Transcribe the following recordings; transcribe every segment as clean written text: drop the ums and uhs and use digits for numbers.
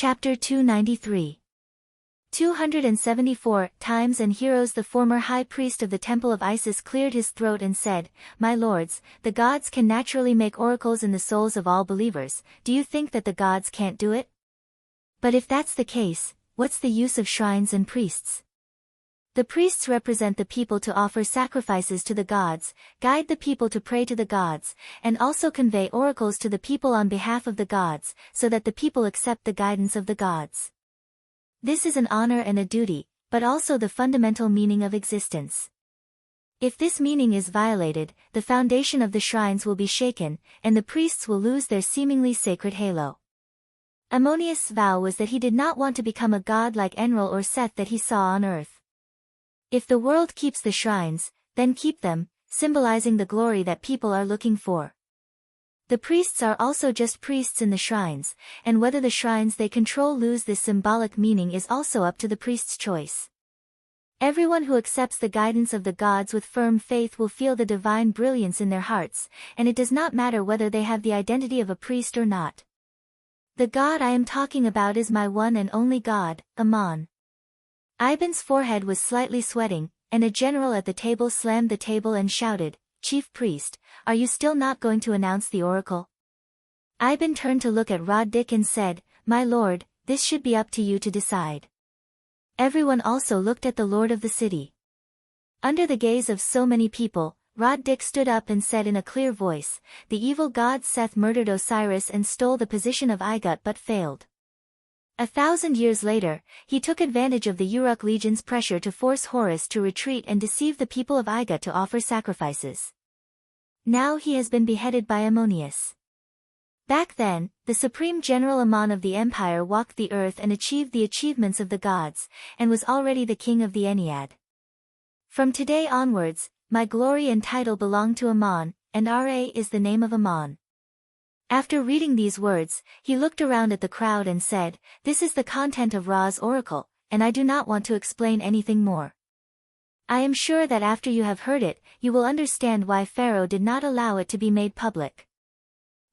Chapter 293. 274 times and heroes. The former high priest of the temple of Isis cleared his throat and said, "My lords, the gods can naturally make oracles in the souls of all believers. Do you think that the gods can't do it? But if that's the case, what's the use of shrines and priests? The priests represent the people to offer sacrifices to the gods, guide the people to pray to the gods, and also convey oracles to the people on behalf of the gods, so that the people accept the guidance of the gods. This is an honor and a duty, but also the fundamental meaning of existence. If this meaning is violated, the foundation of the shrines will be shaken, and the priests will lose their seemingly sacred halo." Ammonius' vow was that he did not want to become a god like Enlil or Seth that he saw on earth. If the world keeps the shrines, then keep them, symbolizing the glory that people are looking for. The priests are also just priests in the shrines, and whether the shrines they control lose this symbolic meaning is also up to the priest's choice. Everyone who accepts the guidance of the gods with firm faith will feel the divine brilliance in their hearts, and it does not matter whether they have the identity of a priest or not. The god I am talking about is my one and only god, Ammon. Ibn's forehead was slightly sweating, and a general at the table slammed the table and shouted, "Chief priest, are you still not going to announce the oracle?" Ibn turned to look at Rod-Dik and said, "My lord, this should be up to you to decide." Everyone also looked at the lord of the city. Under the gaze of so many people, Rod-Dik stood up and said in a clear voice, "The evil god Seth murdered Osiris and stole the position of Igut but failed. 1,000 years later, he took advantage of the Uruk legion's pressure to force Horus to retreat and deceive the people of Igut to offer sacrifices. Now he has been beheaded by Ammonius. Back then, the supreme general Ammon of the empire walked the earth and achieved the achievements of the gods, and was already the king of the Ennead. From today onwards, my glory and title belong to Ammon, and Ra is the name of Ammon." After reading these words, he looked around at the crowd and said, "This is the content of Ra's oracle, and I do not want to explain anything more. I am sure that after you have heard it, you will understand why Pharaoh did not allow it to be made public."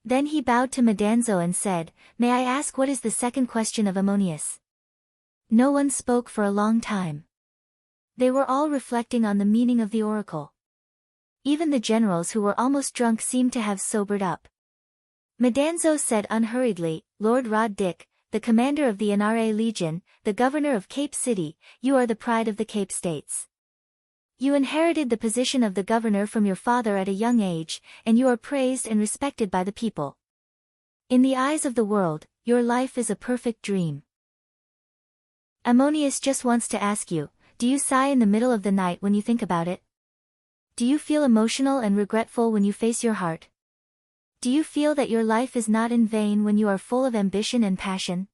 Then he bowed to Madanzo and said, "May I ask what is the second question of Ammonius?" No one spoke for a long time. They were all reflecting on the meaning of the oracle. Even the generals who were almost drunk seemed to have sobered up. Madanzo said unhurriedly, "Lord Rod-Dik, the commander of the Nra Legion, the governor of Cape City, you are the pride of the Cape States. You inherited the position of the governor from your father at a young age, and you are praised and respected by the people. In the eyes of the world, your life is a perfect dream. Ammonius just wants to ask you, do you sigh in the middle of the night when you think about it? Do you feel emotional and regretful when you face your heart? Do you feel that your life is not in vain when you are full of ambition and passion?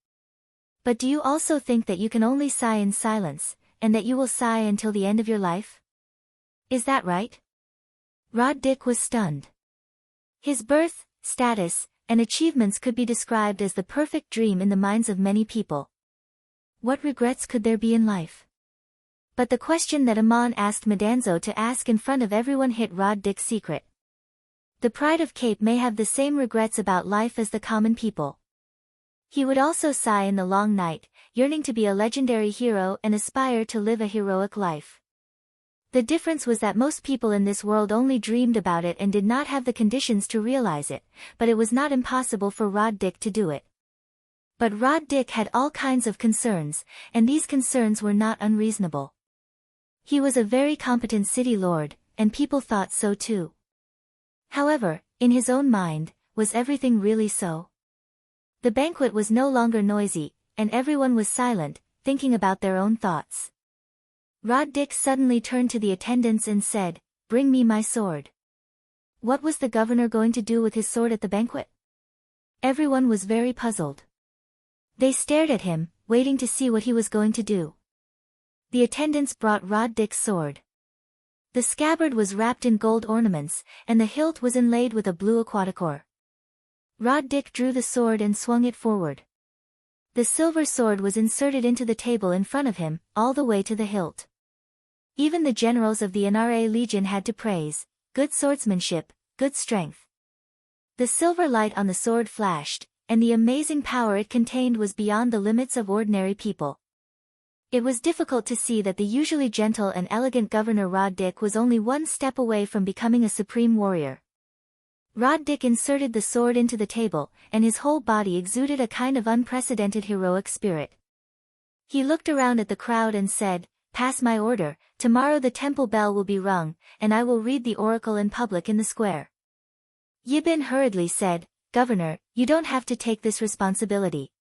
But do you also think that you can only sigh in silence, and that you will sigh until the end of your life? Is that right?" Rod-Dik was stunned. His birth, status, and achievements could be described as the perfect dream in the minds of many people. What regrets could there be in life? But the question that Ammon asked Madanzo to ask in front of everyone hit Rod-Dik's secret. The pride of Cape may have the same regrets about life as the common people. He would also sigh in the long night, yearning to be a legendary hero and aspire to live a heroic life. The difference was that most people in this world only dreamed about it and did not have the conditions to realize it, but it was not impossible for Rod-Dik to do it. But Rod-Dik had all kinds of concerns, and these concerns were not unreasonable. He was a very competent city lord, and people thought so too. However, in his own mind, was everything really so? The banquet was no longer noisy, and everyone was silent, thinking about their own thoughts. Rod-Dik suddenly turned to the attendants and said, "Bring me my sword." What was the governor going to do with his sword at the banquet? Everyone was very puzzled. They stared at him, waiting to see what he was going to do. The attendants brought Rod-Dik's sword. The scabbard was wrapped in gold ornaments, and the hilt was inlaid with a blue aquaticore. Rod-Dik drew the sword and swung it forward. The silver sword was inserted into the table in front of him, all the way to the hilt. Even the generals of the Nra Legion had to praise, "Good swordsmanship, good strength." The silver light on the sword flashed, and the amazing power it contained was beyond the limits of ordinary people. It was difficult to see that the usually gentle and elegant Governor Rod Dick was only one step away from becoming a supreme warrior. Rod Dick inserted the sword into the table, and his whole body exuded a kind of unprecedented heroic spirit. He looked around at the crowd and said, "Pass my order, tomorrow the temple bell will be rung, and I will read the oracle in public in the square." Yibin hurriedly said, "Governor, you don't have to take this responsibility.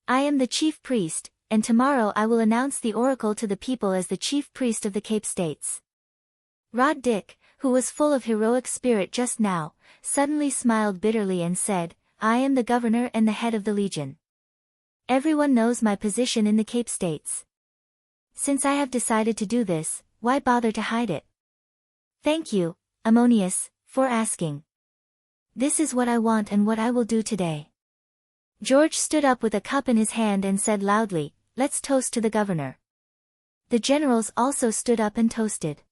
I am the chief priest, and tomorrow I will announce the oracle to the people as the chief priest of the Cape States." Rod Dick, who was full of heroic spirit just now, suddenly smiled bitterly and said, "I am the governor and the head of the legion. Everyone knows my position in the Cape States. Since I have decided to do this, why bother to hide it? Thank you, Ammonius, for asking. This is what I want and what I will do today." George stood up with a cup in his hand and said loudly, "Let's toast to the governor." The generals also stood up and toasted.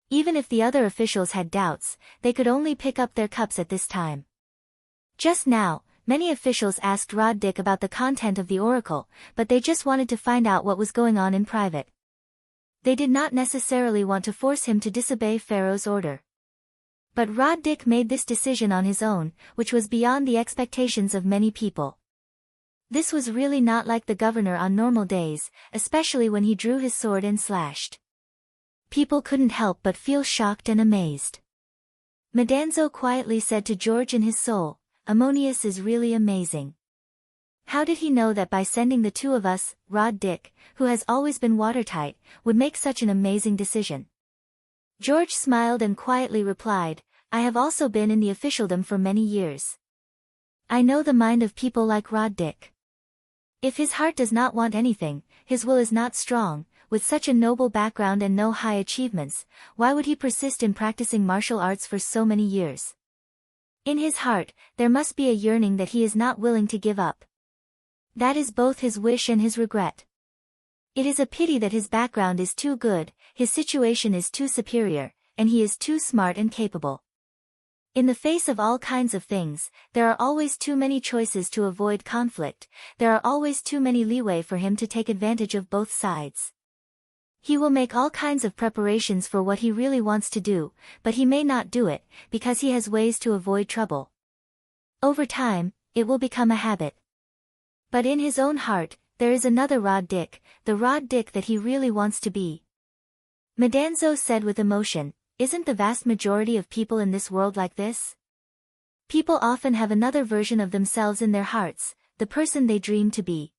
Even if the other officials had doubts, they could only pick up their cups at this time. Just now, many officials asked Rod Dick about the content of the oracle, but they just wanted to find out what was going on in private. They did not necessarily want to force him to disobey Pharaoh's order. But Rod Dick made this decision on his own, which was beyond the expectations of many people. This was really not like the governor on normal days, especially when he drew his sword and slashed. People couldn't help but feel shocked and amazed. Madanzo quietly said to George in his soul, "Ammonius is really amazing. How did he know that by sending the two of us, Rod Dick, who has always been watertight, would make such an amazing decision?" George smiled and quietly replied, "I have also been in the officialdom for many years. I know the mind of people like Rod Dick. If his heart does not want anything, his will is not strong. With such a noble background and no high achievements, why would he persist in practicing martial arts for so many years? In his heart, there must be a yearning that he is not willing to give up. That is both his wish and his regret. It is a pity that his background is too good, his situation is too superior, and he is too smart and capable. In the face of all kinds of things, there are always too many choices to avoid conflict, there are always too many leeway for him to take advantage of both sides. He will make all kinds of preparations for what he really wants to do, but he may not do it, because he has ways to avoid trouble. Over time, it will become a habit. But in his own heart, there is another Rod Dick, the Rod Dick that he really wants to be." Madanzo said with emotion, "Isn't the vast majority of people in this world like this? People often have another version of themselves in their hearts, the person they dream to be.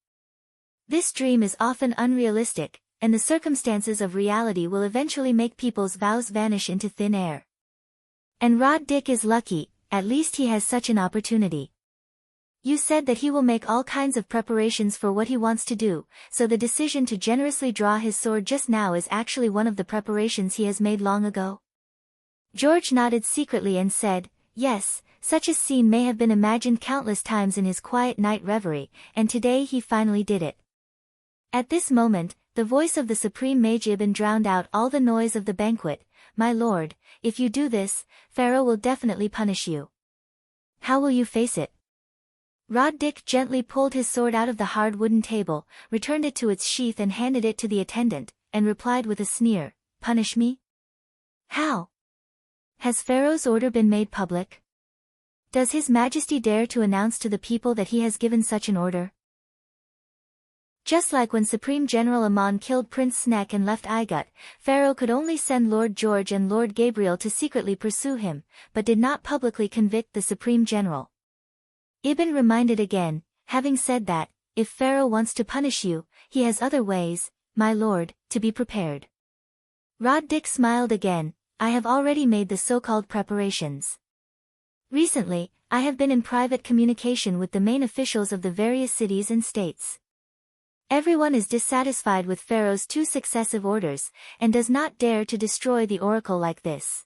This dream is often unrealistic, and the circumstances of reality will eventually make people's vows vanish into thin air. And Rod Dick is lucky, at least he has such an opportunity. You said that he will make all kinds of preparations for what he wants to do, so the decision to generously draw his sword just now is actually one of the preparations he has made long ago?" George nodded secretly and said, "Yes, such a scene may have been imagined countless times in his quiet night reverie, and today he finally did it." At this moment, the voice of the supreme mage Ibn drowned out all the noise of the banquet. "My lord, if you do this, Pharaoh will definitely punish you. How will you face it?" Rod Dick gently pulled his sword out of the hard wooden table, returned it to its sheath and handed it to the attendant, and replied with a sneer, "Punish me? How? Has Pharaoh's order been made public? Does His Majesty dare to announce to the people that he has given such an order?" Just like when Supreme General Amon killed Prince Snek and left Igut, Pharaoh could only send Lord George and Lord Gabriel to secretly pursue him, but did not publicly convict the Supreme General. Ibn reminded again, having said that, if Pharaoh wants to punish you, he has other ways, my lord, to be prepared. Rod Dick smiled again, "I have already made the so-called preparations. Recently, I have been in private communication with the main officials of the various cities and states. Everyone is dissatisfied with Pharaoh's two successive orders, and does not dare to destroy the oracle like this.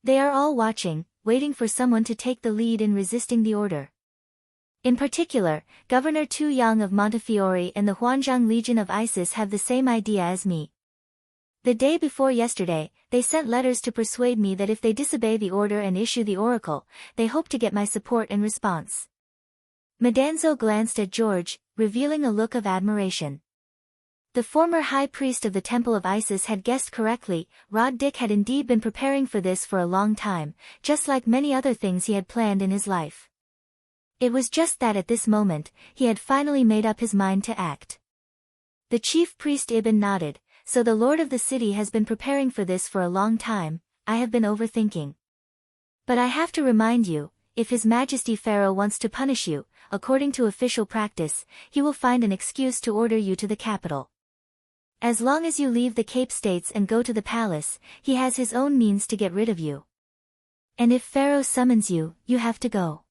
They are all watching, waiting for someone to take the lead in resisting the order. In particular, Governor Tu Yang of Montefiore and the Huanzhang Legion of Isis have the same idea as me. The day before yesterday, they sent letters to persuade me that if they disobey the order and issue the oracle, they hope to get my support and response. Madanzo glanced at George, revealing a look of admiration. The former high priest of the Temple of Isis had guessed correctly. Rod Dick had indeed been preparing for this for a long time, just like many other things he had planned in his life. It was just that at this moment, he had finally made up his mind to act. The chief priest Ibn nodded. So the lord of the city has been preparing for this for a long time. I have been overthinking. But I have to remind you, if His Majesty Pharaoh wants to punish you, according to official practice, he will find an excuse to order you to the capital. As long as you leave the Cape States and go to the palace, he has his own means to get rid of you. And if Pharaoh summons you, you have to go.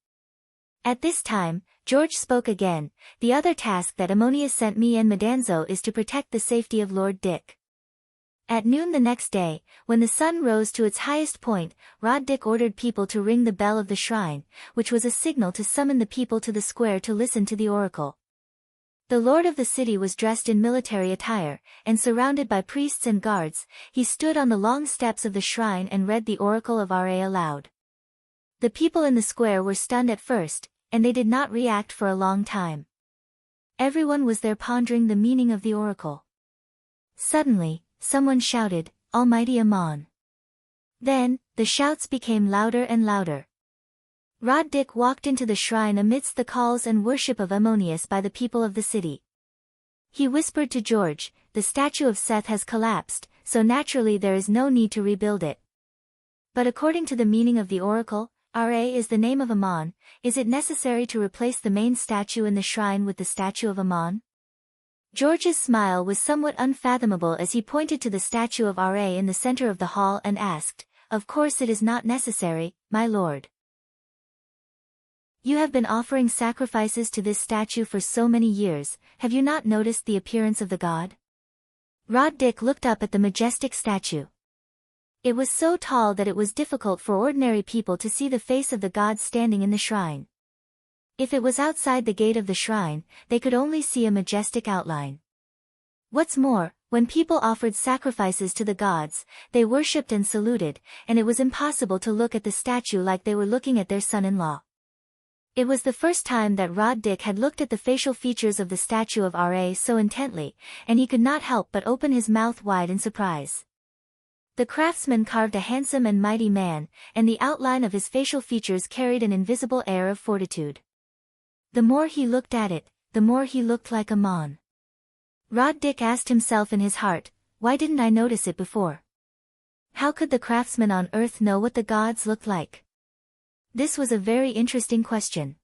At this time, George spoke again. The other task that Ammonius sent me and Madanzo is to protect the safety of Lord Dick. At noon the next day, when the sun rose to its highest point, Rod Dick ordered people to ring the bell of the shrine, which was a signal to summon the people to the square to listen to the oracle. The lord of the city was dressed in military attire, and surrounded by priests and guards, he stood on the long steps of the shrine and read the oracle of Ra aloud. The people in the square were stunned at first, and they did not react for a long time. Everyone was there pondering the meaning of the oracle. Suddenly, someone shouted, "Almighty Ammon." Then, the shouts became louder and louder. Rod Dick walked into the shrine amidst the calls and worship of Ammonius by the people of the city. He whispered to George, "The statue of Seth has collapsed, so naturally there is no need to rebuild it. But according to the meaning of the oracle, Ra is the name of Ammon. Is it necessary to replace the main statue in the shrine with the statue of Ammon?" George's smile was somewhat unfathomable as he pointed to the statue of Ra in the center of the hall and asked, "Of course it is not necessary, my lord. You have been offering sacrifices to this statue for so many years, have you not noticed the appearance of the god?" Rod Dick looked up at the majestic statue. It was so tall that it was difficult for ordinary people to see the face of the god standing in the shrine. If it was outside the gate of the shrine, they could only see a majestic outline. What's more, when people offered sacrifices to the gods, they worshipped and saluted, and it was impossible to look at the statue like they were looking at their son-in-law. It was the first time that Rod Dick had looked at the facial features of the statue of Ra so intently, and he could not help but open his mouth wide in surprise. The craftsman carved a handsome and mighty man, and the outline of his facial features carried an invisible air of fortitude. The more he looked at it, the more he looked like Ammon. Rod Dick asked himself in his heart, why didn't I notice it before? How could the craftsman on earth know what the gods looked like? This was a very interesting question.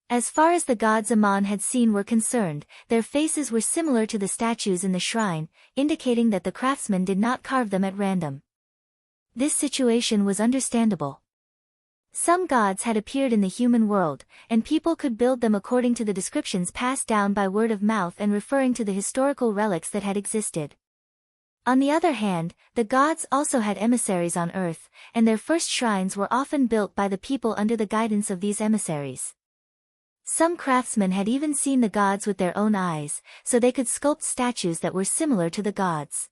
As far as the gods Ammon had seen were concerned, their faces were similar to the statues in the shrine, indicating that the craftsman did not carve them at random. This situation was understandable. Some gods had appeared in the human world, and people could build them according to the descriptions passed down by word of mouth and referring to the historical relics that had existed. On the other hand, the gods also had emissaries on earth, and their first shrines were often built by the people under the guidance of these emissaries. Some craftsmen had even seen the gods with their own eyes, so they could sculpt statues that were similar to the gods.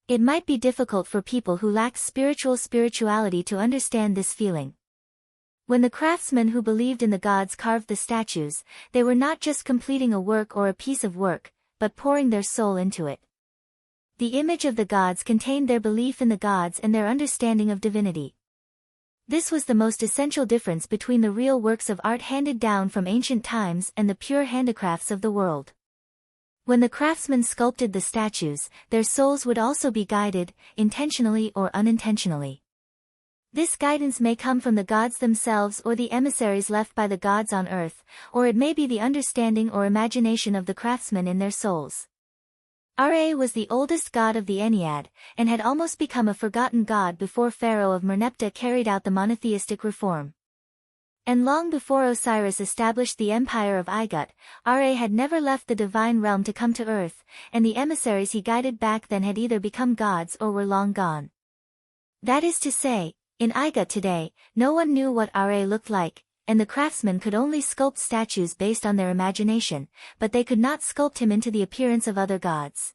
It might be difficult for people who lacked spirituality to understand this feeling. When the craftsmen who believed in the gods carved the statues, they were not just completing a work or a piece of work, but pouring their soul into it. The image of the gods contained their belief in the gods and their understanding of divinity. This was the most essential difference between the real works of art handed down from ancient times and the pure handicrafts of the world. When the craftsmen sculpted the statues, their souls would also be guided, intentionally or unintentionally. This guidance may come from the gods themselves or the emissaries left by the gods on earth, or it may be the understanding or imagination of the craftsmen in their souls. Ra was the oldest god of the Ennead, and had almost become a forgotten god before Pharaoh of Merneptah carried out the monotheistic reform. And long before Osiris established the empire of Igut, Ra had never left the divine realm to come to earth, and the emissaries he guided back then had either become gods or were long gone. That is to say, in Igut today, no one knew what Ra looked like, and the craftsmen could only sculpt statues based on their imagination, but they could not sculpt him into the appearance of other gods.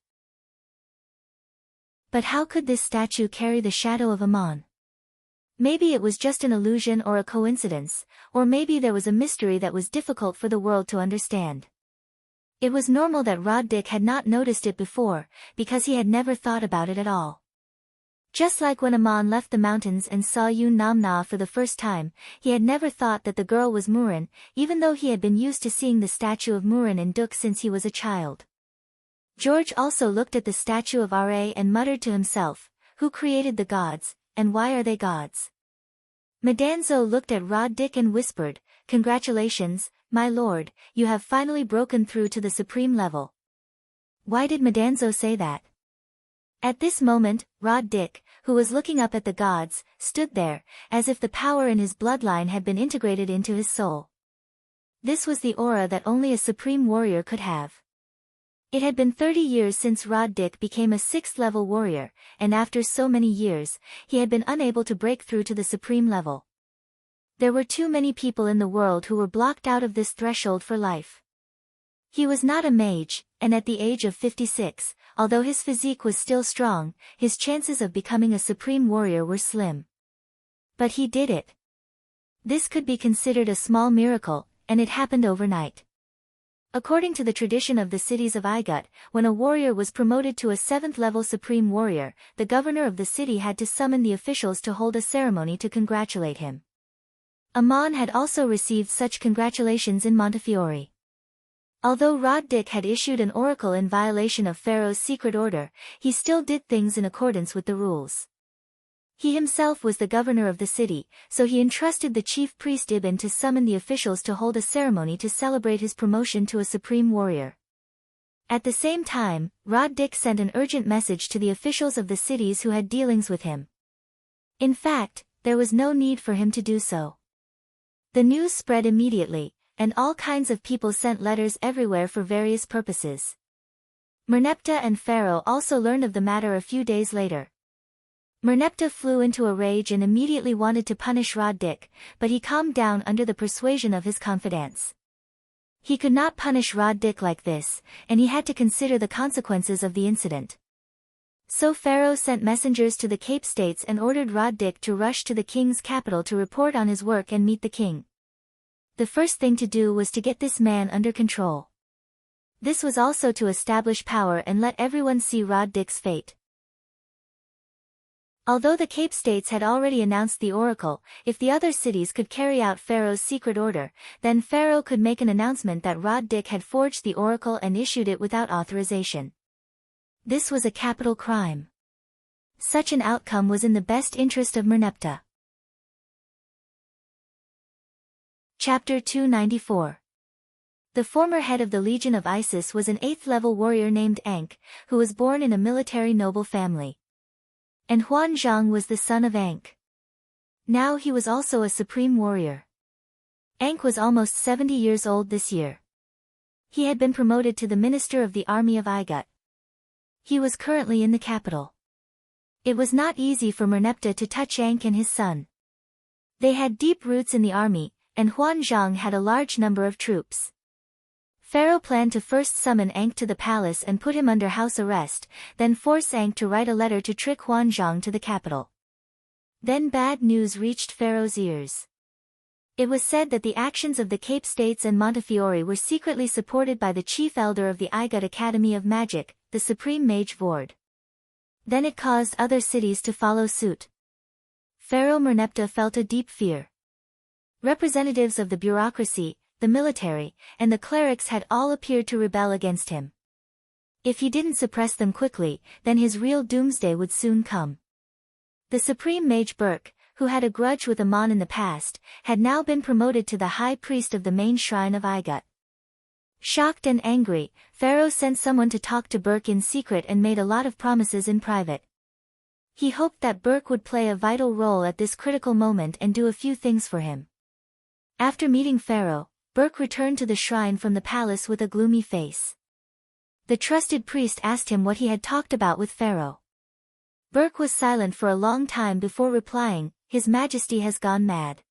But how could this statue carry the shadow of Ammon? Maybe it was just an illusion or a coincidence, or maybe there was a mystery that was difficult for the world to understand. It was normal that Rod-Dik had not noticed it before, because he had never thought about it at all. Just like when Ammon left the mountains and saw Yun Namna for the first time, he had never thought that the girl was Murin, even though he had been used to seeing the statue of Murin in Duk since he was a child. George also looked at the statue of Ra and muttered to himself, "Who created the gods, and why are they gods?" Madanzo looked at Rod-Dik and whispered, "Congratulations, my lord, you have finally broken through to the supreme level." Why did Madanzo say that? At this moment, Rod-Dik, who was looking up at the gods, stood there, as if the power in his bloodline had been integrated into his soul. This was the aura that only a supreme warrior could have. It had been 30 years since Rod-Dik became a 6th-level warrior, and after so many years, he had been unable to break through to the supreme level. There were too many people in the world who were blocked out of this threshold for life. He was not a mage, and at the age of 56, although his physique was still strong, his chances of becoming a supreme warrior were slim. But he did it. This could be considered a small miracle, and it happened overnight. According to the tradition of the cities of Igut, when a warrior was promoted to a 7th-level supreme warrior, the governor of the city had to summon the officials to hold a ceremony to congratulate him. Ammon had also received such congratulations in Montefiore. Although Rod-Dik had issued an oracle in violation of Pharaoh's secret order, he still did things in accordance with the rules. He himself was the governor of the city, so he entrusted the chief priest Ibn to summon the officials to hold a ceremony to celebrate his promotion to a supreme warrior. At the same time, Rod-Dik sent an urgent message to the officials of the cities who had dealings with him. In fact, there was no need for him to do so. The news spread immediately, and all kinds of people sent letters everywhere for various purposes. Merneptah and Pharaoh also learned of the matter a few days later. Merneptah flew into a rage and immediately wanted to punish Rod-Dik, but he calmed down under the persuasion of his confidants. He could not punish Rod-Dik like this, and he had to consider the consequences of the incident. So Pharaoh sent messengers to the Cape States and ordered Rod-Dik to rush to the king's capital to report on his work and meet the king. The first thing to do was to get this man under control. This was also to establish power and let everyone see Rod-Dik's fate. Although the Cape States had already announced the oracle, if the other cities could carry out Pharaoh's secret order, then Pharaoh could make an announcement that Rod-Dik had forged the oracle and issued it without authorization. This was a capital crime. Such an outcome was in the best interest of Merneptah. Chapter 294. The former head of the Legion of Isis was an 8th-level warrior named Ankh, who was born in a military noble family. And Huan Zhang was the son of Ankh. Now he was also a supreme warrior. Ankh was almost 70 years old this year. He had been promoted to the minister of the army of Igut. He was currently in the capital. It was not easy for Merneptah to touch Ankh and his son. They had deep roots in the army, and Huan Zhang had a large number of troops. Pharaoh planned to first summon Ankh to the palace and put him under house arrest, then force Ankh to write a letter to trick Huan Zhang to the capital. Then bad news reached Pharaoh's ears. It was said that the actions of the Cape States and Montefiore were secretly supported by the chief elder of the Igut Academy of Magic, the Supreme Mage Vord. Then it caused other cities to follow suit. Pharaoh Merneptah felt a deep fear. Representatives of the bureaucracy, the military, and the clerics had all appeared to rebel against him. If he didn't suppress them quickly, then his real doomsday would soon come. The Supreme Mage Burke, who had a grudge with Ammon in the past, had now been promoted to the high priest of the main shrine of Igut. Shocked and angry, Pharaoh sent someone to talk to Burke in secret and made a lot of promises in private. He hoped that Burke would play a vital role at this critical moment and do a few things for him. After meeting Pharaoh, Burke returned to the shrine from the palace with a gloomy face. The trusted priest asked him what he had talked about with Pharaoh. Burke was silent for a long time before replying, "His Majesty has gone mad."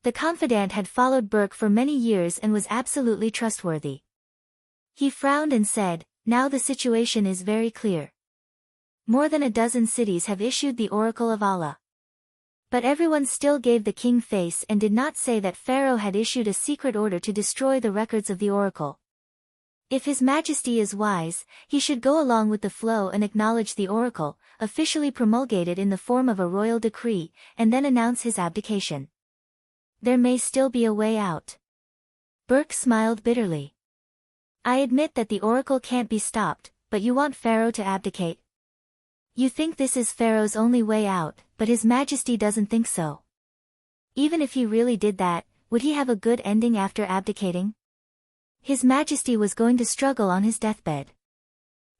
The confidant had followed Burke for many years and was absolutely trustworthy. He frowned and said, "Now the situation is very clear. More than a dozen cities have issued the oracle of Allah. But everyone still gave the king face and did not say that Pharaoh had issued a secret order to destroy the records of the oracle. If His Majesty is wise, he should go along with the flow and acknowledge the oracle, officially promulgate it in the form of a royal decree, and then announce his abdication. There may still be a way out. Burke smiled bitterly. I admit that the oracle can't be stopped, but you want Pharaoh to abdicate? You think this is Pharaoh's only way out, but His Majesty doesn't think so. Even if he really did that, would he have a good ending after abdicating? His Majesty was going to struggle on his deathbed.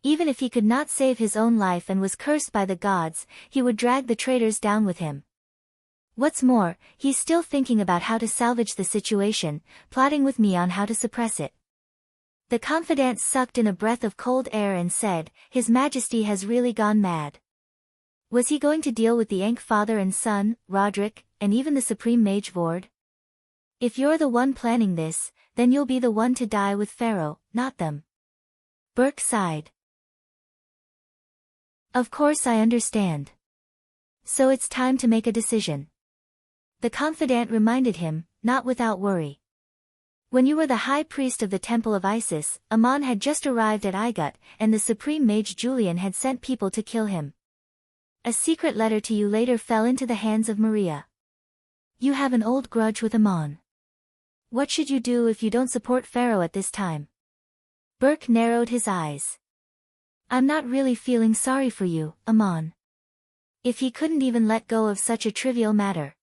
Even if he could not save his own life and was cursed by the gods, he would drag the traitors down with him. What's more, he's still thinking about how to salvage the situation, plotting with me on how to suppress it. The confidant sucked in a breath of cold air and said, His Majesty has really gone mad. Was he going to deal with the Ankh father and son, Roderick, and even the Supreme Mage Vord? If you're the one planning this, then you'll be the one to die with Pharaoh, not them. Burke sighed. Of course I understand. So it's time to make a decision. The confidant reminded him, not without worry. When you were the high priest of the temple of Isis, Amon had just arrived at Igut, and the supreme mage Julian had sent people to kill him. A secret letter to you later fell into the hands of Maria. You have an old grudge with Amon. What should you do if you don't support Pharaoh at this time? Burke narrowed his eyes. I'm not really feeling sorry for you, Amon. If he couldn't even let go of such a trivial matter,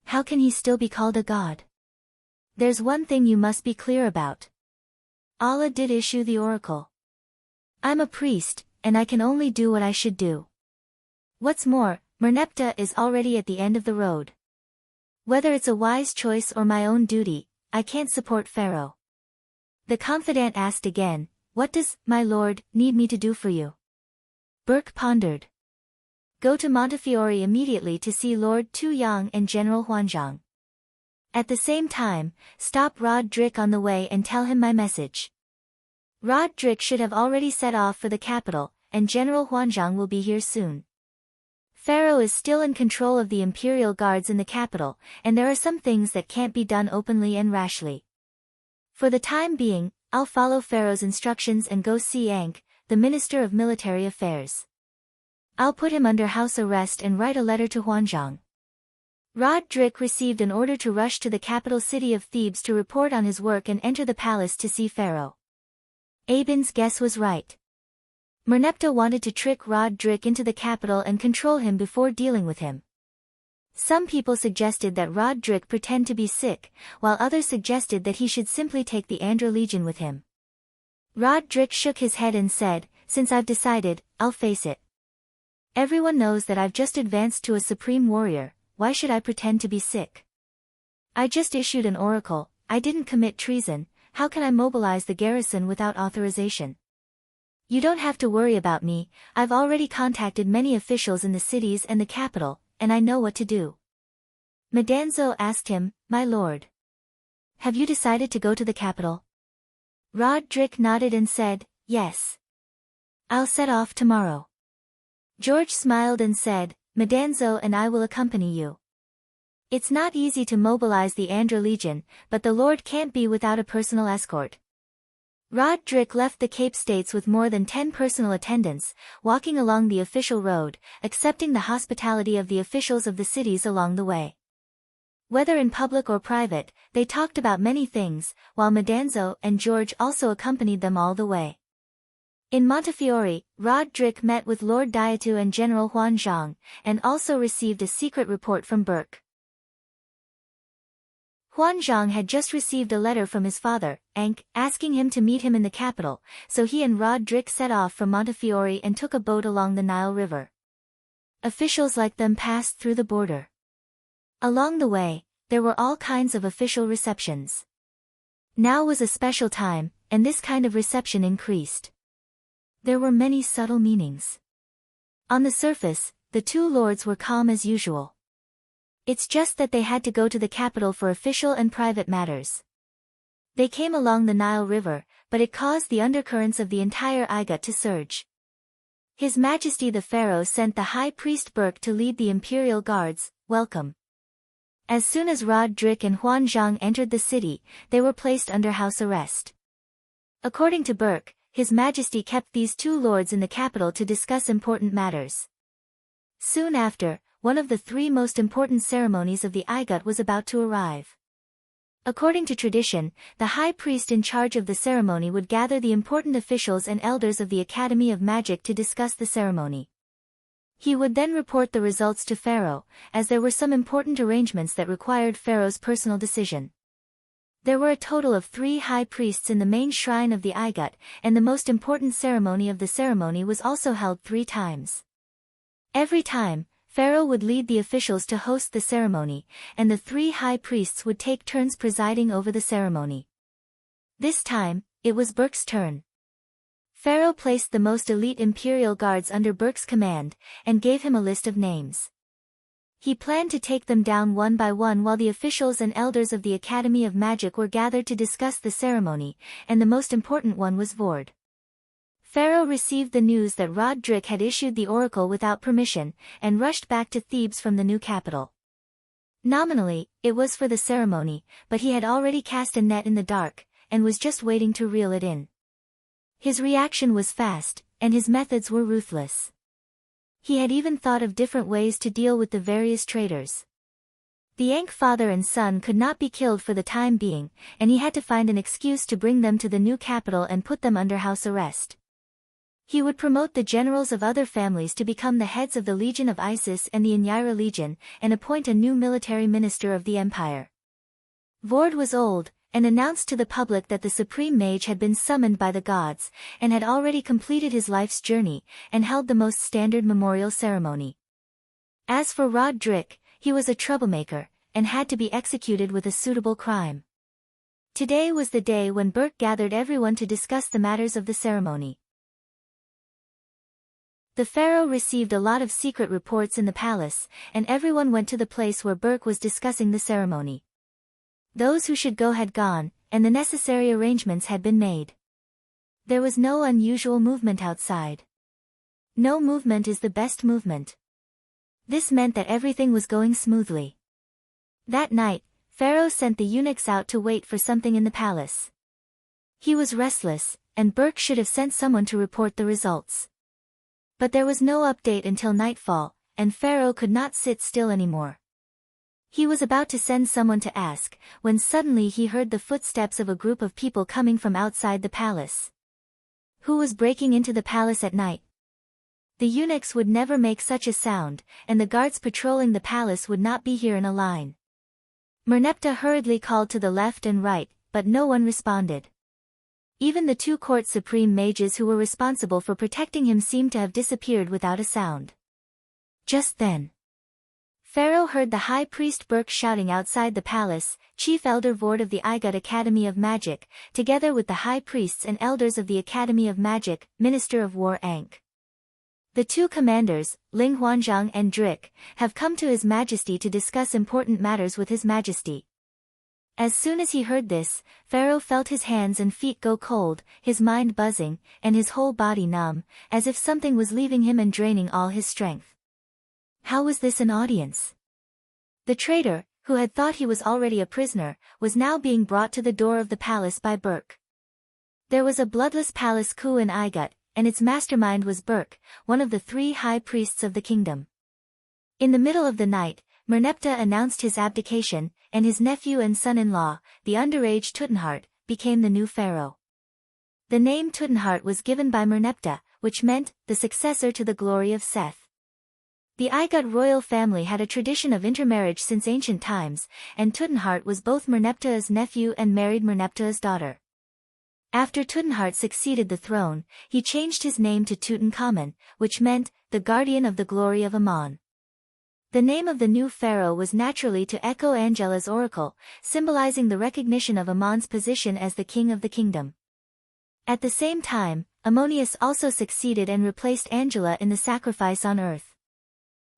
how can he still be called a god? There's one thing you must be clear about. Allah did issue the oracle. I'm a priest, and I can only do what I should do. What's more, Merneptah is already at the end of the road. Whether it's a wise choice or my own duty, I can't support Pharaoh. The confidant asked again, what does, my lord, need me to do for you? Burke pondered. Go to Montefiore immediately to see Lord Tu Yang and General Huanzhang. At the same time, stop Roderick on the way and tell him my message. Roderick should have already set off for the capital, and General Huanzhang will be here soon. Pharaoh is still in control of the imperial guards in the capital, and there are some things that can't be done openly and rashly. For the time being, I'll follow Pharaoh's instructions and go see Ankh, the Minister of Military Affairs. I'll put him under house arrest and write a letter to Huanzhang. Roderick received an order to rush to the capital city of Thebes to report on his work and enter the palace to see Pharaoh. Abin's guess was right. Merneptah wanted to trick Roderick into the capital and control him before dealing with him. Some people suggested that Roderick pretend to be sick, while others suggested that he should simply take the Andra Legion with him. Roderick shook his head and said, since I've decided, I'll face it. Everyone knows that I've just advanced to a supreme warrior, why should I pretend to be sick? I just issued an oracle, I didn't commit treason, how can I mobilize the garrison without authorization? You don't have to worry about me, I've already contacted many officials in the cities and the capital, and I know what to do. Madanzo asked him, my lord. Have you decided to go to the capital? Roderick nodded and said, yes. I'll set off tomorrow. George smiled and said, Madanzo and I will accompany you. It's not easy to mobilize the Andra Legion, but the Lord can't be without a personal escort. Roderick left the Cape States with more than 10 personal attendants, walking along the official road, accepting the hospitality of the officials of the cities along the way. Whether in public or private, they talked about many things, while Madanzo and George also accompanied them all the way. In Montefiore, Roderick met with Lord Daitu and General Huanzhang, and also received a secret report from Burke. Huanzhang had just received a letter from his father, Ankh, asking him to meet him in the capital, so he and Roderick set off from Montefiore and took a boat along the Nile River. Officials like them passed through the border. Along the way, there were all kinds of official receptions. Now was a special time, and this kind of reception increased. There were many subtle meanings. On the surface, the two lords were calm as usual. It's just that they had to go to the capital for official and private matters. They came along the Nile River, but it caused the undercurrents of the entire Igut to surge. His Majesty the Pharaoh sent the high priest Burke to lead the imperial guards. Welcome. As soon as Rod Drick and Huan Zhang entered the city, they were placed under house arrest. According to Burke, His Majesty kept these two lords in the capital to discuss important matters. Soon after, one of the three most important ceremonies of the Igut was about to arrive. According to tradition, the high priest in charge of the ceremony would gather the important officials and elders of the Academy of Magic to discuss the ceremony. He would then report the results to Pharaoh, as there were some important arrangements that required Pharaoh's personal decision. There were a total of 3 high priests in the main shrine of the Igut, and the most important ceremony of the ceremony was also held 3 times. Every time, Pharaoh would lead the officials to host the ceremony, and the 3 high priests would take turns presiding over the ceremony. This time, it was Burke's turn. Pharaoh placed the most elite imperial guards under Burke's command, and gave him a list of names. He planned to take them down one by one while the officials and elders of the Academy of Magic were gathered to discuss the ceremony, and the most important one was Vord. Pharaoh received the news that Rod Drick had issued the oracle without permission, and rushed back to Thebes from the new capital. Nominally, it was for the ceremony, but he had already cast a net in the dark, and was just waiting to reel it in. His reaction was fast, and his methods were ruthless. He had even thought of different ways to deal with the various traitors. The Ankh father and son could not be killed for the time being, and he had to find an excuse to bring them to the new capital and put them under house arrest. He would promote the generals of other families to become the heads of the Legion of Isis and the Inyira Legion, and appoint a new military minister of the empire. Vord was old, and announced to the public that the supreme mage had been summoned by the gods, and had already completed his life's journey, and held the most standard memorial ceremony. As for Rod Drick, he was a troublemaker, and had to be executed with a suitable crime. Today was the day when Burke gathered everyone to discuss the matters of the ceremony. The pharaoh received a lot of secret reports in the palace, and everyone went to the place where Burke was discussing the ceremony. Those who should go had gone, and the necessary arrangements had been made. There was no unusual movement outside. No movement is the best movement. This meant that everything was going smoothly. That night, Pharaoh sent the eunuchs out to wait for something in the palace. He was restless, and Burke should have sent someone to report the results. But there was no update until nightfall, and Pharaoh could not sit still anymore. He was about to send someone to ask, when suddenly he heard the footsteps of a group of people coming from outside the palace. Who was breaking into the palace at night? The eunuchs would never make such a sound, and the guards patrolling the palace would not be here in a line. Merneptah hurriedly called to the left and right, but no one responded. Even the 2 court supreme mages who were responsible for protecting him seemed to have disappeared without a sound. Just then, Pharaoh heard the high priest Burke shouting outside the palace, Chief Elder Vord of the Igut Academy of Magic, together with the high priests and elders of the Academy of Magic, Minister of War Ankh. The 2 commanders, Ling Huanzhang and Drick, have come to His Majesty to discuss important matters with His Majesty. As soon as he heard this, Pharaoh felt his hands and feet go cold, his mind buzzing, and his whole body numb, as if something was leaving him and draining all his strength. How was this an audience? The traitor, who had thought he was already a prisoner, was now being brought to the door of the palace by Burke. There was a bloodless palace coup in Igut, and its mastermind was Burke, one of the 3 high priests of the kingdom. In the middle of the night, Merneptah announced his abdication, and his nephew and son-in-law, the underage Tutenhart, became the new pharaoh. The name Tutenhart was given by Merneptah, which meant, the successor to the glory of Seth. The Igut royal family had a tradition of intermarriage since ancient times, and Tutenhart was both Merneptah's nephew and married Merneptah's daughter. After Tutenhart succeeded the throne, he changed his name to Tutankhamun, which meant, the guardian of the glory of Amun. The name of the new pharaoh was naturally to echo Angela's oracle, symbolizing the recognition of Amun's position as the king of the kingdom. At the same time, Ammonius also succeeded and replaced Angela in the sacrifice on earth.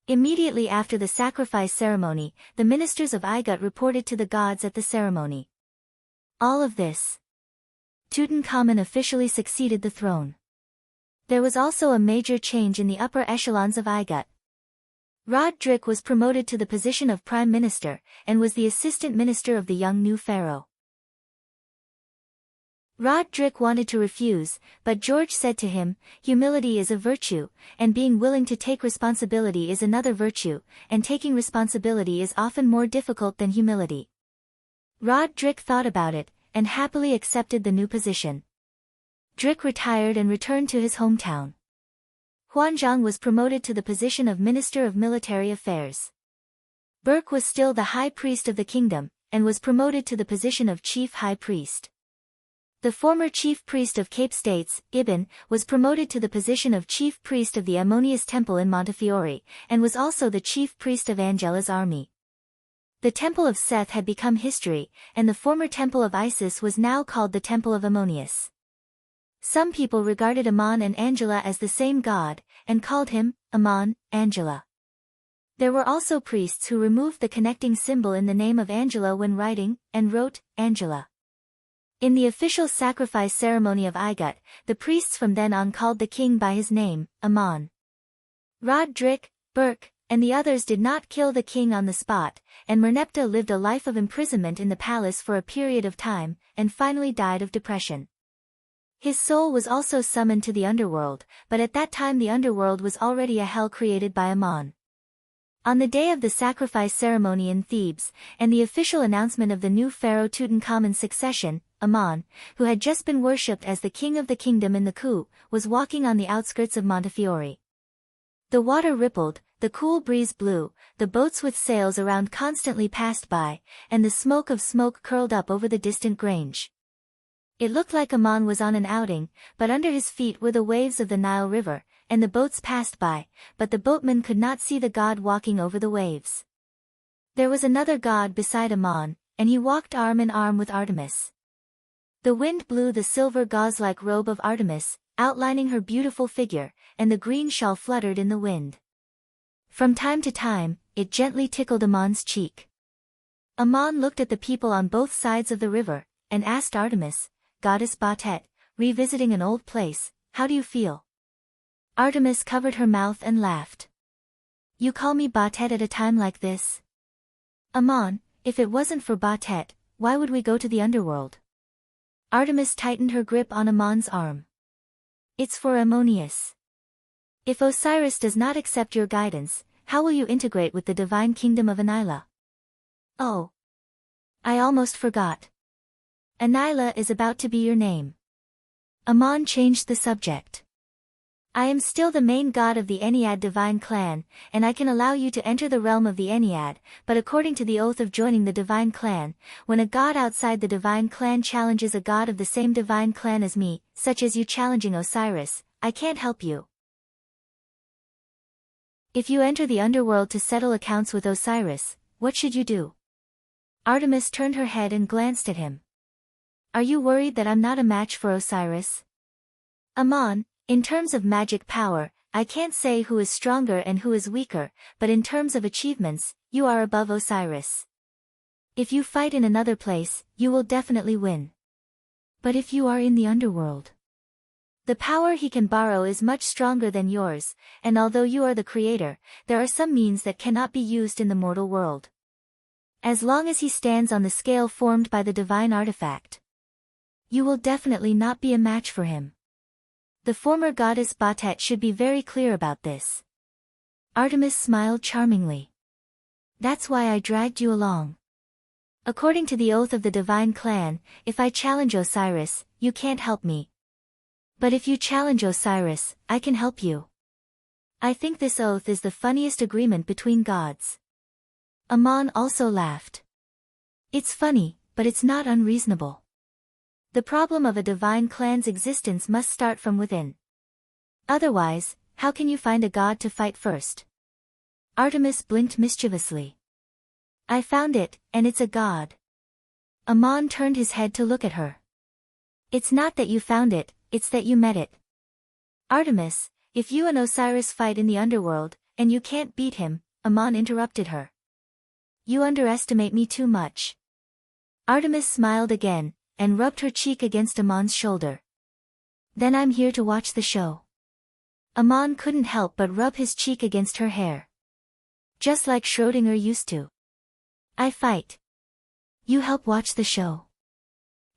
Immediately after the sacrifice ceremony, the ministers of Igut reported to the gods at the ceremony. All of this. Tutankhamun officially succeeded the throne. There was also a major change in the upper echelons of Igut. Rodrik was promoted to the position of Prime Minister, and was the assistant minister of the young new pharaoh. Rodrik wanted to refuse, but George said to him, "Humility is a virtue, and being willing to take responsibility is another virtue, and taking responsibility is often more difficult than humility." Rodrik thought about it, and happily accepted the new position. Drik retired and returned to his hometown. Huanzhang was promoted to the position of Minister of Military Affairs. Burke was still the High Priest of the kingdom, and was promoted to the position of Chief High Priest. The former Chief Priest of Cape States, Ibn, was promoted to the position of Chief Priest of the Ammonius Temple in Montefiore, and was also the Chief Priest of Angela's army. The Temple of Seth had become history, and the former Temple of Isis was now called the Temple of Ammonius. Some people regarded Ammon and Angela as the same god, and called him Ammon, Angela. There were also priests who removed the connecting symbol in the name of Angela when writing, and wrote, Angela. In the official sacrifice ceremony of Igut, the priests from then on called the king by his name, Ammon. Rodrik, Burke, and the others did not kill the king on the spot, and Merneptah lived a life of imprisonment in the palace for a period of time, and finally died of depression. His soul was also summoned to the underworld, but at that time the underworld was already a hell created by Ammon. On the day of the sacrifice ceremony in Thebes, and the official announcement of the new pharaoh Tutankhamun's succession, Ammon, who had just been worshipped as the king of the kingdom in the coup, was walking on the outskirts of Montefiore. The water rippled, the cool breeze blew, the boats with sails around constantly passed by, and the smoke of smoke curled up over the distant grange. It looked like Ammon was on an outing, but under his feet were the waves of the Nile River, and the boats passed by, but the boatman could not see the god walking over the waves. There was another god beside Ammon, and he walked arm in arm with Artemis. The wind blew the silver gauze-like robe of Artemis, outlining her beautiful figure, and the green shawl fluttered in the wind. From time to time, it gently tickled Ammon's cheek. Ammon looked at the people on both sides of the river, and asked Artemis, "Goddess Batet, revisiting an old place, how do you feel?" Artemis covered her mouth and laughed. "You call me Batet at a time like this? Ammon, if it wasn't for Batet, why would we go to the underworld?" Artemis tightened her grip on Ammon's arm. "It's for Ammonius. If Osiris does not accept your guidance, how will you integrate with the divine kingdom of Anila?" "Oh, I almost forgot. Anila is about to be your name." Ammon changed the subject. "I am still the main god of the Ennead divine clan, and I can allow you to enter the realm of the Ennead, but according to the oath of joining the divine clan, when a god outside the divine clan challenges a god of the same divine clan as me, such as you challenging Osiris, I can't help you. If you enter the underworld to settle accounts with Osiris, what should you do?" Artemis turned her head and glanced at him. "Are you worried that I'm not a match for Osiris?" "Ammon, in terms of magic power, I can't say who is stronger and who is weaker, but in terms of achievements, you are above Osiris. If you fight in another place, you will definitely win. But if you are in the underworld, the power he can borrow is much stronger than yours, and although you are the creator, there are some means that cannot be used in the mortal world. As long as he stands on the scale formed by the divine artifact, you will definitely not be a match for him. The former goddess Batet should be very clear about this." Artemis smiled charmingly. "That's why I dragged you along. According to the oath of the divine clan, if I challenge Osiris, you can't help me. But if you challenge Osiris, I can help you. I think this oath is the funniest agreement between gods." Ammon also laughed. "It's funny, but it's not unreasonable. The problem of a divine clan's existence must start from within. Otherwise, how can you find a god to fight first?" Artemis blinked mischievously. "I found it, and it's a god." Ammon turned his head to look at her. "It's not that you found it, it's that you met it." "Artemis, if you and Osiris fight in the underworld, and you can't beat him," Ammon interrupted her. "You underestimate me too much." Artemis smiled again, and rubbed her cheek against Ammon's shoulder. "Then I'm here to watch the show. Amon couldn't help but rub his cheek against her hair. Just like Schrödinger used to. I fight. You help watch the show.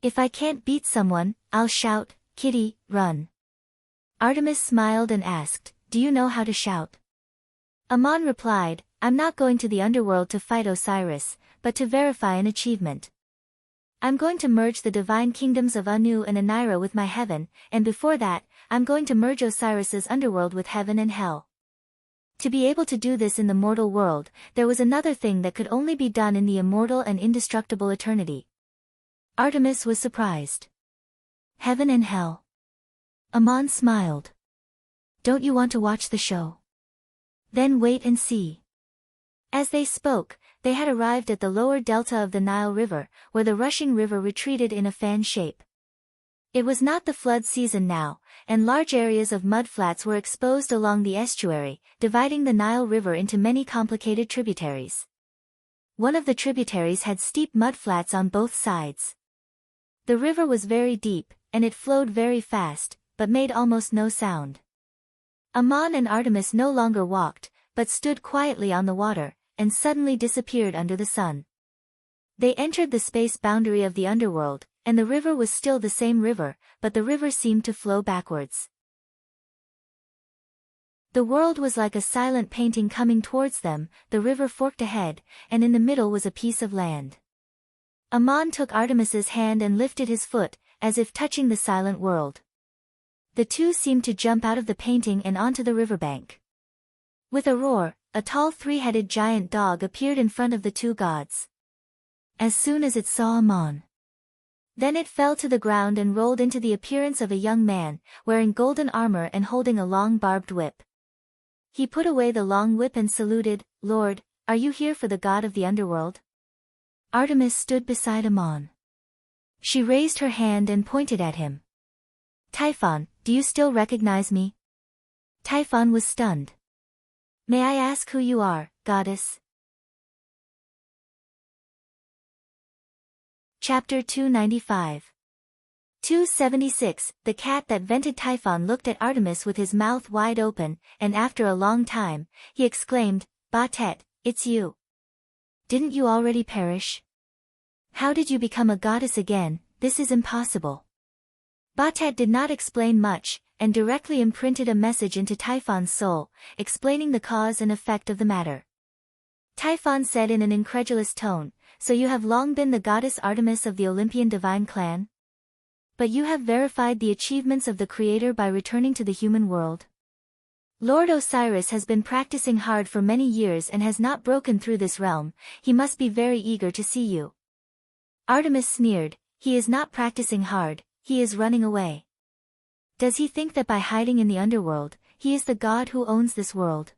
If I can't beat someone, I'll shout, Kitty, run. Artemis smiled and asked, do you know how to shout? Amon replied, I'm not going to the underworld to fight Osiris, but to verify an achievement. I'm going to merge the divine kingdoms of Anu and Anira with my heaven, and before that, I'm going to merge Osiris's underworld with heaven and hell. To be able to do this in the mortal world, there was another thing that could only be done in the immortal and indestructible eternity. Artemis was surprised. Heaven and hell. Amon smiled. Don't you want to watch the show? Then wait and see. As they spoke, they had arrived at the lower delta of the Nile River, where the rushing river retreated in a fan shape. It was not the flood season now, and large areas of mudflats were exposed along the estuary, dividing the Nile River into many complicated tributaries. One of the tributaries had steep mudflats on both sides. The river was very deep, and it flowed very fast, but made almost no sound. Amon and Artemis no longer walked, but stood quietly on the water, and suddenly disappeared under the sun. They entered the space boundary of the underworld, and the river was still the same river, but the river seemed to flow backwards. The world was like a silent painting coming towards them, the river forked ahead, and in the middle was a piece of land. Amon took Artemis's hand and lifted his foot, as if touching the silent world. The two seemed to jump out of the painting and onto the riverbank. With a roar, a tall three-headed giant dog appeared in front of the two gods. As soon as it saw Amon, then it fell to the ground and rolled into the appearance of a young man, wearing golden armor and holding a long barbed whip. He put away the long whip and saluted, Lord, are you here for the god of the underworld? Artemis stood beside Amon. She raised her hand and pointed at him. Typhon, do you still recognize me? Typhon was stunned. May I ask who you are, goddess? Chapter 295. 276. The cat that vented Typhon looked at Artemis with his mouth wide open, and after a long time, he exclaimed, Batet, it's you. Didn't you already perish? How did you become a goddess again? This is impossible. Batet did not explain much, and directly imprinted a message into Typhon's soul, explaining the cause and effect of the matter. Typhon said in an incredulous tone, So you have long been the goddess Artemis of the Olympian divine clan? But you have verified the achievements of the Creator by returning to the human world? Lord Osiris has been practicing hard for many years and has not broken through this realm, he must be very eager to see you. Artemis sneered, He is not practicing hard, he is running away. Does he think that by hiding in the underworld, he is the god who owns this world?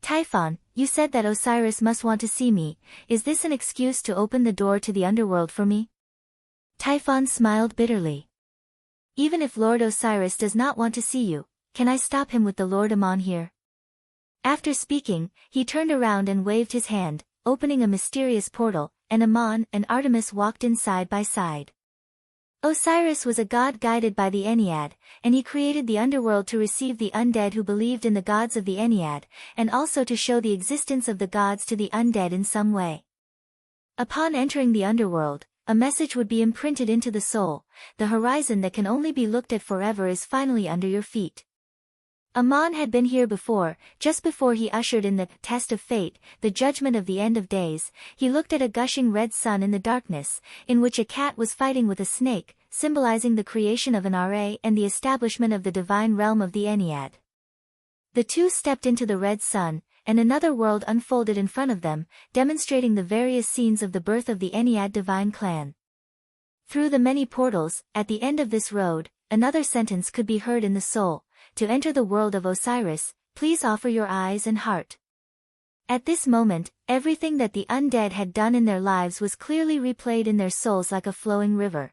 Typhon, you said that Osiris must want to see me, is this an excuse to open the door to the underworld for me? Typhon smiled bitterly. Even if Lord Osiris does not want to see you, can I stop him with the Lord Amon here? After speaking, he turned around and waved his hand, opening a mysterious portal, and Amon and Artemis walked in side by side. Osiris was a god guided by the Ennead, and he created the underworld to receive the undead who believed in the gods of the Ennead, and also to show the existence of the gods to the undead in some way. Upon entering the underworld, a message would be imprinted into the soul, the horizon that can only be looked at forever is finally under your feet. Amon had been here before, just before he ushered in the test of fate, the judgment of the end of days. He looked at a gushing red sun in the darkness, in which a cat was fighting with a snake, symbolizing the creation of an Ra and the establishment of the divine realm of the Ennead. The two stepped into the red sun, and another world unfolded in front of them, demonstrating the various scenes of the birth of the Ennead divine clan. Through the many portals, at the end of this road, another sentence could be heard in the soul. To enter the world of Osiris, please offer your eyes and heart. At this moment, everything that the undead had done in their lives was clearly replayed in their souls like a flowing river.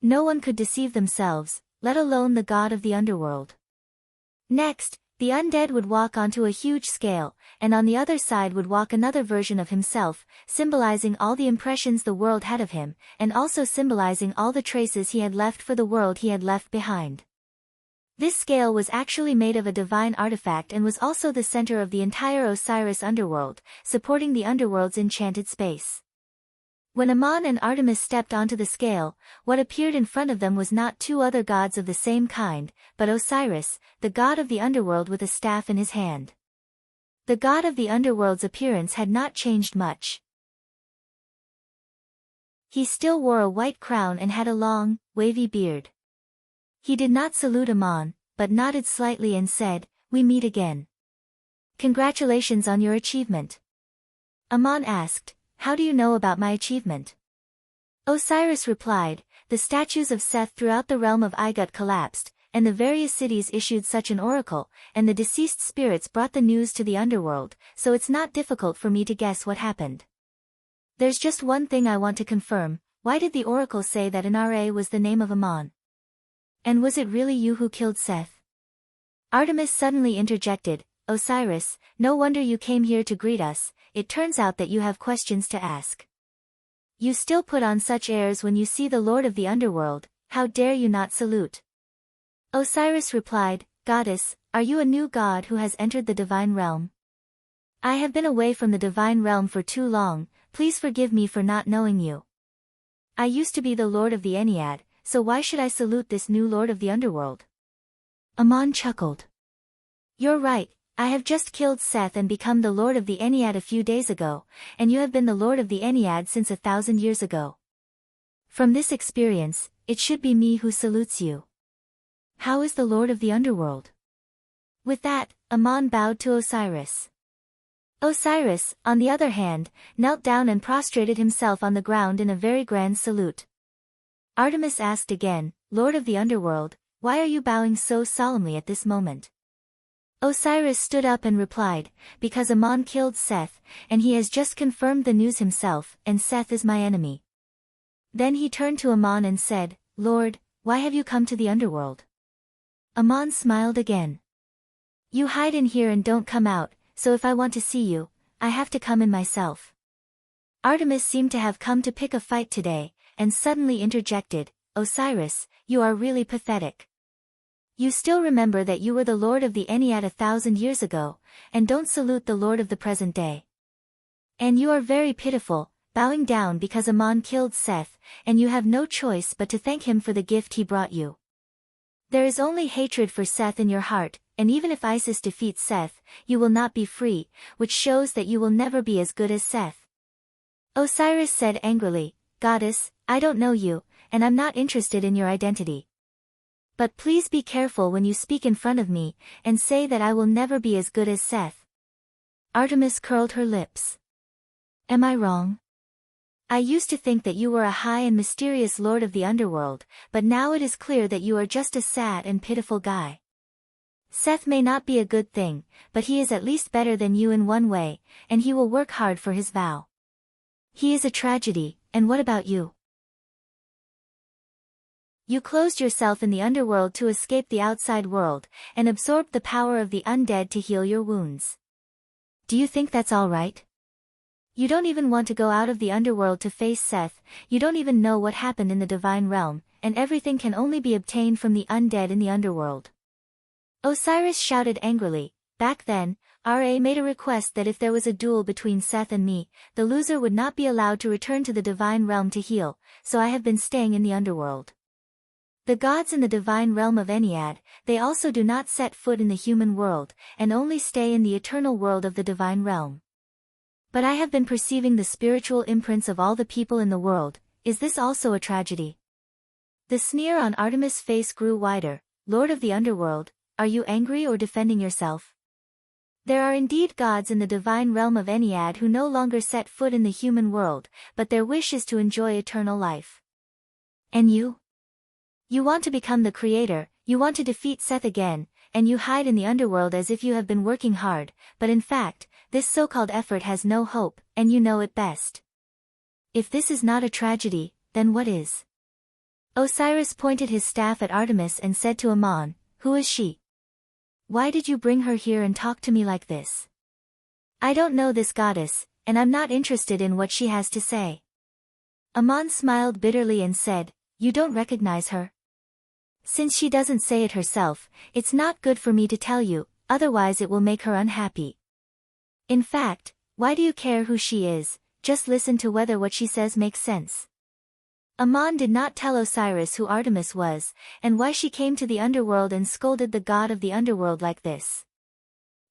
No one could deceive themselves, let alone the god of the underworld. Next, the undead would walk onto a huge scale, and on the other side would walk another version of himself, symbolizing all the impressions the world had of him, and also symbolizing all the traces he had left for the world he had left behind. This scale was actually made of a divine artifact and was also the center of the entire Osiris underworld, supporting the underworld's enchanted space. When Amon and Artemis stepped onto the scale, what appeared in front of them was not two other gods of the same kind, but Osiris, the god of the underworld with a staff in his hand. The god of the underworld's appearance had not changed much. He still wore a white crown and had a long, wavy beard. He did not salute Amon, but nodded slightly and said, "We meet again. Congratulations on your achievement." Amon asked, "How do you know about my achievement?" Osiris replied, "The statues of Seth throughout the realm of Igut collapsed, and the various cities issued such an oracle, and the deceased spirits brought the news to the underworld, so it's not difficult for me to guess what happened. There's just one thing I want to confirm, why did the oracle say that Inara was the name of Amon? And was it really you who killed Seth?" Artemis suddenly interjected, "Osiris, no wonder you came here to greet us, it turns out that you have questions to ask. You still put on such airs when you see the Lord of the Underworld, how dare you not salute?" Osiris replied, "Goddess, are you a new god who has entered the divine realm? I have been away from the divine realm for too long, please forgive me for not knowing you. I used to be the Lord of the Ennead, so why should I salute this new Lord of the Underworld?" Amon chuckled. "You're right, I have just killed Seth and become the Lord of the Ennead a few days ago, and you have been the Lord of the Ennead since 1,000 years ago. From this experience, it should be me who salutes you. How is the Lord of the Underworld?" With that, Amon bowed to Osiris. Osiris, on the other hand, knelt down and prostrated himself on the ground in a very grand salute. Artemis asked again, "Lord of the Underworld, why are you bowing so solemnly at this moment?" Osiris stood up and replied, "Because Amon killed Seth, and he has just confirmed the news himself, and Seth is my enemy." Then he turned to Amon and said, "Lord, why have you come to the underworld?" Amon smiled again. "You hide in here and don't come out, so if I want to see you, I have to come in myself." Artemis seemed to have come to pick a fight today, and suddenly interjected, "Osiris, you are really pathetic. You still remember that you were the Lord of the Ennead 1,000 years ago, and don't salute the Lord of the present day. And you are very pitiful, bowing down because Amon killed Seth, and you have no choice but to thank him for the gift he brought you. There is only hatred for Seth in your heart, and even if Isis defeats Seth, you will not be free, which shows that you will never be as good as Seth." Osiris said angrily, "Goddess, I don't know you, and I'm not interested in your identity. But please be careful when you speak in front of me, and say that I will never be as good as Seth." Artemis curled her lips. "Am I wrong? I used to think that you were a high and mysterious lord of the underworld, but now it is clear that you are just a sad and pitiful guy. Seth may not be a good thing, but he is at least better than you in one way, and he will work hard for his vow. He is a tragedy, and what about you? You closed yourself in the underworld to escape the outside world, and absorbed the power of the undead to heal your wounds. Do you think that's all right? You don't even want to go out of the underworld to face Seth, you don't even know what happened in the divine realm, and everything can only be obtained from the undead in the underworld." Osiris shouted angrily, "Back then, Ra made a request that if there was a duel between Seth and me, the loser would not be allowed to return to the divine realm to heal, so I have been staying in the underworld. The gods in the divine realm of Ennead, they also do not set foot in the human world, and only stay in the eternal world of the divine realm. But I have been perceiving the spiritual imprints of all the people in the world, is this also a tragedy?" The sneer on Artemis' face grew wider. "Lord of the underworld, are you angry or defending yourself? There are indeed gods in the divine realm of Ennead who no longer set foot in the human world, but their wish is to enjoy eternal life. And you? You want to become the creator, you want to defeat Seth again, and you hide in the underworld as if you have been working hard, but in fact, this so-called effort has no hope, and you know it best. If this is not a tragedy, then what is?" Osiris pointed his staff at Artemis and said to Amon, "Who is she? Why did you bring her here and talk to me like this? I don't know this goddess, and I'm not interested in what she has to say." Amon smiled bitterly and said, "You don't recognize her? Since she doesn't say it herself, it's not good for me to tell you, otherwise it will make her unhappy. In fact, why do you care who she is? Just listen to whether what she says makes sense. Ammon did not tell Osiris who Artemis was, and why she came to the underworld and scolded the god of the underworld like this.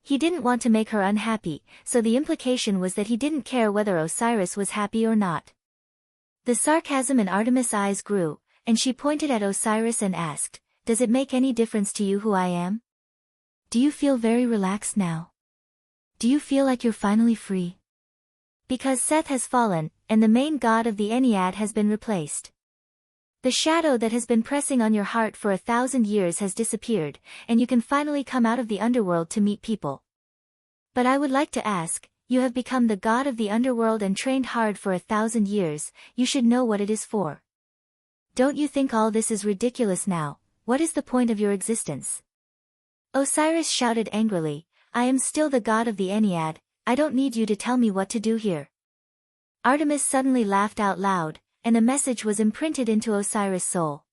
He didn't want to make her unhappy, so the implication was that he didn't care whether Osiris was happy or not. The sarcasm in Artemis' eyes grew, and she pointed at Osiris and asked, "Does it make any difference to you who I am? Do you feel very relaxed now? Do you feel like you're finally free? Because Seth has fallen, and the main god of the Ennead has been replaced. The shadow that has been pressing on your heart for 1,000 years has disappeared, and you can finally come out of the underworld to meet people. But I would like to ask, you have become the god of the underworld and trained hard for 1,000 years, you should know what it is for. Don't you think all this is ridiculous now? What is the point of your existence?" Osiris shouted angrily, "I am still the god of the Ennead, I don't need you to tell me what to do here." Artemis suddenly laughed out loud, and a message was imprinted into Osiris' soul.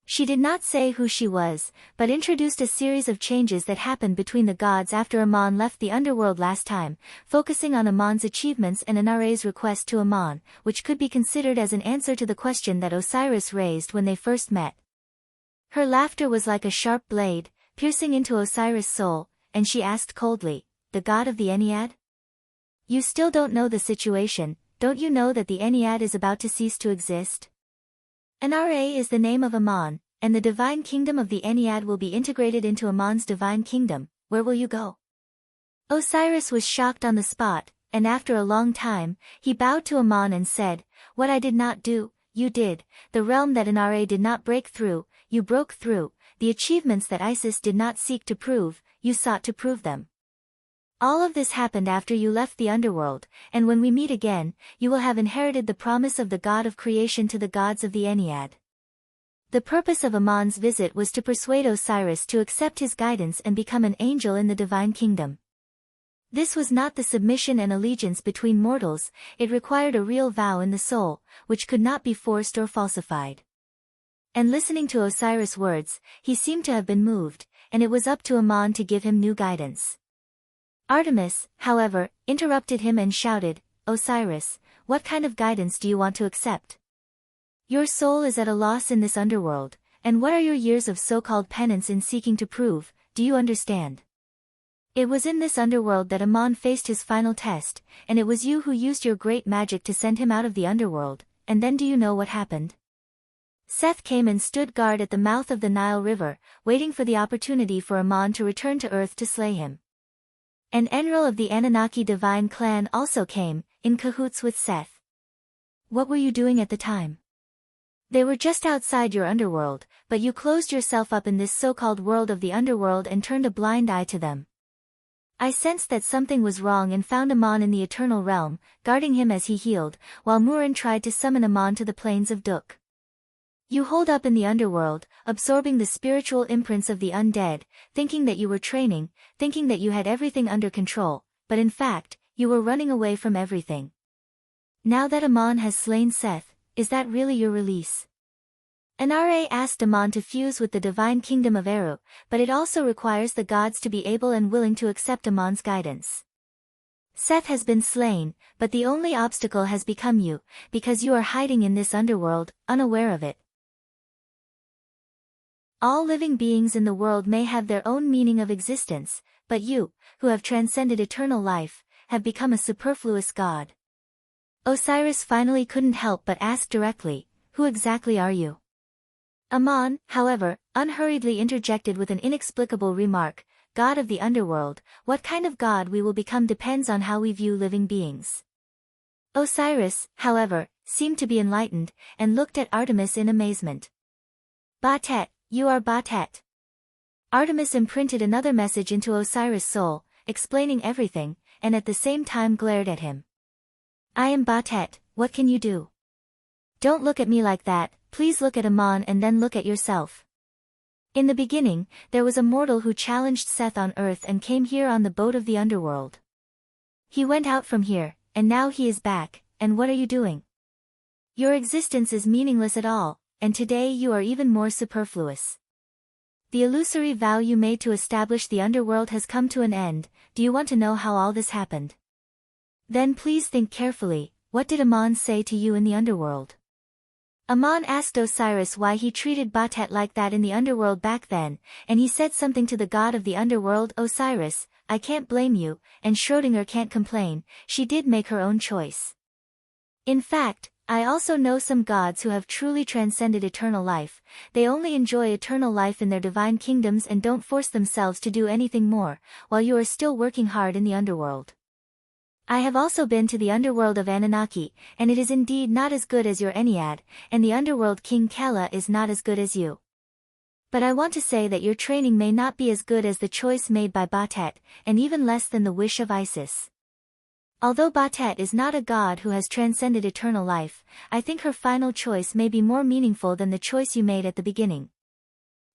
She did not say who she was, but introduced a series of changes that happened between the gods after Ammon left the underworld last time, focusing on Ammon's achievements and Anahre's request to Ammon, which could be considered as an answer to the question that Osiris raised when they first met. Her laughter was like a sharp blade, piercing into Osiris' soul, and she asked coldly, "The god of the Ennead? You still don't know the situation, don't you know that the Ennead is about to cease to exist? Anahre is the name of Ammon, and the divine kingdom of the Ennead will be integrated into Ammon's divine kingdom. Where will you go?" Osiris was shocked on the spot, and after a long time, he bowed to Ammon and said, "What I did not do, you did, the realm that Anahre did not break through, you broke through, the achievements that Isis did not seek to prove, you sought to prove them. All of this happened after you left the underworld, and when we meet again, you will have inherited the promise of the god of creation to the gods of the Ennead." The purpose of Ammon's visit was to persuade Osiris to accept his guidance and become an angel in the divine kingdom. This was not the submission and allegiance between mortals, it required a real vow in the soul, which could not be forced or falsified. And listening to Osiris' words, he seemed to have been moved, and it was up to Ammon to give him new guidance. Artemis, however, interrupted him and shouted, "Osiris, what kind of guidance do you want to accept? Your soul is at a loss in this underworld, and what are your years of so-called penance in seeking to prove, do you understand? It was in this underworld that Ammon faced his final test, and it was you who used your great magic to send him out of the underworld, and then do you know what happened? Seth came and stood guard at the mouth of the Nile River, waiting for the opportunity for Ammon to return to earth to slay him. And Enlil of the Anunnaki divine clan also came, in cahoots with Seth. What were you doing at the time? They were just outside your underworld, but you closed yourself up in this so-called world of the underworld and turned a blind eye to them. I sensed that something was wrong and found Ammon in the eternal realm, guarding him as he healed, while Murin tried to summon Ammon to the plains of Duk. You holed up in the underworld, absorbing the spiritual imprints of the undead, thinking that you were training, thinking that you had everything under control, but in fact, you were running away from everything. Now that Ammon has slain Seth, is that really your release? Anahre asked Ammon to fuse with the divine kingdom of Eru, but it also requires the gods to be able and willing to accept Ammon's guidance. Seth has been slain, but the only obstacle has become you, because you are hiding in this underworld, unaware of it. All living beings in the world may have their own meaning of existence, but you, who have transcended eternal life, have become a superfluous god. Osiris finally couldn't help but ask directly, "Who exactly are you?" Ammon, however, unhurriedly interjected with an inexplicable remark, "God of the underworld, what kind of god we will become depends on how we view living beings." Osiris, however, seemed to be enlightened, and looked at Artemis in amazement. "Batet, you are Batet." Artemis imprinted another message into Osiris' soul, explaining everything, and at the same time glared at him. "I am Batet, what can you do? Don't look at me like that, please look at Ammon and then look at yourself. In the beginning, there was a mortal who challenged Seth on earth and came here on the boat of the underworld. He went out from here, and now he is back, and what are you doing? Your existence is meaningless at all, and today you are even more superfluous. The illusory vow you made to establish the underworld has come to an end. Do you want to know how all this happened? Then please think carefully, what did Amon say to you in the underworld? Amon asked Osiris why he treated Batet like that in the underworld back then, and he said something to the god of the underworld. Osiris, I can't blame you, and Schrödinger can't complain, she did make her own choice. In fact, I also know some gods who have truly transcended eternal life. They only enjoy eternal life in their divine kingdoms and don't force themselves to do anything more, while you are still working hard in the underworld. I have also been to the underworld of Anunnaki, and it is indeed not as good as your Ennead, and the underworld king Kela is not as good as you. But I want to say that your training may not be as good as the choice made by Batet, and even less than the wish of Isis. Although Batet is not a god who has transcended eternal life, I think her final choice may be more meaningful than the choice you made at the beginning.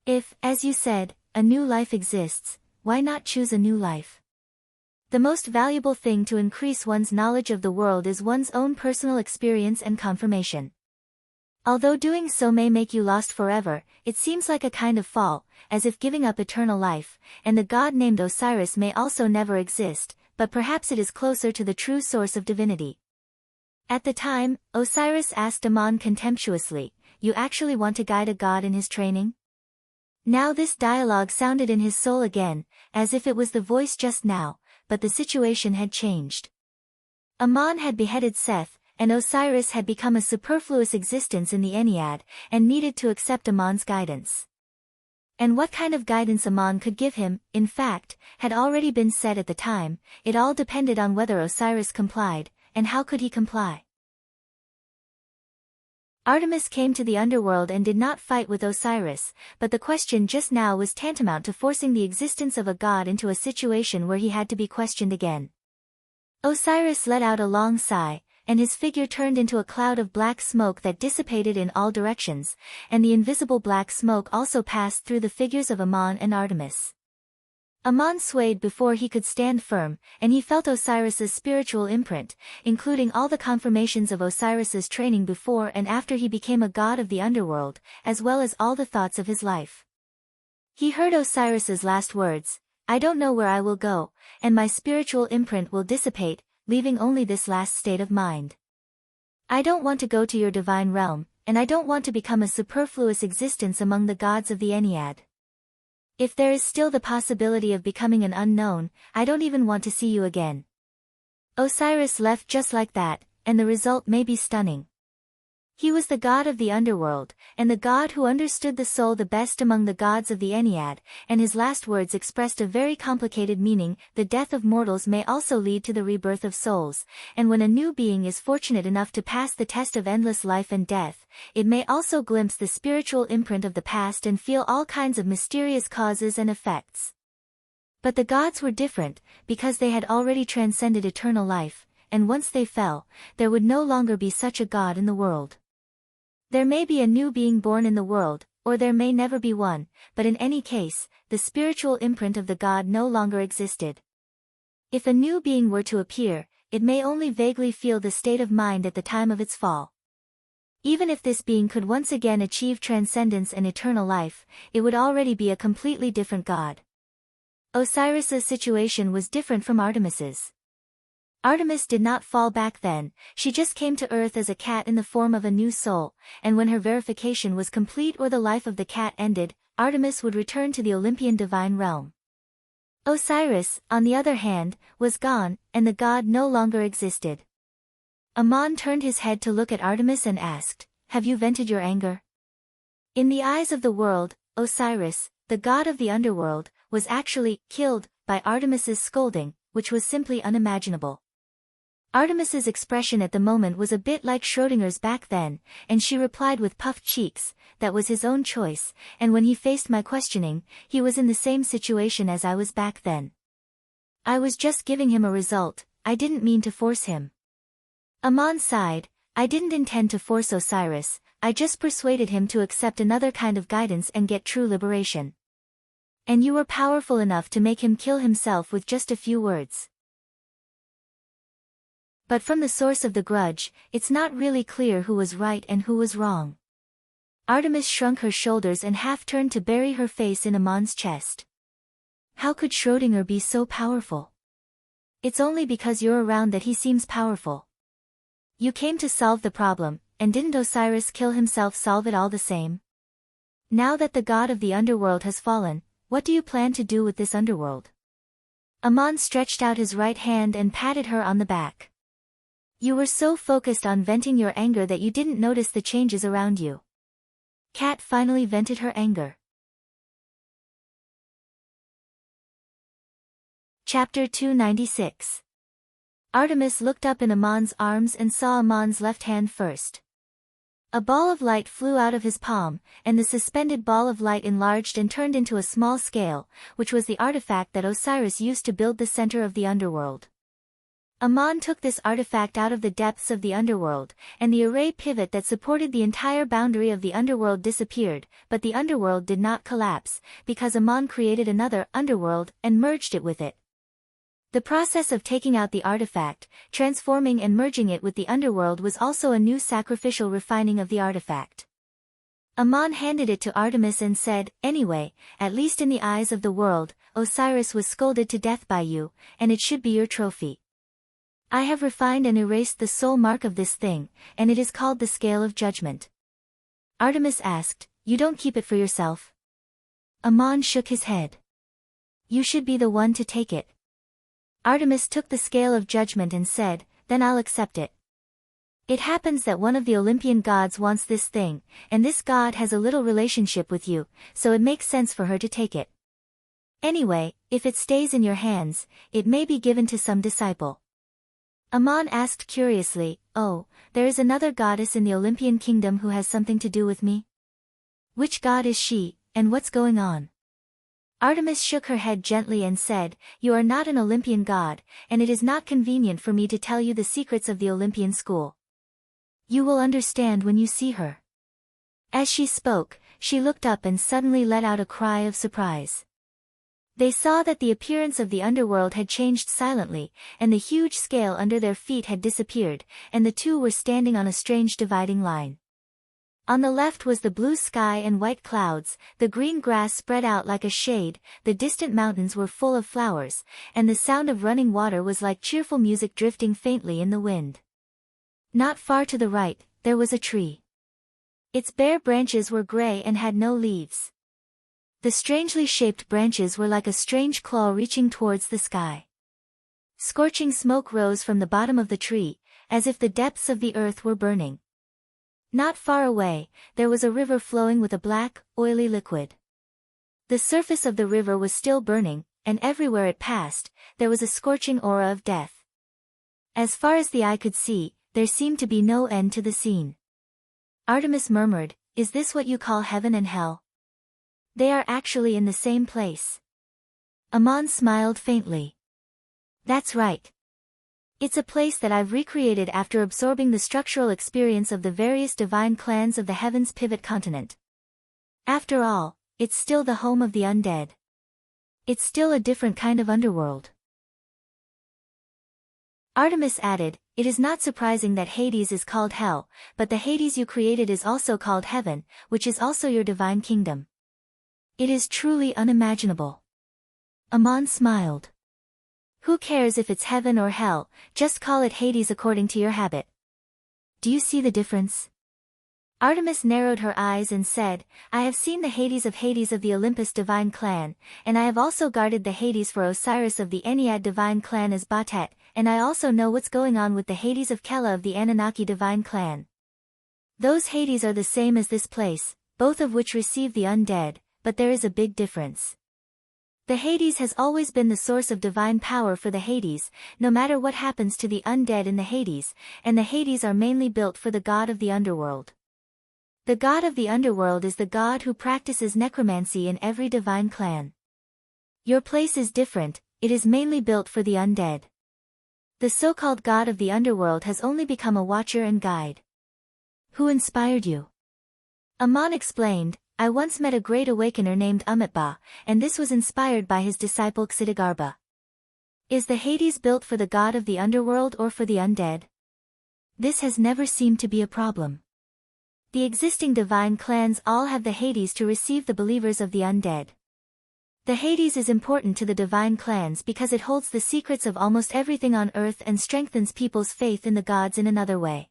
If, as you said, a new life exists, why not choose a new life? The most valuable thing to increase one's knowledge of the world is one's own personal experience and confirmation. Although doing so may make you lost forever, it seems like a kind of fall, as if giving up eternal life, and the god named Osiris may also never exist, but perhaps it is closer to the true source of divinity. At the time, Osiris asked Amon contemptuously, "You actually want to guide a god in his training?" Now this dialogue sounded in his soul again, as if it was the voice just now, but the situation had changed. Amon had beheaded Seth, and Osiris had become a superfluous existence in the Ennead, and needed to accept Amon's guidance. And what kind of guidance Amon could give him, in fact, had already been said at the time. It all depended on whether Osiris complied, and how could he comply. Artemis came to the underworld and did not fight with Osiris, but the question just now was tantamount to forcing the existence of a god into a situation where he had to be questioned again. Osiris let out a long sigh, and his figure turned into a cloud of black smoke that dissipated in all directions, and the invisible black smoke also passed through the figures of Amon and Artemis. Amon swayed before he could stand firm, and he felt Osiris's spiritual imprint, including all the confirmations of Osiris's training before and after he became a god of the underworld, as well as all the thoughts of his life. He heard Osiris's last words, "I don't know where I will go, and my spiritual imprint will dissipate, leaving only this last state of mind. I don't want to go to your divine realm, and I don't want to become a superfluous existence among the gods of the Ennead. If there is still the possibility of becoming an unknown, I don't even want to see you again." Osiris left just like that, and the result may be stunning. He was the god of the underworld, and the god who understood the soul the best among the gods of the Ennead, and his last words expressed a very complicated meaning. The death of mortals may also lead to the rebirth of souls, and when a new being is fortunate enough to pass the test of endless life and death, it may also glimpse the spiritual imprint of the past and feel all kinds of mysterious causes and effects. But the gods were different, because they had already transcended eternal life, and once they fell, there would no longer be such a god in the world. There may be a new being born in the world, or there may never be one, but in any case, the spiritual imprint of the god no longer existed. If a new being were to appear, it may only vaguely feel the state of mind at the time of its fall. Even if this being could once again achieve transcendence and eternal life, it would already be a completely different god. Osiris's situation was different from Artemis's. Artemis did not fall back then, she just came to earth as a cat in the form of a new soul, and when her verification was complete or the life of the cat ended, Artemis would return to the Olympian divine realm. Osiris, on the other hand, was gone, and the god no longer existed. Amon turned his head to look at Artemis and asked, "Have you vented your anger?" In the eyes of the world, Osiris, the god of the underworld, was actually killed by Artemis's scolding, which was simply unimaginable. Artemis's expression at the moment was a bit like Schrödinger's back then, and she replied with puffed cheeks, "That was his own choice, and when he faced my questioning, he was in the same situation as I was back then. I was just giving him a result, I didn't mean to force him." Amon sighed, "I didn't intend to force Osiris, I just persuaded him to accept another kind of guidance and get true liberation. And you were powerful enough to make him kill himself with just a few words. But from the source of the grudge, it's not really clear who was right and who was wrong. Artemis shrunk her shoulders and half turned to bury her face in Amon's chest. How could Schrödinger be so powerful? It's only because you're around that he seems powerful. You came to solve the problem, and didn't Osiris kill himself solve it all the same? Now that the god of the underworld has fallen, what do you plan to do with this underworld? Amon stretched out his right hand and patted her on the back. You were so focused on venting your anger that you didn't notice the changes around you. Kat finally vented her anger. Chapter 296. Artemis looked up in Amon's arms and saw Amon's left hand first. A ball of light flew out of his palm, and the suspended ball of light enlarged and turned into a small scale, which was the artifact that Osiris used to build the center of the underworld. Amon took this artifact out of the depths of the underworld, and the array pivot that supported the entire boundary of the underworld disappeared, but the underworld did not collapse, because Amon created another underworld and merged it with it. The process of taking out the artifact, transforming and merging it with the underworld was also a new sacrificial refining of the artifact. Amon handed it to Artemis and said, "Anyway, at least in the eyes of the world, Osiris was scolded to death by you, and it should be your trophy. I have refined and erased the soul mark of this thing, and it is called the Scale of Judgment." Artemis asked, "You don't keep it for yourself?" Amon shook his head. "You should be the one to take it." Artemis took the Scale of Judgment and said, "Then I'll accept it. It happens that one of the Olympian gods wants this thing, and this god has a little relationship with you, so it makes sense for her to take it. Anyway, if it stays in your hands, it may be given to some disciple." Amon asked curiously, "Oh, there is another goddess in the Olympian kingdom who has something to do with me? Which god is she, and what's going on?" Artemis shook her head gently and said, "You are not an Olympian god, and it is not convenient for me to tell you the secrets of the Olympian school. You will understand when you see her." As she spoke, she looked up and suddenly let out a cry of surprise. They saw that the appearance of the underworld had changed silently, and the huge scale under their feet had disappeared, and the two were standing on a strange dividing line. On the left was the blue sky and white clouds, the green grass spread out like a shade, the distant mountains were full of flowers, and the sound of running water was like cheerful music drifting faintly in the wind. Not far to the right, there was a tree. Its bare branches were gray and had no leaves. The strangely shaped branches were like a strange claw reaching towards the sky. Scorching smoke rose from the bottom of the tree, as if the depths of the earth were burning. Not far away, there was a river flowing with a black, oily liquid. The surface of the river was still burning, and everywhere it passed, there was a scorching aura of death. As far as the eye could see, there seemed to be no end to the scene. Artemis murmured, "Is this what you call heaven and hell? They are actually in the same place." Amon smiled faintly. "That's right. It's a place that I've recreated after absorbing the structural experience of the various divine clans of the heaven's pivot continent. After all, it's still the home of the undead. It's still a different kind of underworld." Artemis added, "It is not surprising that Hades is called hell, but the Hades you created is also called heaven, which is also your divine kingdom. It is truly unimaginable." Amon smiled. "Who cares if it's heaven or hell, just call it Hades according to your habit. Do you see the difference?" Artemis narrowed her eyes and said, "I have seen the Hades of the Olympus divine clan, and I have also guarded the Hades for Osiris of the Ennead divine clan as Batet, and I also know what's going on with the Hades of Kela of the Anunnaki divine clan. Those Hades are the same as this place, both of which receive the undead, but there is a big difference. The Hades has always been the source of divine power for the Hades, no matter what happens to the undead in the Hades, and the Hades are mainly built for the god of the underworld. The god of the underworld is the god who practices necromancy in every divine clan. Your place is different, it is mainly built for the undead. The so-called god of the underworld has only become a watcher and guide." "Who inspired you?" Amon explained, "I once met a great awakener named Amitba, and this was inspired by his disciple Xitigarbha." "Is the Hades built for the god of the underworld or for the undead?" "This has never seemed to be a problem. The existing divine clans all have the Hades to receive the believers of the undead. The Hades is important to the divine clans because it holds the secrets of almost everything on earth and strengthens people's faith in the gods in another way.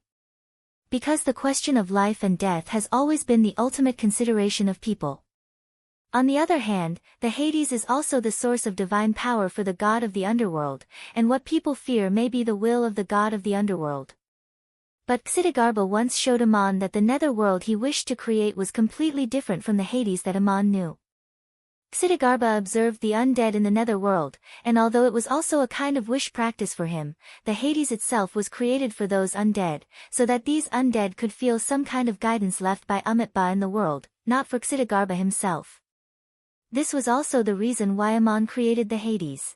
Because the question of life and death has always been the ultimate consideration of people. On the other hand, the Hades is also the source of divine power for the god of the underworld, and what people fear may be the will of the god of the underworld. But Xitigarbha once showed Amon that the netherworld he wished to create was completely different from the Hades that Amon knew. Xitigarbha observed the undead in the netherworld, and although it was also a kind of wish practice for him, the Hades itself was created for those undead, so that these undead could feel some kind of guidance left by Amitabha in the world, not for Xitigarbha himself. This was also the reason why Amon created the Hades.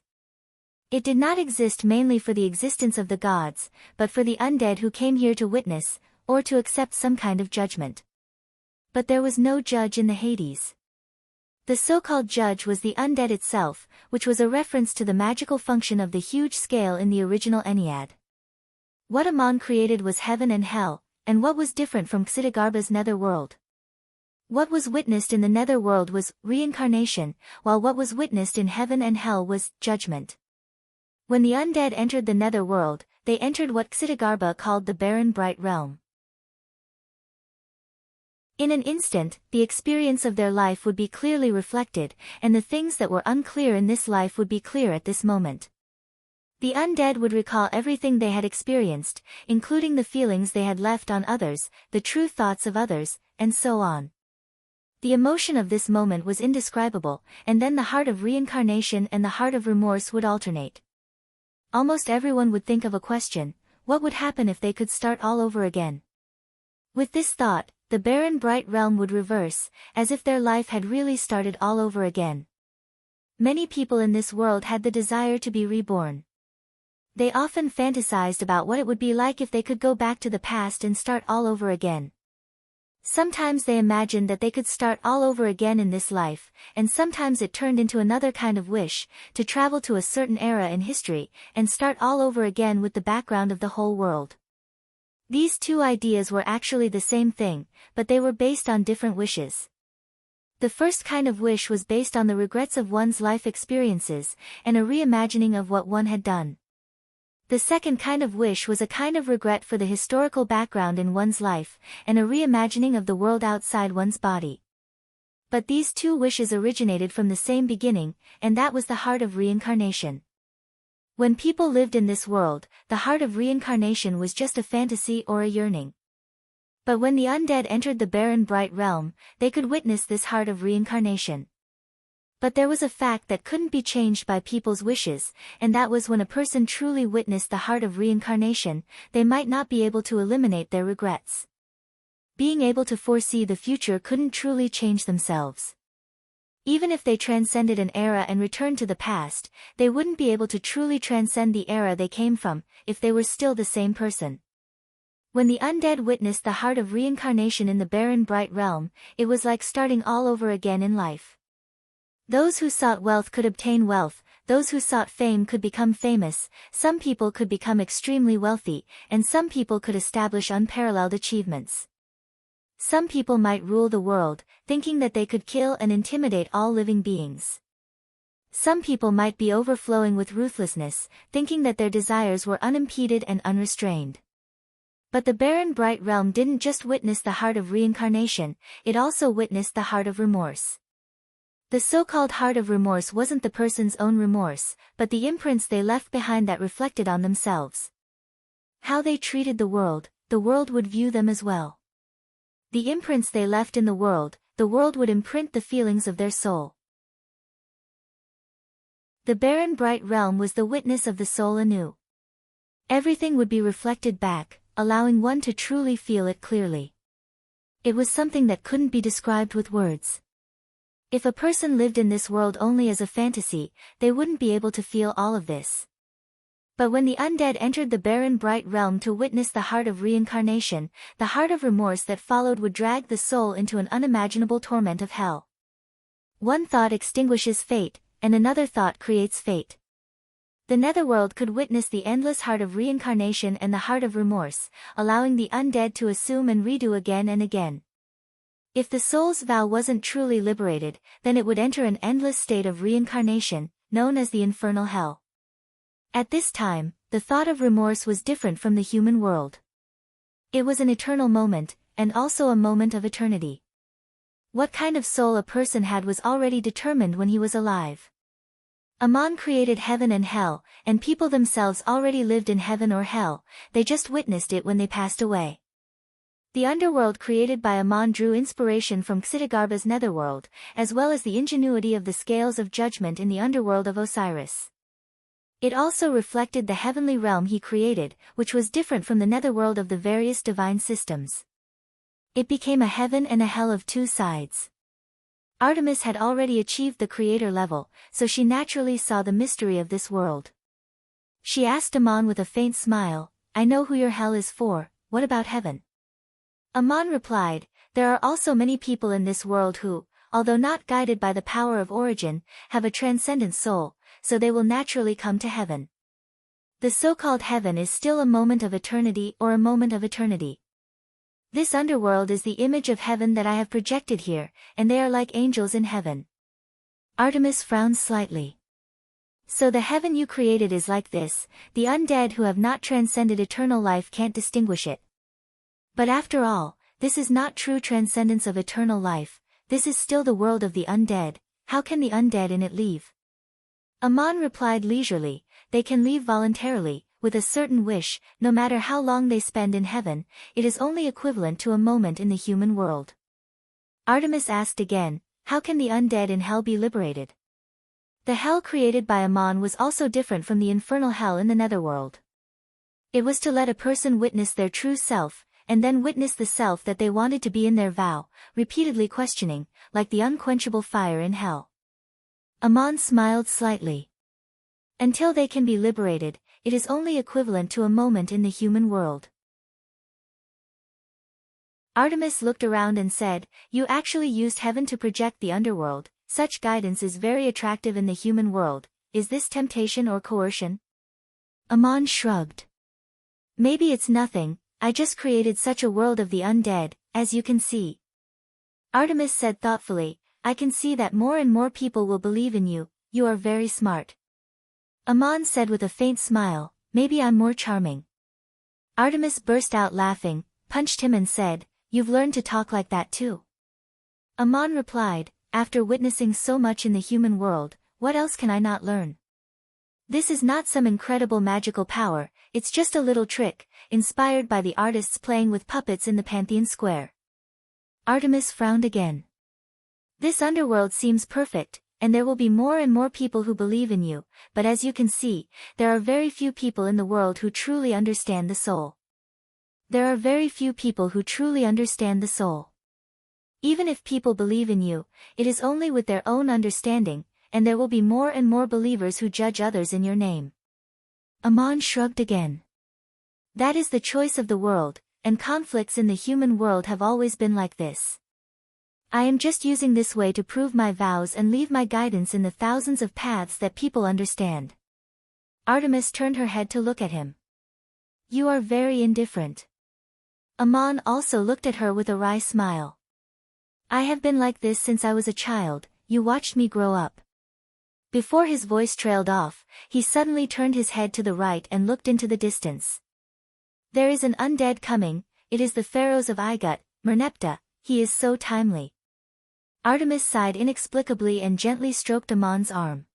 It did not exist mainly for the existence of the gods, but for the undead who came here to witness, or to accept some kind of judgment. But there was no judge in the Hades. The so-called judge was the undead itself, which was a reference to the magical function of the huge scale in the original Ennead. What Amon created was heaven and hell, and what was different from Xitigarbha's netherworld? What was witnessed in the netherworld was reincarnation, while what was witnessed in heaven and hell was judgment. When the undead entered the netherworld, they entered what Xitigarbha called the barren bright realm. In an instant, the experience of their life would be clearly reflected, and the things that were unclear in this life would be clear at this moment. The undead would recall everything they had experienced, including the feelings they had left on others, the true thoughts of others, and so on. The emotion of this moment was indescribable, and then the heart of reincarnation and the heart of remorse would alternate. Almost everyone would think of a question: what would happen if they could start all over again? With this thought, the barren bright realm would reverse, as if their life had really started all over again. Many people in this world had the desire to be reborn. They often fantasized about what it would be like if they could go back to the past and start all over again. Sometimes they imagined that they could start all over again in this life, and sometimes it turned into another kind of wish, to travel to a certain era in history, and start all over again with the background of the whole world. These two ideas were actually the same thing, but they were based on different wishes. The first kind of wish was based on the regrets of one's life experiences, and a reimagining of what one had done. The second kind of wish was a kind of regret for the historical background in one's life, and a reimagining of the world outside one's body. But these two wishes originated from the same beginning, and that was the heart of reincarnation. When people lived in this world, the heart of reincarnation was just a fantasy or a yearning. But when the undead entered the barren bright realm, they could witness this heart of reincarnation. But there was a fact that couldn't be changed by people's wishes, and that was when a person truly witnessed the heart of reincarnation, they might not be able to eliminate their regrets. Being able to foresee the future couldn't truly change themselves. Even if they transcended an era and returned to the past, they wouldn't be able to truly transcend the era they came from, if they were still the same person. When the undead witnessed the heart of reincarnation in the barren bright realm, it was like starting all over again in life. Those who sought wealth could obtain wealth, those who sought fame could become famous, some people could become extremely wealthy, and some people could establish unparalleled achievements. Some people might rule the world, thinking that they could kill and intimidate all living beings. Some people might be overflowing with ruthlessness, thinking that their desires were unimpeded and unrestrained. But the barren bright realm didn't just witness the heart of reincarnation, it also witnessed the heart of remorse. The so-called heart of remorse wasn't the person's own remorse, but the imprints they left behind that reflected on themselves. How they treated the world would view them as well. The imprints they left in the world would imprint the feelings of their soul. The barren bright realm was the witness of the soul anew. Everything would be reflected back, allowing one to truly feel it clearly. It was something that couldn't be described with words. If a person lived in this world only as a fantasy, they wouldn't be able to feel all of this. But when the undead entered the barren bright realm to witness the heart of reincarnation, the heart of remorse that followed would drag the soul into an unimaginable torment of hell. One thought extinguishes fate, and another thought creates fate. The netherworld could witness the endless heart of reincarnation and the heart of remorse, allowing the undead to assume and redo again and again. If the soul's vow wasn't truly liberated, then it would enter an endless state of reincarnation, known as the infernal hell. At this time, the thought of remorse was different from the human world. It was an eternal moment, and also a moment of eternity. What kind of soul a person had was already determined when he was alive. Amon created heaven and hell, and people themselves already lived in heaven or hell, they just witnessed it when they passed away. The underworld created by Amon drew inspiration from Ksitigarbha's netherworld, as well as the ingenuity of the scales of judgment in the underworld of Osiris. It also reflected the heavenly realm he created, which was different from the netherworld of the various divine systems. It became a heaven and a hell of two sides. Artemis had already achieved the creator level, so she naturally saw the mystery of this world. She asked Amon with a faint smile, "I know who your hell is for, what about heaven?" Amon replied, "There are also many people in this world who, although not guided by the power of origin, have a transcendent soul, so they will naturally come to heaven. The so-called heaven is still a moment of eternity or a moment of eternity. This underworld is the image of heaven that I have projected here, and they are like angels in heaven." Artemis frowned slightly. "So the heaven you created is like this, the undead who have not transcended eternal life can't distinguish it. But after all, this is not true transcendence of eternal life, this is still the world of the undead, how can the undead in it leave?" Amon replied leisurely, "They can leave voluntarily, with a certain wish, no matter how long they spend in heaven, it is only equivalent to a moment in the human world." Artemis asked again, "How can the undead in hell be liberated?" The hell created by Amon was also different from the infernal hell in the netherworld. It was to let a person witness their true self, and then witness the self that they wanted to be in their vow, repeatedly questioning, like the unquenchable fire in hell. Amon smiled slightly. "Until they can be liberated, it is only equivalent to a moment in the human world." Artemis looked around and said, "You actually used heaven to project the underworld, such guidance is very attractive in the human world, is this temptation or coercion?" Amon shrugged. "Maybe it's nothing, I just created such a world of the undead, as you can see." Artemis said thoughtfully, "I can see that more and more people will believe in you, you are very smart." Amon said with a faint smile, "Maybe I'm more charming." Artemis burst out laughing, punched him and said, "You've learned to talk like that too." Amon replied, "After witnessing so much in the human world, what else can I not learn? This is not some incredible magical power, it's just a little trick, inspired by the artists playing with puppets in the Pantheon Square." Artemis frowned again. "This underworld seems perfect, and there will be more and more people who believe in you, but as you can see, there are very few people in the world who truly understand the soul. There are very few people who truly understand the soul. Even if people believe in you, it is only with their own understanding, and there will be more and more believers who judge others in your name." Amon shrugged again. "That is the choice of the world, and conflicts in the human world have always been like this. I am just using this way to prove my vows and leave my guidance in the thousands of paths that people understand." Artemis turned her head to look at him. "You are very indifferent." Amon also looked at her with a wry smile. "I have been like this since I was a child, you watched me grow up." Before his voice trailed off, he suddenly turned his head to the right and looked into the distance. "There is an undead coming, it is the pharaohs of Igut, Merneptah, he is so timely." Artemis sighed inexplicably and gently stroked Amon's arm.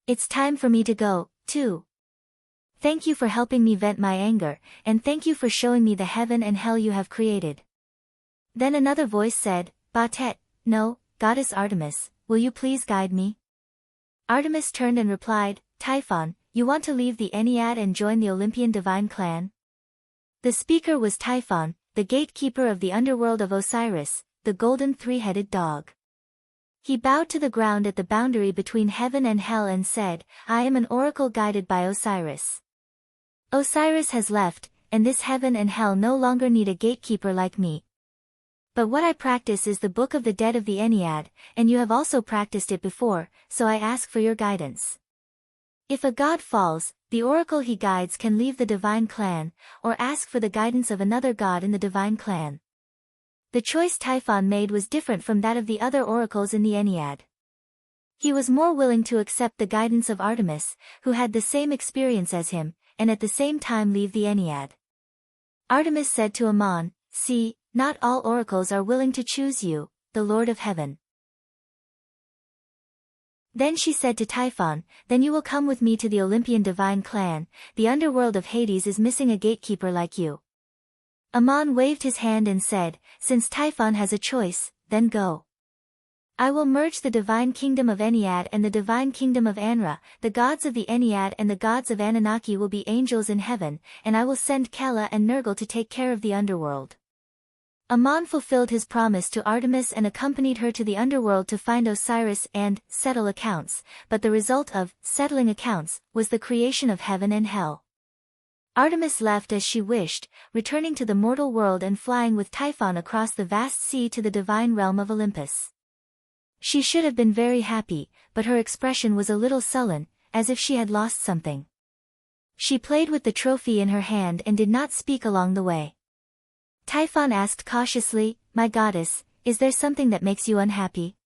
"It's time for me to go, too. Thank you for helping me vent my anger, and thank you for showing me the heaven and hell you have created." Then another voice said, "Batet, no, Goddess Artemis, will you please guide me?" Artemis turned and replied, "Typhon, you want to leave the Ennead and join the Olympian divine clan?" The speaker was Typhon, the gatekeeper of the underworld of Osiris, the golden three-headed dog. He bowed to the ground at the boundary between heaven and hell and said, "I am an oracle guided by Osiris. Osiris has left, and this heaven and hell no longer need a gatekeeper like me. But what I practice is the Book of the Dead of the Ennead, and you have also practiced it before, so I ask for your guidance. If a god falls, the oracle he guides can leave the divine clan, or ask for the guidance of another god in the divine clan. The choice Typhon made was different from that of the other oracles in the Ennead. He was more willing to accept the guidance of Artemis, who had the same experience as him, and at the same time leave the Ennead. Artemis said to Ammon, "See, not all oracles are willing to choose you, the Lord of Heaven." Then she said to Typhon, "Then you will come with me to the Olympian divine clan. The underworld of Hades is missing a gatekeeper like you." Ammon waved his hand and said, "Since Typhon has a choice, then go. I will merge the divine kingdom of Ennead and the divine kingdom of Anra. The gods of the Ennead and the gods of Anunnaki will be angels in heaven, and I will send Kella and Nergal to take care of the underworld." Ammon fulfilled his promise to Artemis and accompanied her to the underworld to find Osiris and settle accounts, but the result of settling accounts was the creation of heaven and hell. Artemis left as she wished, returning to the mortal world and flying with Typhon across the vast sea to the divine realm of Olympus. She should have been very happy, but her expression was a little sullen, as if she had lost something. She played with the trophy in her hand and did not speak along the way. Typhon asked cautiously, "My goddess, is there something that makes you unhappy?"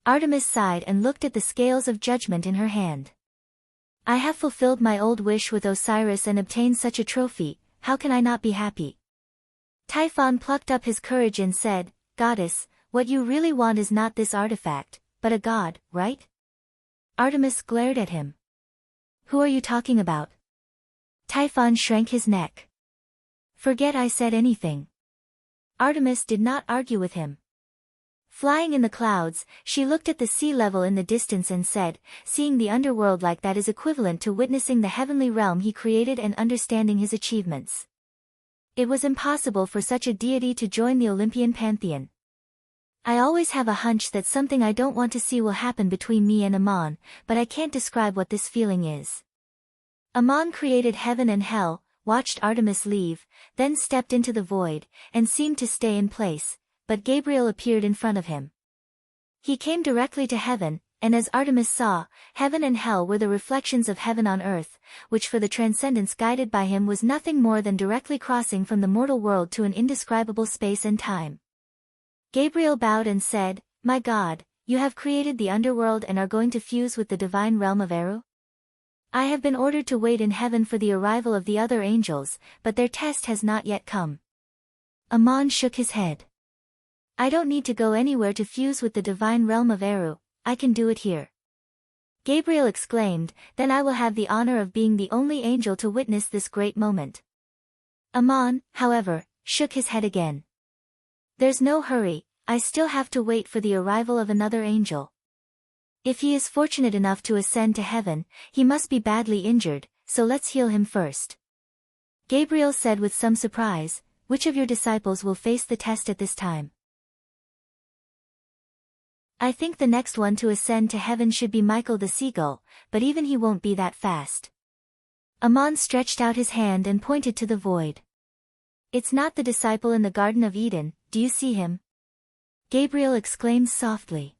Artemis sighed and looked at the scales of judgment in her hand. "I have fulfilled my old wish with Osiris and obtained such a trophy, how can I not be happy?" Typhon plucked up his courage and said, "Goddess, what you really want is not this artifact, but a god, right?" Artemis glared at him. "Who are you talking about?" Typhon shrank his neck. "Forget I said anything." Artemis did not argue with him. Flying in the clouds, she looked at the sea level in the distance and said, "Seeing the underworld like that is equivalent to witnessing the heavenly realm he created and understanding his achievements. It was impossible for such a deity to join the Olympian pantheon. I always have a hunch that something I don't want to see will happen between me and Ammon, but I can't describe what this feeling is." Ammon created heaven and hell, watched Artemis leave, then stepped into the void, and seemed to stay in place, but Gabriel appeared in front of him. He came directly to heaven, and as Artemis saw, heaven and hell were the reflections of heaven on earth, which for the transcendence guided by him was nothing more than directly crossing from the mortal world to an indescribable space and time. Gabriel bowed and said, "My God, you have created the underworld and are going to fuse with the divine realm of Eru? I have been ordered to wait in heaven for the arrival of the other angels, but their test has not yet come." Ammon shook his head. "I don't need to go anywhere to fuse with the divine realm of Eru, I can do it here." Gabriel exclaimed, "Then I will have the honor of being the only angel to witness this great moment." Ammon, however, shook his head again. "There's no hurry, I still have to wait for the arrival of another angel. If he is fortunate enough to ascend to heaven, he must be badly injured, so let's heal him first." Gabriel said with some surprise, "Which of your disciples will face the test at this time?" "I think the next one to ascend to heaven should be Michael the seagull, but even he won't be that fast." Ammon stretched out his hand and pointed to the void. "It's not the disciple in the Garden of Eden, do you see him?" Gabriel exclaimed softly.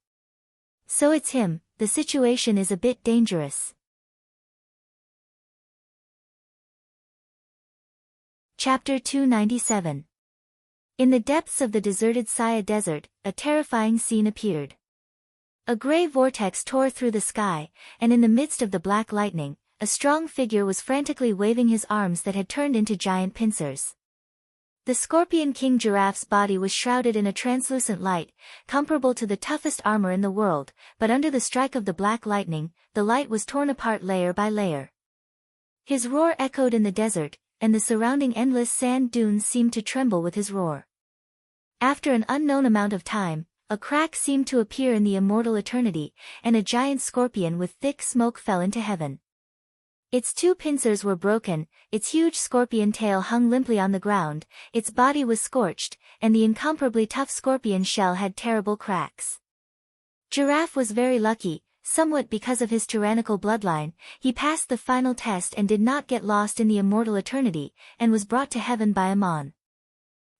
"So it's him, the situation is a bit dangerous." Chapter 297. In the depths of the deserted Saya desert, a terrifying scene appeared. A gray vortex tore through the sky, and in the midst of the black lightning, a strong figure was frantically waving his arms that had turned into giant pincers. The Scorpion King Giraffe's body was shrouded in a translucent light, comparable to the toughest armor in the world, but under the strike of the black lightning, the light was torn apart layer by layer. His roar echoed in the desert, and the surrounding endless sand dunes seemed to tremble with his roar. After an unknown amount of time, a crack seemed to appear in the immortal eternity, and a giant scorpion with thick smoke fell into heaven. Its two pincers were broken, its huge scorpion tail hung limply on the ground, its body was scorched, and the incomparably tough scorpion shell had terrible cracks. Giraffe was very lucky, somewhat because of his tyrannical bloodline. He passed the final test and did not get lost in the immortal eternity, and was brought to heaven by Ammon.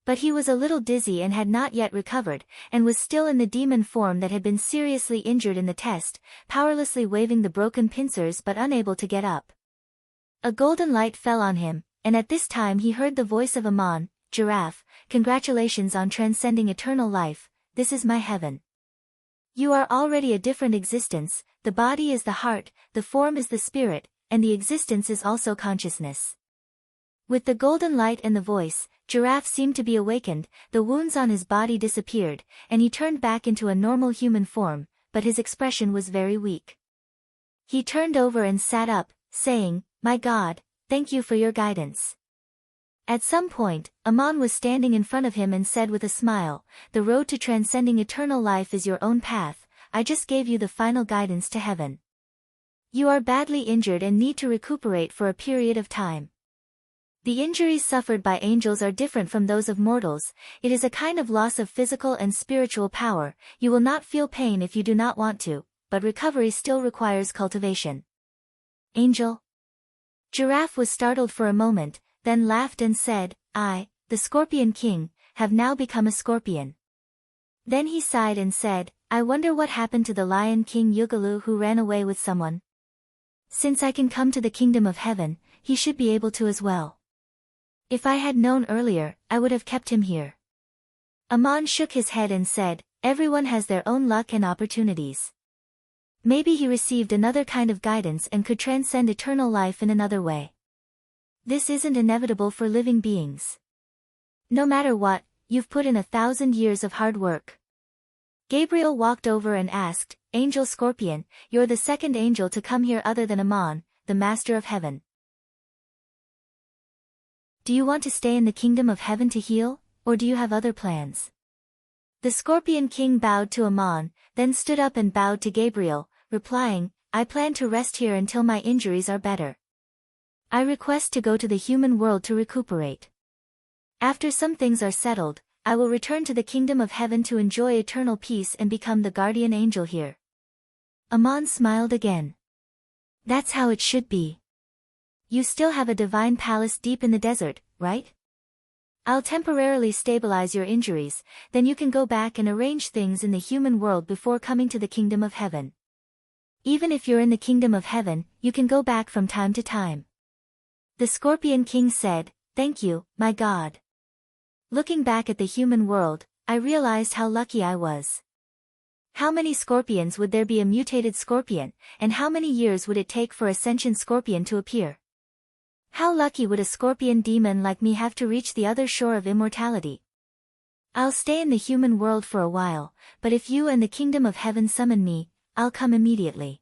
But he was a little dizzy and had not yet recovered, and was still in the demon form that had been seriously injured in the test, powerlessly waving the broken pincers but unable to get up. A golden light fell on him, and at this time he heard the voice of Ammon, Giraffe, "Congratulations on transcending eternal life, this is my heaven. You are already a different existence, the body is the heart, the form is the spirit, and the existence is also consciousness." With the golden light and the voice, Giraffe seemed to be awakened, the wounds on his body disappeared, and he turned back into a normal human form, but his expression was very weak. He turned over and sat up, saying, "My God, thank you for your guidance." At some point, Ammon was standing in front of him and said with a smile, "The road to transcending eternal life is your own path, I just gave you the final guidance to heaven. You are badly injured and need to recuperate for a period of time. The injuries suffered by angels are different from those of mortals, it is a kind of loss of physical and spiritual power, you will not feel pain if you do not want to, but recovery still requires cultivation." "Angel?" Giraffe was startled for a moment, then laughed and said, "I, the Scorpion King, have now become a scorpion." Then he sighed and said, "I wonder what happened to the Lion King Yugalu who ran away with someone. Since I can come to the kingdom of heaven, he should be able to as well. If I had known earlier, I would have kept him here." Ammon shook his head and said, "Everyone has their own luck and opportunities. Maybe he received another kind of guidance and could transcend eternal life in another way. This isn't inevitable for living beings. No matter what, you've put in 1,000 years of hard work." Gabriel walked over and asked, "Angel Scorpion, you're the second angel to come here other than Ammon, the Master of Heaven. Do you want to stay in the kingdom of heaven to heal, or do you have other plans?" The Scorpion King bowed to Ammon, then stood up and bowed to Gabriel, replying, "I plan to rest here until my injuries are better. I request to go to the human world to recuperate. After some things are settled, I will return to the kingdom of heaven to enjoy eternal peace and become the guardian angel here." Ammon smiled again. "That's how it should be. You still have a divine palace deep in the desert, right? I'll temporarily stabilize your injuries, then you can go back and arrange things in the human world before coming to the kingdom of heaven. Even if you're in the kingdom of heaven, you can go back from time to time." The Scorpion King said, "Thank you, my God. Looking back at the human world, I realized how lucky I was. How many scorpions would there be a mutated scorpion, and how many years would it take for a sentient scorpion to appear? How lucky would a scorpion demon like me have to reach the other shore of immortality? I'll stay in the human world for a while, but if you and the kingdom of heaven summon me, I'll come immediately."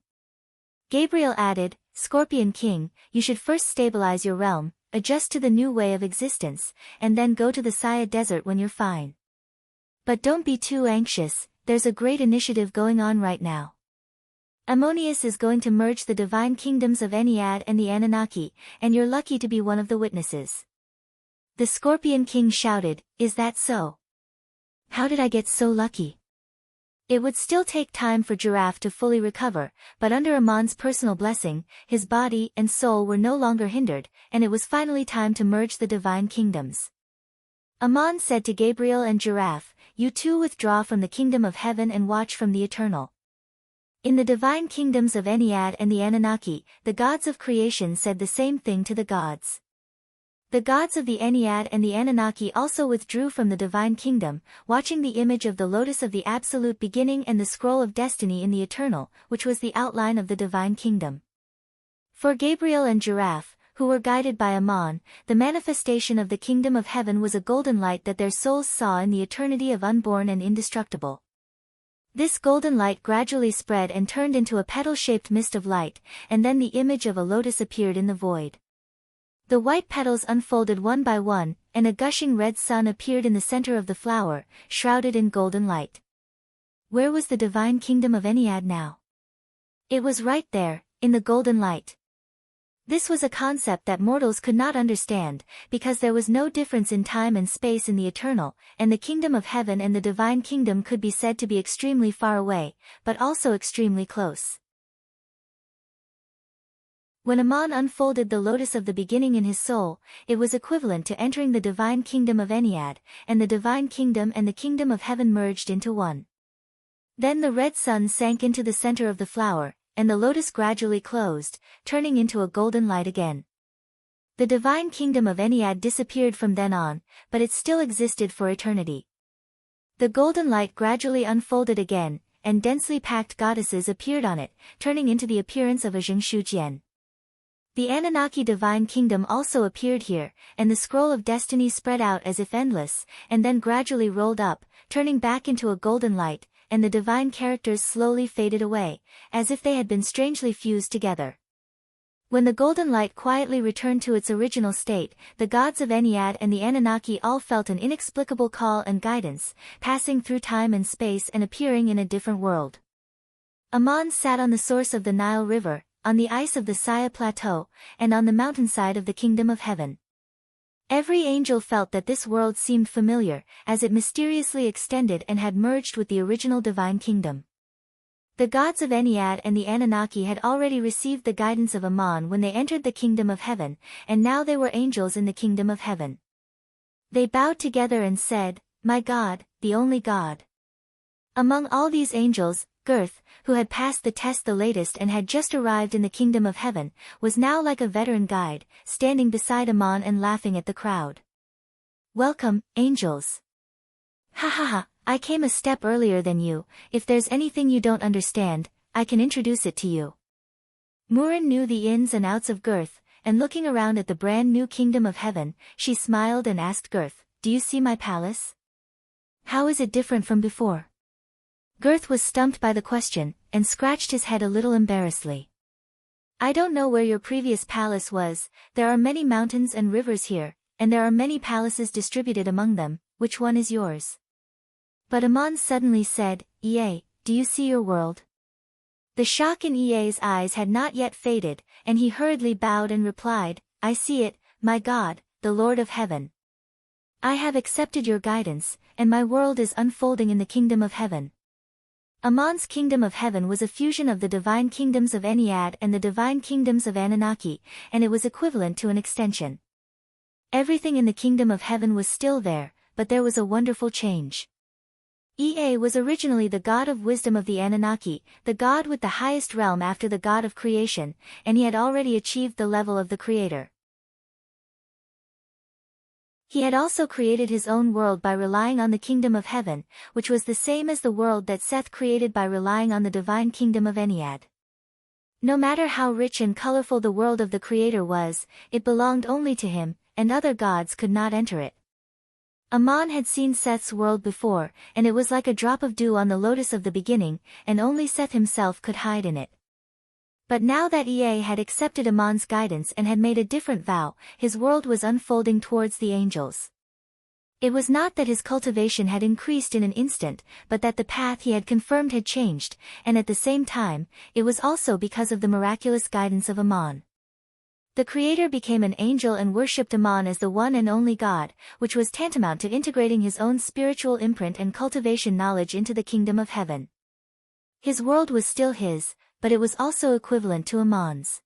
Gabriel added, "Scorpion King, you should first stabilize your realm, adjust to the new way of existence, and then go to the Saya Desert when you're fine. But don't be too anxious, there's a great initiative going on right now. Ammonius is going to merge the divine kingdoms of Ennead and the Anunnaki, and you're lucky to be one of the witnesses." The Scorpion King shouted, "Is that so? How did I get so lucky?" It would still take time for Giraffe to fully recover, but under Ammon's personal blessing, his body and soul were no longer hindered, and it was finally time to merge the divine kingdoms. Ammon said to Gabriel and Giraffe, "You two withdraw from the kingdom of heaven and watch from the eternal." In the divine kingdoms of Ennead and the Anunnaki, the gods of creation said the same thing to the gods. The gods of the Ennead and the Anunnaki also withdrew from the divine kingdom, watching the image of the lotus of the absolute beginning and the scroll of destiny in the eternal, which was the outline of the divine kingdom. For Gabriel and Giraffe, who were guided by Ammon, the manifestation of the kingdom of heaven was a golden light that their souls saw in the eternity of unborn and indestructible. This golden light gradually spread and turned into a petal-shaped mist of light, and then the image of a lotus appeared in the void. The white petals unfolded one by one, and a gushing red sun appeared in the center of the flower, shrouded in golden light. Where was the divine kingdom of Ennead now? It was right there, in the golden light. This was a concept that mortals could not understand, because there was no difference in time and space in the eternal, and the kingdom of heaven and the divine kingdom could be said to be extremely far away, but also extremely close. When Aman unfolded the lotus of the beginning in his soul, it was equivalent to entering the divine kingdom of Ennead, and the divine kingdom and the kingdom of heaven merged into one. Then the red sun sank into the center of the flower, and the lotus gradually closed, turning into a golden light again. The divine kingdom of Ennead disappeared from then on, but it still existed for eternity. The golden light gradually unfolded again, and densely packed goddesses appeared on it, turning into the appearance of a Jingshu Jian. The Anunnaki divine kingdom also appeared here, and the scroll of destiny spread out as if endless, and then gradually rolled up, turning back into a golden light, and the divine characters slowly faded away, as if they had been strangely fused together. When the golden light quietly returned to its original state, the gods of Ennead and the Anunnaki all felt an inexplicable call and guidance, passing through time and space and appearing in a different world. Aman sat on the source of the Nile River, on the ice of the Saya Plateau, and on the mountainside of the Kingdom of Heaven. Every angel felt that this world seemed familiar, as it mysteriously extended and had merged with the original divine kingdom. The gods of Ennead and the Anunnaki had already received the guidance of Aman when they entered the Kingdom of Heaven, and now they were angels in the Kingdom of Heaven. They bowed together and said, "My God, the only God." Among all these angels, Girth, who had passed the test the latest and had just arrived in the Kingdom of Heaven, was now like a veteran guide, standing beside Aman and laughing at the crowd. "Welcome, angels. Ha ha ha, I came a step earlier than you. If there's anything you don't understand, I can introduce it to you." Murin knew the ins and outs of Girth, and looking around at the brand new Kingdom of Heaven, she smiled and asked Girth, "Do you see my palace? How is it different from before?" Girth was stumped by the question, and scratched his head a little embarrassedly. "I don't know where your previous palace was. There are many mountains and rivers here, and there are many palaces distributed among them. Which one is yours?" But Aman suddenly said, "Ea, do you see your world?" The shock in Ea's eyes had not yet faded, and he hurriedly bowed and replied, "I see it, my God, the Lord of Heaven. I have accepted your guidance, and my world is unfolding in the Kingdom of Heaven." Aman's Kingdom of Heaven was a fusion of the divine kingdoms of Ennead and the divine kingdoms of Anunnaki, and it was equivalent to an extension. Everything in the Kingdom of Heaven was still there, but there was a wonderful change. Ea was originally the god of wisdom of the Anunnaki, the god with the highest realm after the god of creation, and he had already achieved the level of the creator. He had also created his own world by relying on the Kingdom of Heaven, which was the same as the world that Seth created by relying on the divine kingdom of Ennead. No matter how rich and colorful the world of the creator was, it belonged only to him, and other gods could not enter it. Aman had seen Seth's world before, and it was like a drop of dew on the lotus of the beginning, and only Seth himself could hide in it. But now that Ea had accepted Aman's guidance and had made a different vow, his world was unfolding towards the angels. It was not that his cultivation had increased in an instant, but that the path he had confirmed had changed, and at the same time, it was also because of the miraculous guidance of Aman. The Creator became an angel and worshipped Aman as the one and only God, which was tantamount to integrating his own spiritual imprint and cultivation knowledge into the Kingdom of Heaven. His world was still his, but it was also equivalent to Aman's.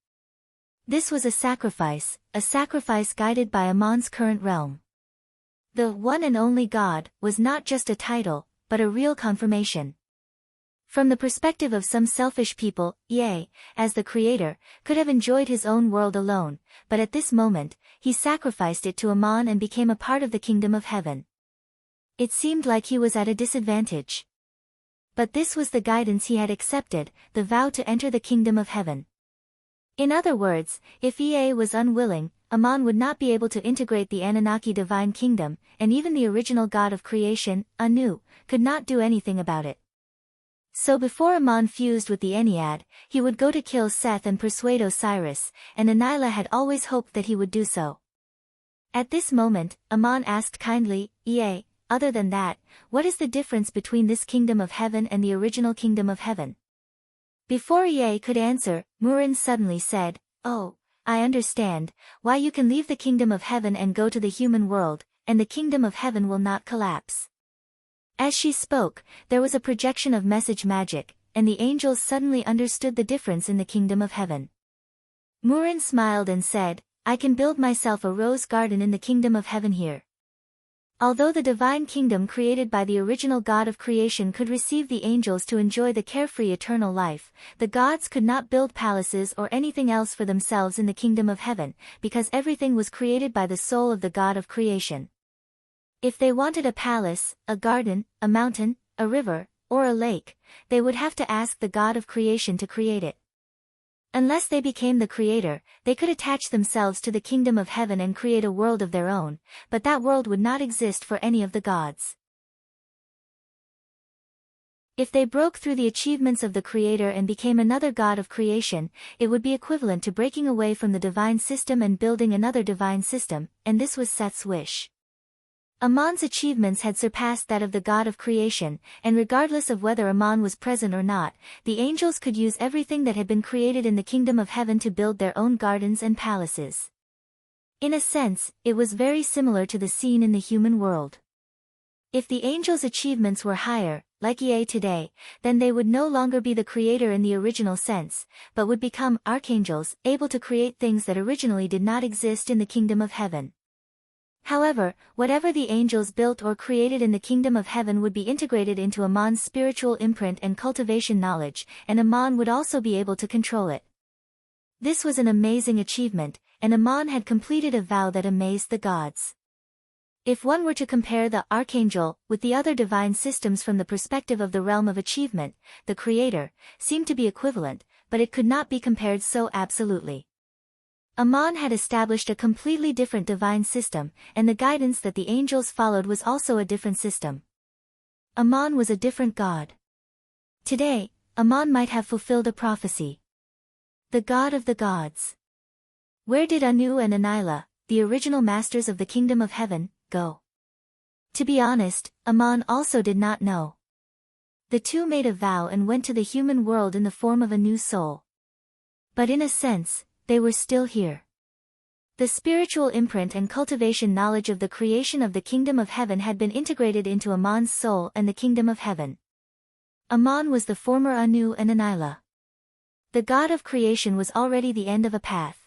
This was a sacrifice guided by Aman's current realm. The one and only God was not just a title, but a real confirmation. From the perspective of some selfish people, Ea, as the creator, could have enjoyed his own world alone, but at this moment, he sacrificed it to Aman and became a part of the Kingdom of Heaven. It seemed like he was at a disadvantage. But this was the guidance he had accepted, the vow to enter the Kingdom of Heaven. In other words, if Ea was unwilling, Aman would not be able to integrate the Anunnaki divine kingdom, and even the original god of creation, Anu, could not do anything about it. So before Aman fused with the Ennead, he would go to kill Seth and persuade Osiris, and Anila had always hoped that he would do so. At this moment, Aman asked kindly, "Ea, other than that, what is the difference between this Kingdom of Heaven and the original Kingdom of Heaven?" Before Ea could answer, Murin suddenly said, "Oh, I understand, why you can leave the Kingdom of Heaven and go to the human world, and the Kingdom of Heaven will not collapse." As she spoke, there was a projection of message magic, and the angels suddenly understood the difference in the Kingdom of Heaven. Murin smiled and said, I can build myself a rose garden in the kingdom of heaven here. Although the divine kingdom created by the original God of creation could receive the angels to enjoy the carefree eternal life, the gods could not build palaces or anything else for themselves in the kingdom of heaven, because everything was created by the soul of the God of creation. If they wanted a palace, a garden, a mountain, a river, or a lake, they would have to ask the God of creation to create it. Unless they became the creator, they could attach themselves to the kingdom of heaven and create a world of their own, but that world would not exist for any of the gods. If they broke through the achievements of the creator and became another god of creation, it would be equivalent to breaking away from the divine system and building another divine system, and this was Seth's wish. Amon's achievements had surpassed that of the God of creation, and regardless of whether Amon was present or not, the angels could use everything that had been created in the kingdom of heaven to build their own gardens and palaces. In a sense, it was very similar to the scene in the human world. If the angels' achievements were higher, like EA today, then they would no longer be the creator in the original sense, but would become archangels, able to create things that originally did not exist in the kingdom of heaven. However, whatever the angels built or created in the kingdom of heaven would be integrated into Amon's spiritual imprint and cultivation knowledge, and Amon would also be able to control it. This was an amazing achievement, and Amon had completed a vow that amazed the gods. If one were to compare the archangel with the other divine systems from the perspective of the realm of achievement, the creator seemed to be equivalent, but it could not be compared so absolutely. Amon had established a completely different divine system, and the guidance that the angels followed was also a different system. Amon was a different god. Today, Amon might have fulfilled a prophecy. The god of the gods. Where did Anu and Anila, the original masters of the kingdom of heaven, go? To be honest, Amon also did not know. The two made a vow and went to the human world in the form of a new soul. But in a sense, they were still here. The spiritual imprint and cultivation knowledge of the creation of the kingdom of heaven had been integrated into Amon's soul and the kingdom of heaven. Amon was the former Anu and Anila. The god of creation was already the end of a path.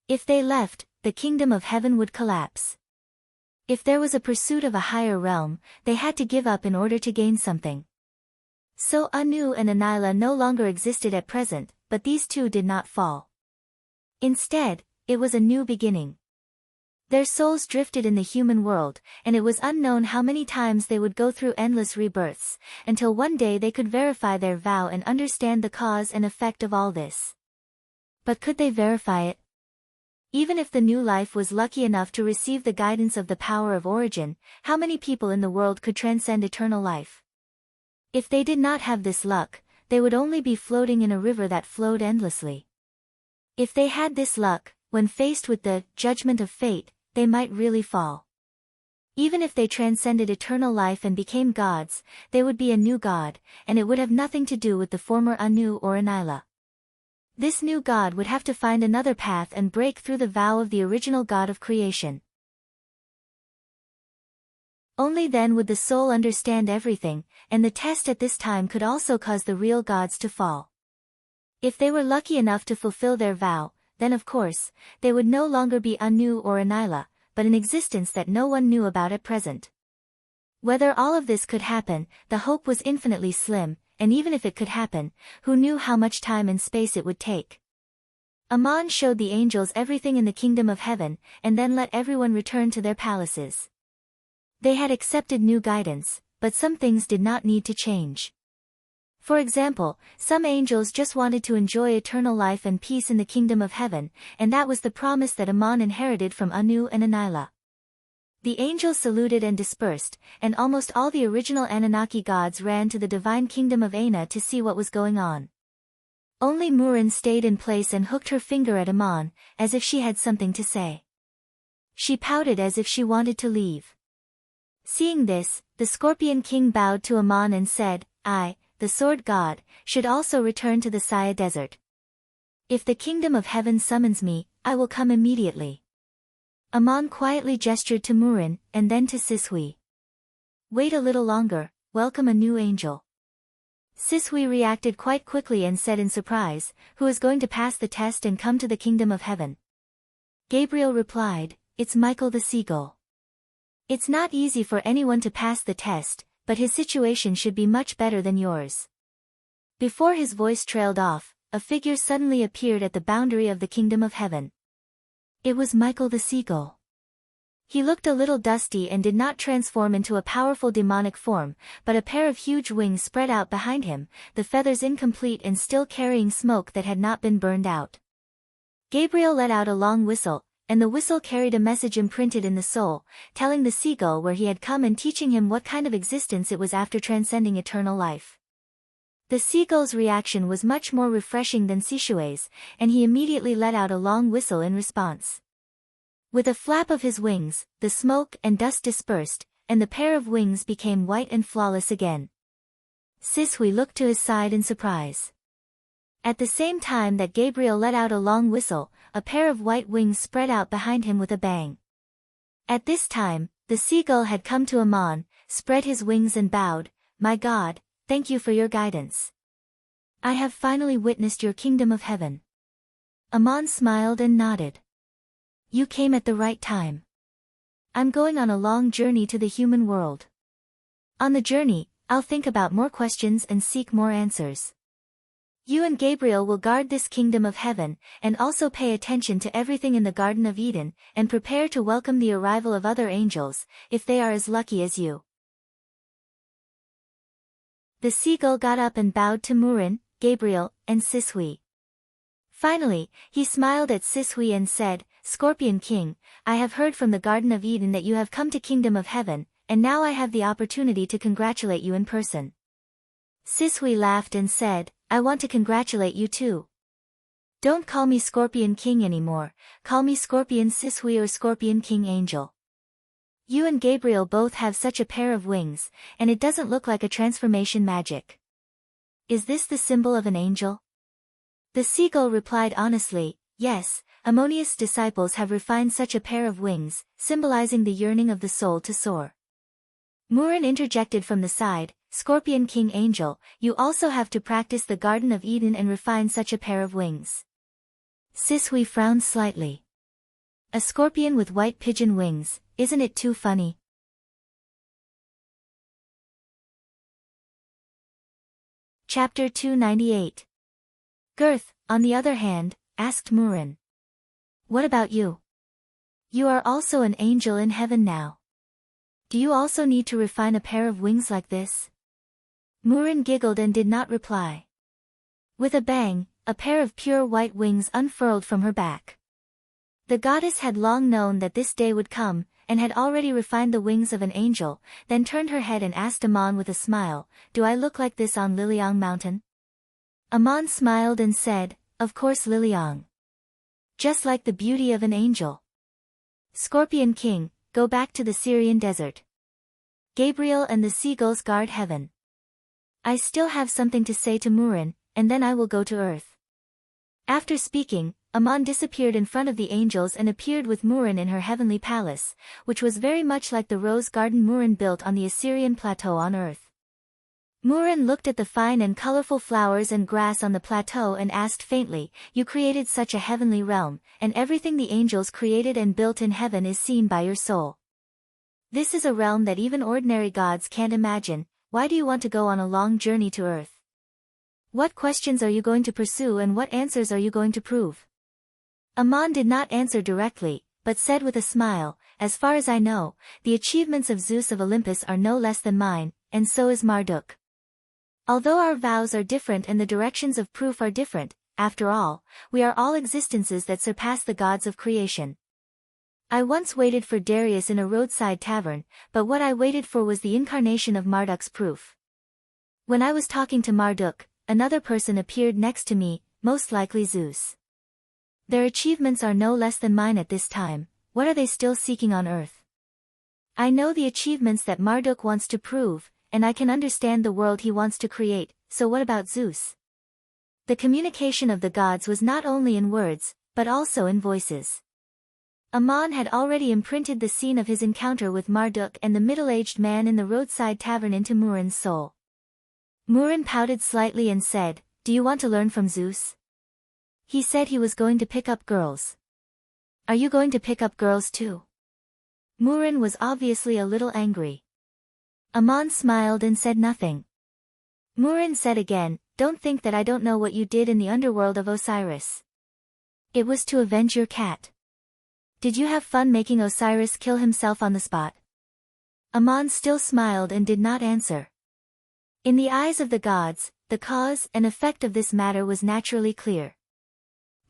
If they left, the kingdom of heaven would collapse. If there was a pursuit of a higher realm, they had to give up in order to gain something. So Anu and Anila no longer existed at present, but these two did not fall. Instead, it was a new beginning. Their souls drifted in the human world, and it was unknown how many times they would go through endless rebirths, until one day they could verify their vow and understand the cause and effect of all this. But could they verify it? Even if the new life was lucky enough to receive the guidance of the power of origin, how many people in the world could transcend eternal life? If they did not have this luck, they would only be floating in a river that flowed endlessly. If they had this luck, when faced with the judgment of fate, they might really fall. Even if they transcended eternal life and became gods, they would be a new god, and it would have nothing to do with the former Anu or Anila. This new god would have to find another path and break through the vow of the original god of creation. Only then would the soul understand everything, and the test at this time could also cause the real gods to fall. If they were lucky enough to fulfill their vow, then of course, they would no longer be Anu or Anila, but an existence that no one knew about at present. Whether all of this could happen, the hope was infinitely slim, and even if it could happen, who knew how much time and space it would take? Amon showed the angels everything in the kingdom of heaven, and then let everyone return to their palaces. They had accepted new guidance, but some things did not need to change. For example, some angels just wanted to enjoy eternal life and peace in the kingdom of heaven, and that was the promise that Amon inherited from Anu and Anila. The angels saluted and dispersed, and almost all the original Anunnaki gods ran to the divine kingdom of Ana to see what was going on. Only Murin stayed in place and hooked her finger at Amon, as if she had something to say. She pouted as if she wanted to leave. Seeing this, the Scorpion King bowed to Amon and said, I, the sword god, should also return to the Saya desert. If the kingdom of heaven summons me, I will come immediately. Amon quietly gestured to Murin, and then to Sishui. Wait a little longer, welcome a new angel. Siswi reacted quite quickly and said in surprise, "Who is going to pass the test and come to the kingdom of heaven?" Gabriel replied, "It's Michael the seagull. It's not easy for anyone to pass the test, but his situation should be much better than yours." Before his voice trailed off, a figure suddenly appeared at the boundary of the kingdom of heaven. It was Michael the seagull. He looked a little dusty and did not transform into a powerful demonic form, but a pair of huge wings spread out behind him, the feathers incomplete and still carrying smoke that had not been burned out. Gabriel let out a long whistle, and the whistle carried a message imprinted in the soul, telling the seagull where he had come and teaching him what kind of existence it was after transcending eternal life. The seagull's reaction was much more refreshing than Sishui's, and he immediately let out a long whistle in response. With a flap of his wings, the smoke and dust dispersed, and the pair of wings became white and flawless again. Sishui looked to his side in surprise. At the same time that Gabriel let out a long whistle, a pair of white wings spread out behind him with a bang. At this time, the seagull had come to Amon, spread his wings and bowed, "My God, thank you for your guidance. I have finally witnessed your kingdom of heaven." Amon smiled and nodded. "You came at the right time. I'm going on a long journey to the human world. On the journey, I'll think about more questions and seek more answers. You and Gabriel will guard this kingdom of heaven, and also pay attention to everything in the Garden of Eden, and prepare to welcome the arrival of other angels, if they are as lucky as you." The seagull got up and bowed to Murin, Gabriel, and Sishui. Finally, he smiled at Sishui and said, "Scorpion King, I have heard from the Garden of Eden that you have come to Kingdom of Heaven, and now I have the opportunity to congratulate you in person." Sishui laughed and said, "I want to congratulate you too. Don't call me Scorpion King anymore, call me Scorpion Sishui or Scorpion King Angel. You and Gabriel both have such a pair of wings, and it doesn't look like a transformation magic. Is this the symbol of an angel?" The seagull replied honestly, "Yes, Ammonius' disciples have refined such a pair of wings, symbolizing the yearning of the soul to soar." Murin interjected from the side, "Scorpion King Angel, you also have to practice the Garden of Eden and refine such a pair of wings." Sishui frowned slightly. "A scorpion with white pigeon wings, isn't it too funny?" Chapter 298. Girth, on the other hand, asked Murin, "What about you? You are also an angel in heaven now. Do you also need to refine a pair of wings like this?" Murin giggled and did not reply. With a bang, a pair of pure white wings unfurled from her back. The goddess had long known that this day would come, and had already refined the wings of an angel, then turned her head and asked Amon with a smile, "Do I look like this on Liliang Mountain?" Amon smiled and said, "Of course Liliang. Just like the beauty of an angel. Scorpion King, go back to the Syrian desert. Gabriel and the seagulls guard heaven. I still have something to say to Murin, and then I will go to earth." After speaking, Amon disappeared in front of the angels and appeared with Murin in her heavenly palace, which was very much like the rose garden Murin built on the Assyrian plateau on earth. Murin looked at the fine and colorful flowers and grass on the plateau and asked faintly, "You created such a heavenly realm, and everything the angels created and built in heaven is seen by your soul. This is a realm that even ordinary gods can't imagine. Why do you want to go on a long journey to earth? What questions are you going to pursue and what answers are you going to prove?" Amon did not answer directly, but said with a smile, "As far as I know, the achievements of Zeus of Olympus are no less than mine, and so is Marduk. Although our vows are different and the directions of proof are different, after all, we are all existences that surpass the gods of creation. I once waited for Darius in a roadside tavern, but what I waited for was the incarnation of Marduk's proof. When I was talking to Marduk, another person appeared next to me, most likely Zeus. Their achievements are no less than mine at this time. What are they still seeking on earth? I know the achievements that Marduk wants to prove, and I can understand the world he wants to create, so what about Zeus?" The communication of the gods was not only in words, but also in voices. Amon had already imprinted the scene of his encounter with Marduk and the middle-aged man in the roadside tavern into Murin's soul. Murin pouted slightly and said, "Do you want to learn from Zeus? He said he was going to pick up girls. Are you going to pick up girls too?" Murin was obviously a little angry. Ammon smiled and said nothing. Murin said again, "Don't think that I don't know what you did in the underworld of Osiris. It was to avenge your cat. Did you have fun making Osiris kill himself on the spot?" Ammon still smiled and did not answer. In the eyes of the gods, the cause and effect of this matter was naturally clear.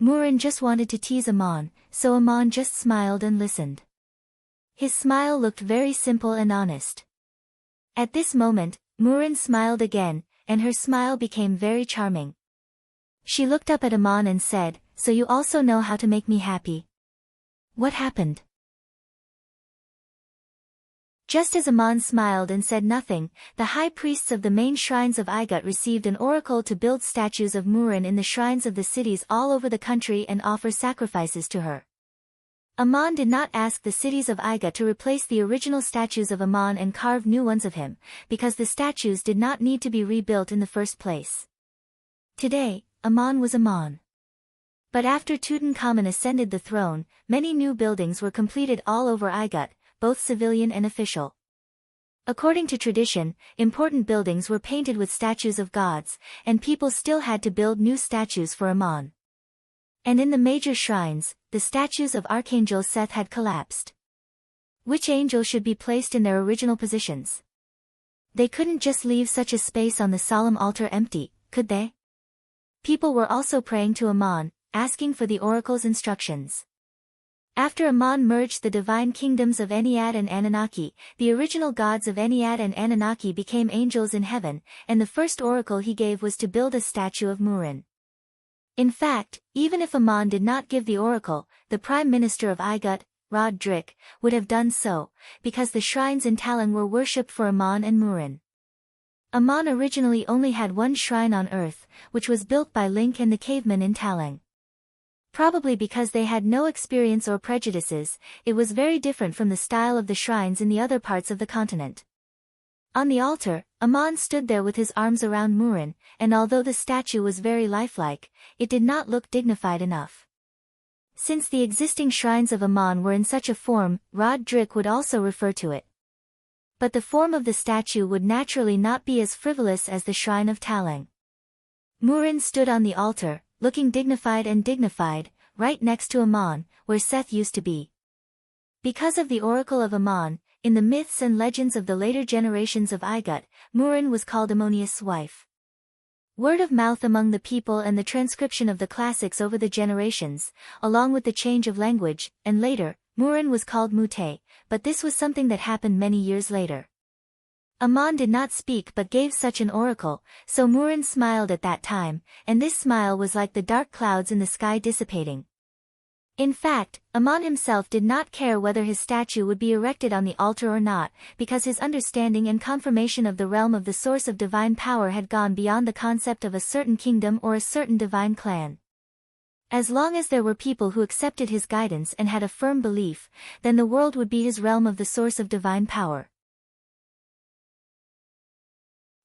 Murin just wanted to tease Ammon, so Ammon just smiled and listened. His smile looked very simple and honest. At this moment, Murin smiled again, and her smile became very charming. She looked up at Ammon and said, "So you also know how to make me happy? What happened?" Just as Ammon smiled and said nothing, the high priests of the main shrines of Igut received an oracle to build statues of Murin in the shrines of the cities all over the country and offer sacrifices to her. Ammon did not ask the cities of Igut to replace the original statues of Ammon and carve new ones of him, because the statues did not need to be rebuilt in the first place. Today, Ammon was Ammon. But after Tutankhamun ascended the throne, many new buildings were completed all over Igut, both civilian and official. According to tradition, important buildings were painted with statues of gods, and people still had to build new statues for Ammon. And in the major shrines, the statues of Archangel Seth had collapsed. Which angel should be placed in their original positions? They couldn't just leave such a space on the solemn altar empty, could they? People were also praying to Ammon, asking for the oracle's instructions. After Ammon merged the divine kingdoms of Ennead and Anunnaki, the original gods of Ennead and Anunnaki became angels in heaven, and the first oracle he gave was to build a statue of Murin. In fact, even if Ammon did not give the oracle, the prime minister of Igut, Rod Drick, would have done so, because the shrines in Talang were worshipped for Ammon and Murin. Ammon originally only had one shrine on Earth, which was built by Link and the cavemen in Talang. Probably because they had no experience or prejudices, it was very different from the style of the shrines in the other parts of the continent. On the altar, Ammon stood there with his arms around Murin, and although the statue was very lifelike, it did not look dignified enough. Since the existing shrines of Ammon were in such a form, Rod Drick would also refer to it. But the form of the statue would naturally not be as frivolous as the shrine of Talang. Murin stood on the altar, looking dignified, right next to Ammon, where Seth used to be. Because of the oracle of Ammon, in the myths and legends of the later generations of Igut, Murin was called Ammonius' wife. Word of mouth among the people and the transcription of the classics over the generations, along with the change of language, and later, Murin was called Mute, but this was something that happened many years later. Ammon did not speak but gave such an oracle, so Murin smiled at that time, and this smile was like the dark clouds in the sky dissipating. In fact, Ammon himself did not care whether his statue would be erected on the altar or not, because his understanding and confirmation of the realm of the source of divine power had gone beyond the concept of a certain kingdom or a certain divine clan. As long as there were people who accepted his guidance and had a firm belief, then the world would be his realm of the source of divine power.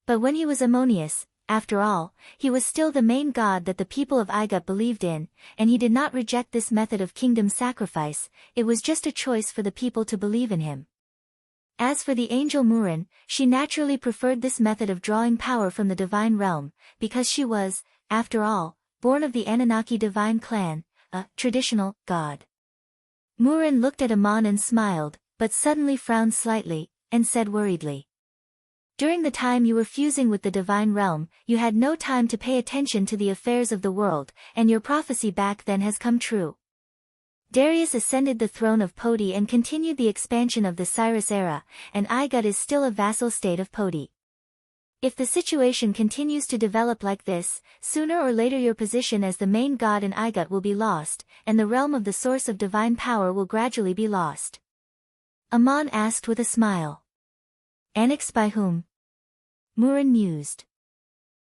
But when he was Ammonius, after all, he was still the main god that the people of Igut believed in, and he did not reject this method of kingdom sacrifice, it was just a choice for the people to believe in him. As for the angel Murin, she naturally preferred this method of drawing power from the divine realm, because she was, after all, born of the Anunnaki divine clan, a traditional god. Murin looked at Ammon and smiled, but suddenly frowned slightly, and said worriedly, "During the time you were fusing with the divine realm, you had no time to pay attention to the affairs of the world, and your prophecy back then has come true." Darius ascended the throne of Poti and continued the expansion of the Cyrus era, and Igut is still a vassal state of Poti. If the situation continues to develop like this, sooner or later your position as the main god in Igut will be lost, and the realm of the source of divine power will gradually be lost. Ammon asked with a smile. "Annexed by whom?" Murin mused.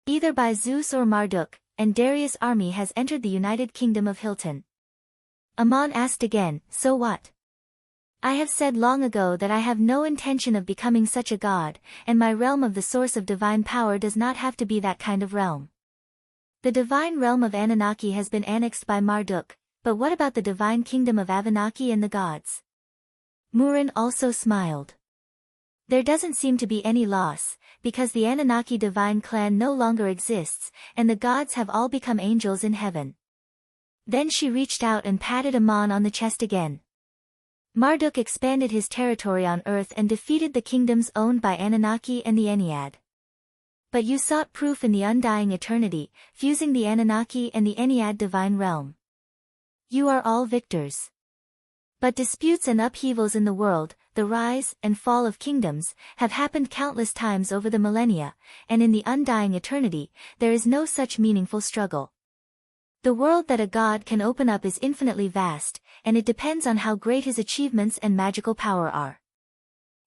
"Either by Zeus or Marduk, and Darius' army has entered the United Kingdom of Hilton." Ammon asked again, "So what?" I have said long ago that I have no intention of becoming such a god, and my realm of the source of divine power does not have to be that kind of realm. The divine realm of Anunnaki has been annexed by Marduk, but what about the divine kingdom of Anunnaki and the gods? Murin also smiled. There doesn't seem to be any loss, because the Anunnaki divine clan no longer exists, and the gods have all become angels in heaven. Then she reached out and patted Amon on the chest again. Marduk expanded his territory on Earth and defeated the kingdoms owned by Anunnaki and the Ennead. But you sought proof in the undying eternity, fusing the Anunnaki and the Ennead divine realm. You are all victors. But disputes and upheavals in the world, the rise and fall of kingdoms, have happened countless times over the millennia, and in the undying eternity, there is no such meaningful struggle. The world that a god can open up is infinitely vast, and it depends on how great his achievements and magical power are.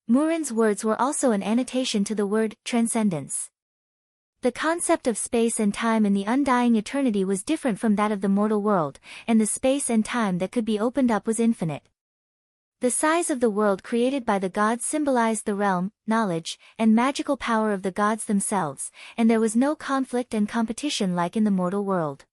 Murin's words were also an annotation to the word transcendence. The concept of space and time in the undying eternity was different from that of the mortal world, and the space and time that could be opened up was infinite. The size of the world created by the gods symbolized the realm, knowledge, and magical power of the gods themselves, and there was no conflict and competition like in the mortal world.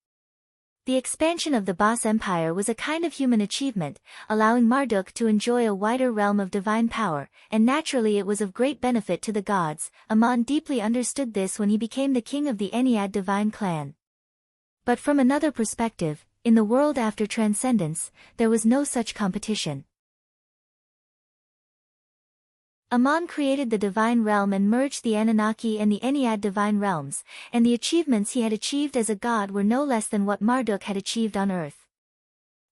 The expansion of the Boss Empire was a kind of human achievement, allowing Marduk to enjoy a wider realm of divine power, and naturally it was of great benefit to the gods. Amon deeply understood this when he became the king of the Ennead divine clan. But from another perspective, in the world after transcendence, there was no such competition. Amon created the divine realm and merged the Anunnaki and the Ennead divine realms, and the achievements he had achieved as a god were no less than what Marduk had achieved on earth.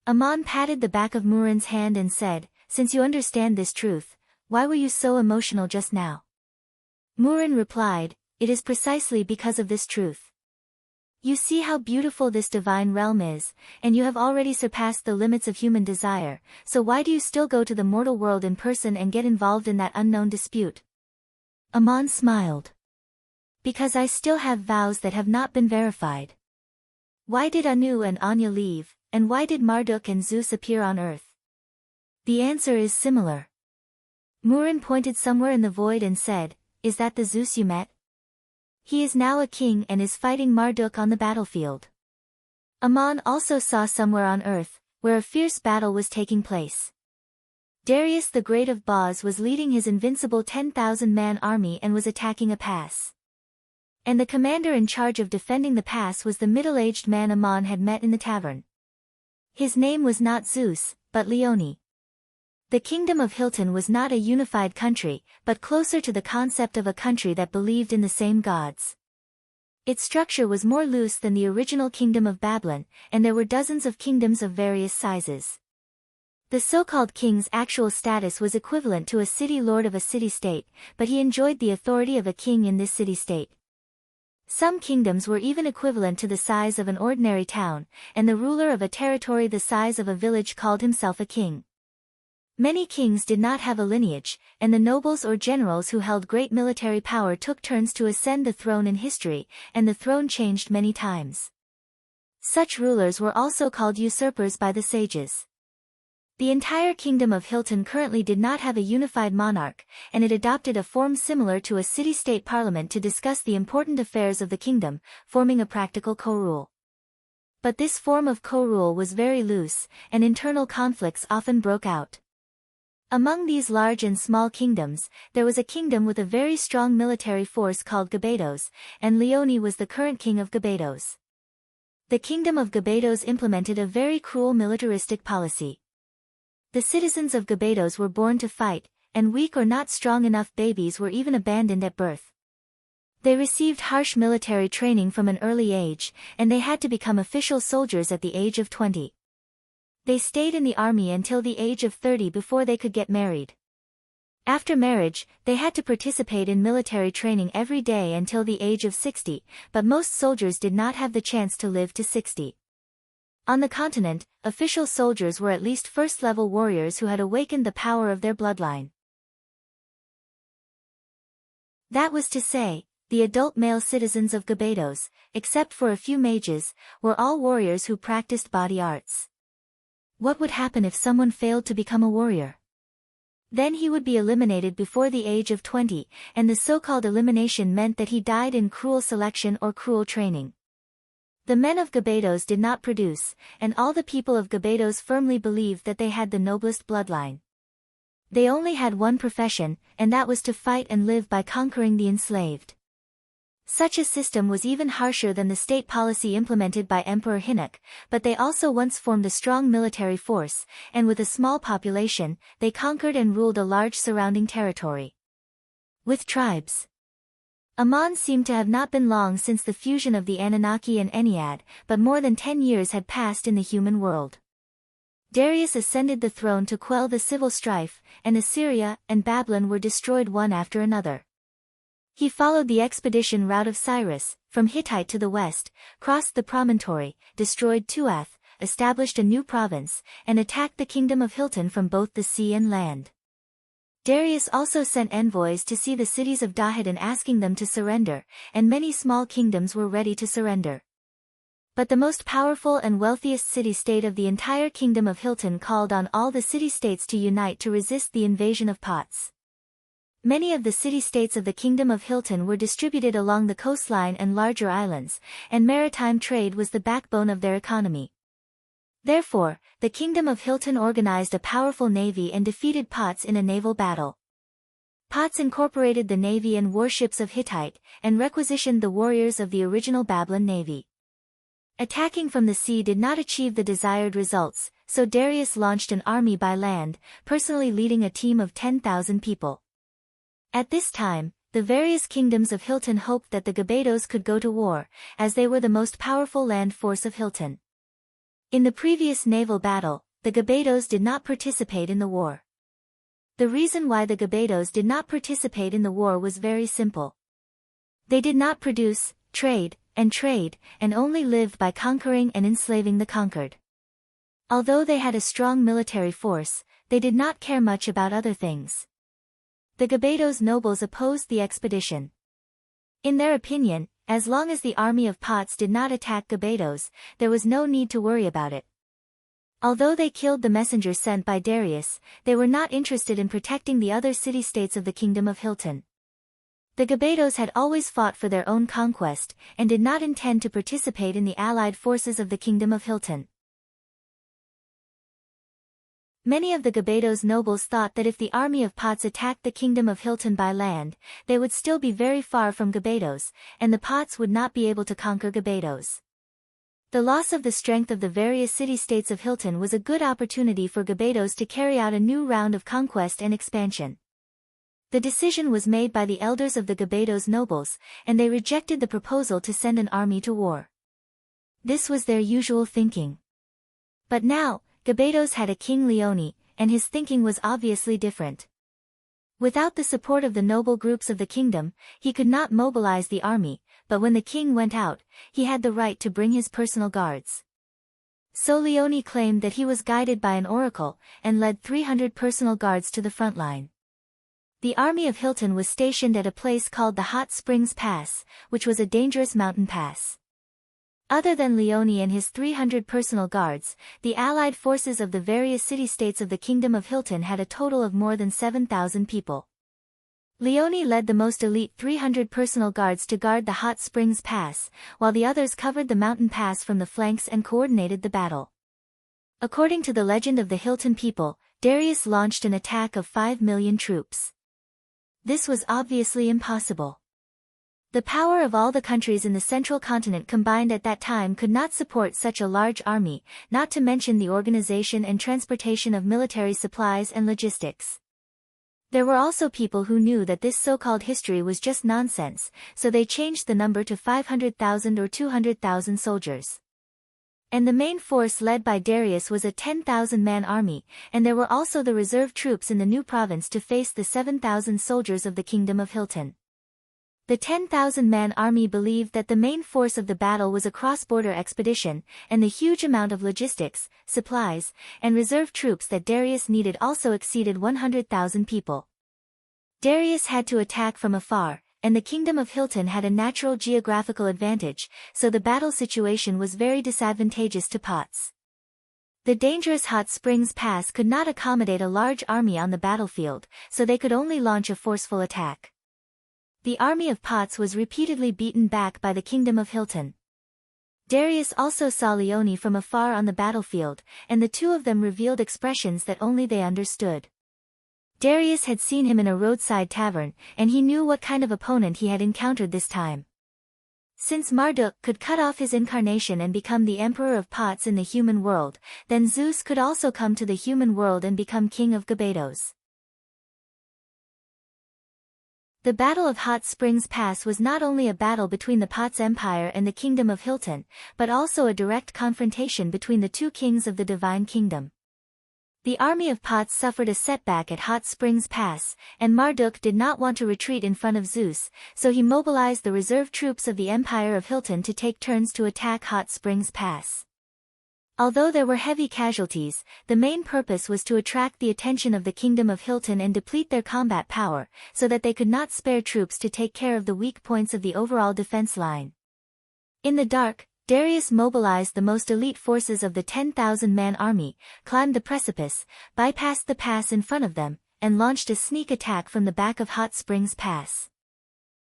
Amon patted the back of Murin's hand and said, "Since you understand this truth, why were you so emotional just now?" Murin replied, "It is precisely because of this truth. You see how beautiful this divine realm is, and you have already surpassed the limits of human desire, so why do you still go to the mortal world in person and get involved in that unknown dispute?" Amon smiled. "Because I still have vows that have not been verified." Why did Anu and Anya leave, and why did Marduk and Zeus appear on Earth? The answer is similar. Murin pointed somewhere in the void and said, "Is that the Zeus you met? He is now a king and is fighting Marduk on the battlefield." Amon also saw somewhere on Earth, where a fierce battle was taking place. Darius the Great of Boz was leading his invincible 10,000-man army and was attacking a pass. And the commander in charge of defending the pass was the middle-aged man Amon had met in the tavern. His name was not Zeus, but Leone. The kingdom of Hilton was not a unified country, but closer to the concept of a country that believed in the same gods. Its structure was more loose than the original kingdom of Babylon, and there were dozens of kingdoms of various sizes. The so-called king's actual status was equivalent to a city lord of a city-state, but he enjoyed the authority of a king in this city-state. Some kingdoms were even equivalent to the size of an ordinary town, and the ruler of a territory the size of a village called himself a king. Many kings did not have a lineage, and the nobles or generals who held great military power took turns to ascend the throne in history, and the throne changed many times. Such rulers were also called usurpers by the sages. The entire kingdom of Hilton currently did not have a unified monarch, and it adopted a form similar to a city-state parliament to discuss the important affairs of the kingdom, forming a practical co-rule. But this form of co-rule was very loose, and internal conflicts often broke out. Among these large and small kingdoms, there was a kingdom with a very strong military force called Gabados, and Leone was the current king of Gabados. The kingdom of Gabados implemented a very cruel militaristic policy. The citizens of Gabados were born to fight, and weak or not strong enough babies were even abandoned at birth. They received harsh military training from an early age, and they had to become official soldiers at the age of 20. They stayed in the army until the age of 30 before they could get married. After marriage, they had to participate in military training every day until the age of 60, but most soldiers did not have the chance to live to 60. On the continent, official soldiers were at least first-level warriors who had awakened the power of their bloodline. That was to say, the adult male citizens of Gabados, except for a few mages, were all warriors who practiced body arts. What would happen if someone failed to become a warrior? Then he would be eliminated before the age of 20, and the so-called elimination meant that he died in cruel selection or cruel training. The men of Barbados did not produce, and all the people of Barbados firmly believed that they had the noblest bloodline. They only had one profession, and that was to fight and live by conquering the enslaved. Such a system was even harsher than the state policy implemented by Emperor Hinnock, but they also once formed a strong military force, and with a small population, they conquered and ruled a large surrounding territory. With tribes. Aman seemed to have not been long since the fusion of the Anunnaki and Ennead, but more than 10 years had passed in the human world. Darius ascended the throne to quell the civil strife, and Assyria and Babylon were destroyed one after another. He followed the expedition route of Cyrus, from Hittite to the west, crossed the promontory, destroyed Tuath, established a new province, and attacked the kingdom of Hilton from both the sea and land. Darius also sent envoys to see the cities of Dahidan asking them to surrender, and many small kingdoms were ready to surrender. But the most powerful and wealthiest city-state of the entire kingdom of Hilton called on all the city-states to unite to resist the invasion of Pots. Many of the city-states of the Kingdom of Hilton were distributed along the coastline and larger islands, and maritime trade was the backbone of their economy. Therefore, the Kingdom of Hilton organized a powerful navy and defeated Pots in a naval battle. Pots incorporated the navy and warships of Hittite, and requisitioned the warriors of the original Babylon navy. Attacking from the sea did not achieve the desired results, so Darius launched an army by land, personally leading a team of 10,000 people. At this time, the various kingdoms of Hilton hoped that the Barbados could go to war, as they were the most powerful land force of Hilton. In the previous naval battle, the Barbados did not participate in the war. The reason why the Barbados did not participate in the war was very simple. They did not produce, trade, and only lived by conquering and enslaving the conquered. Although they had a strong military force, they did not care much about other things. The Barbados nobles opposed the expedition. In their opinion, as long as the army of Pots did not attack Barbados, there was no need to worry about it. Although they killed the messenger sent by Darius, they were not interested in protecting the other city-states of the Kingdom of Hilton. The Barbados had always fought for their own conquest, and did not intend to participate in the allied forces of the Kingdom of Hilton. Many of the Barbados nobles thought that if the army of Pots attacked the Kingdom of Hilton by land, they would still be very far from Barbados, and the Pots would not be able to conquer Barbados. The loss of the strength of the various city-states of Hilton was a good opportunity for Barbados to carry out a new round of conquest and expansion. The decision was made by the elders of the Barbados nobles, and they rejected the proposal to send an army to war. This was their usual thinking. But now, Barbados had a King Leone, and his thinking was obviously different. Without the support of the noble groups of the kingdom, he could not mobilize the army, but when the king went out, he had the right to bring his personal guards. So Leone claimed that he was guided by an oracle, and led 300 personal guards to the front line. The army of Hilton was stationed at a place called the Hot Springs Pass, which was a dangerous mountain pass. Other than Leone and his 300 personal guards, the allied forces of the various city-states of the Kingdom of Hilton had a total of more than 7,000 people. Leone led the most elite 300 personal guards to guard the Hot Springs Pass, while the others covered the mountain pass from the flanks and coordinated the battle. According to the legend of the Hilton people, Darius launched an attack of 5 million troops. This was obviously impossible. The power of all the countries in the central continent combined at that time could not support such a large army, not to mention the organization and transportation of military supplies and logistics. There were also people who knew that this so-called history was just nonsense, so they changed the number to 500,000 or 200,000 soldiers. And the main force led by Darius was a 10,000-man army, and there were also the reserve troops in the new province to face the 7,000 soldiers of the Kingdom of Hilton. The 10,000-man army believed that the main force of the battle was a cross-border expedition, and the huge amount of logistics, supplies, and reserve troops that Darius needed also exceeded 100,000 people. Darius had to attack from afar, and the Kingdom of Hilton had a natural geographical advantage, so the battle situation was very disadvantageous to Pots. The dangerous hot springs pass could not accommodate a large army on the battlefield, so they could only launch a forceful attack. The army of Pots was repeatedly beaten back by the kingdom of Hilton. Darius also saw Leone from afar on the battlefield, and the two of them revealed expressions that only they understood. Darius had seen him in a roadside tavern, and he knew what kind of opponent he had encountered this time. Since Marduk could cut off his incarnation and become the emperor of Pots in the human world, then Zeus could also come to the human world and become king of Gabados. The Battle of Hot Springs Pass was not only a battle between the Pots Empire and the Kingdom of Hilton, but also a direct confrontation between the two kings of the Divine Kingdom. The army of Pots suffered a setback at Hot Springs Pass, and Marduk did not want to retreat in front of Zeus, so he mobilized the reserve troops of the Empire of Hilton to take turns to attack Hot Springs Pass. Although there were heavy casualties, the main purpose was to attract the attention of the Kingdom of Hilton and deplete their combat power, so that they could not spare troops to take care of the weak points of the overall defense line. In the dark, Darius mobilized the most elite forces of the 10,000-man army, climbed the precipice, bypassed the pass in front of them, and launched a sneak attack from the back of Hot Springs Pass.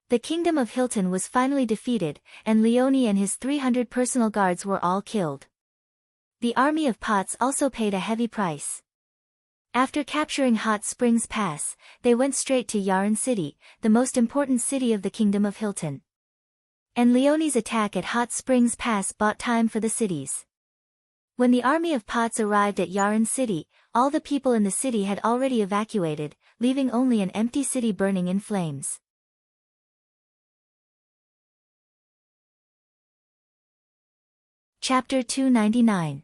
The Kingdom of Hilton was finally defeated, and Leone and his 300 personal guards were all killed. The army of Pots also paid a heavy price. After capturing Hot Springs Pass, they went straight to Yarn City, the most important city of the Kingdom of Hilton. And Leone's attack at Hot Springs Pass bought time for the cities. When the army of Pots arrived at Yarn City, all the people in the city had already evacuated, leaving only an empty city burning in flames. Chapter 299.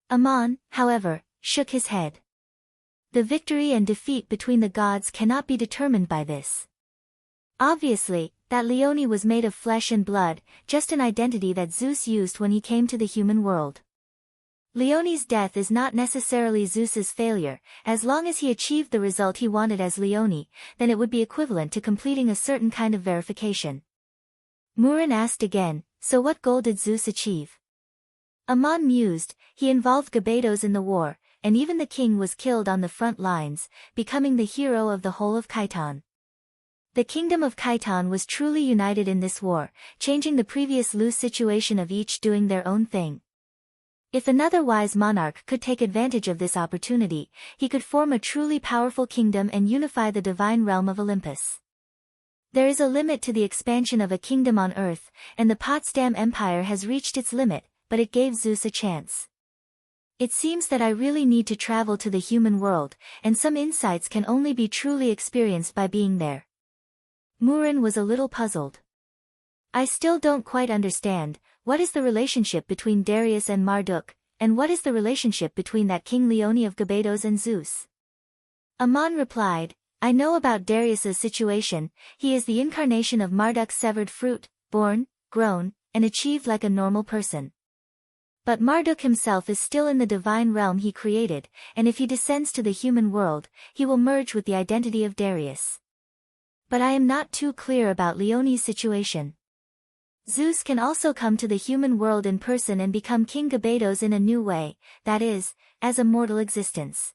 Ammon, however, shook his head. The victory and defeat between the gods cannot be determined by this. Obviously, that Leone was made of flesh and blood, just an identity that Zeus used when he came to the human world. Leone's death is not necessarily Zeus's failure. As long as he achieved the result he wanted as Leone, then it would be equivalent to completing a certain kind of verification. Murin asked again, so what goal did Zeus achieve? Ammon mused, he involved Gabados in the war, and even the king was killed on the front lines, becoming the hero of the whole of Khitan. The kingdom of Khitan was truly united in this war, changing the previous loose situation of each doing their own thing. If another wise monarch could take advantage of this opportunity, he could form a truly powerful kingdom and unify the divine realm of Olympus. There is a limit to the expansion of a kingdom on earth, and the Potsdam Empire has reached its limit, but it gave Zeus a chance. It seems that I really need to travel to the human world, and some insights can only be truly experienced by being there. Murin was a little puzzled. I still don't quite understand, what is the relationship between Darius and Marduk, and what is the relationship between that King Leone of Gabados and Zeus? Ammon replied, I know about Darius's situation, he is the incarnation of Marduk's severed fruit, born, grown, and achieved like a normal person. But Marduk himself is still in the divine realm he created, and if he descends to the human world, he will merge with the identity of Darius. But I am not too clear about Leone's situation. Zeus can also come to the human world in person and become King Gabados in a new way, that is, as a mortal existence.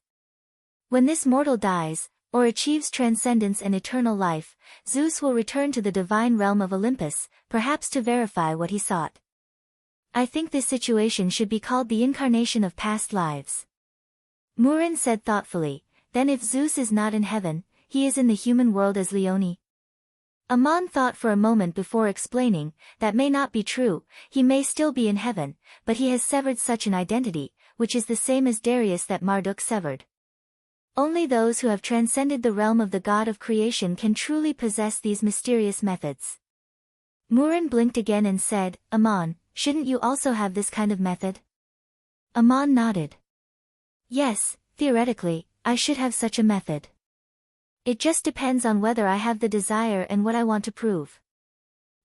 When this mortal dies, or achieves transcendence and eternal life, Zeus will return to the divine realm of Olympus, perhaps to verify what he sought. I think this situation should be called the incarnation of past lives. Murin said thoughtfully, then if Zeus is not in heaven, he is in the human world as Leone? Ammon thought for a moment before explaining, that may not be true, he may still be in heaven, but he has severed such an identity, which is the same as Darius that Marduk severed. Only those who have transcended the realm of the god of creation can truly possess these mysterious methods. Murin blinked again and said, Ammon, shouldn't you also have this kind of method? Ammon nodded. Yes, theoretically, I should have such a method. It just depends on whether I have the desire and what I want to prove.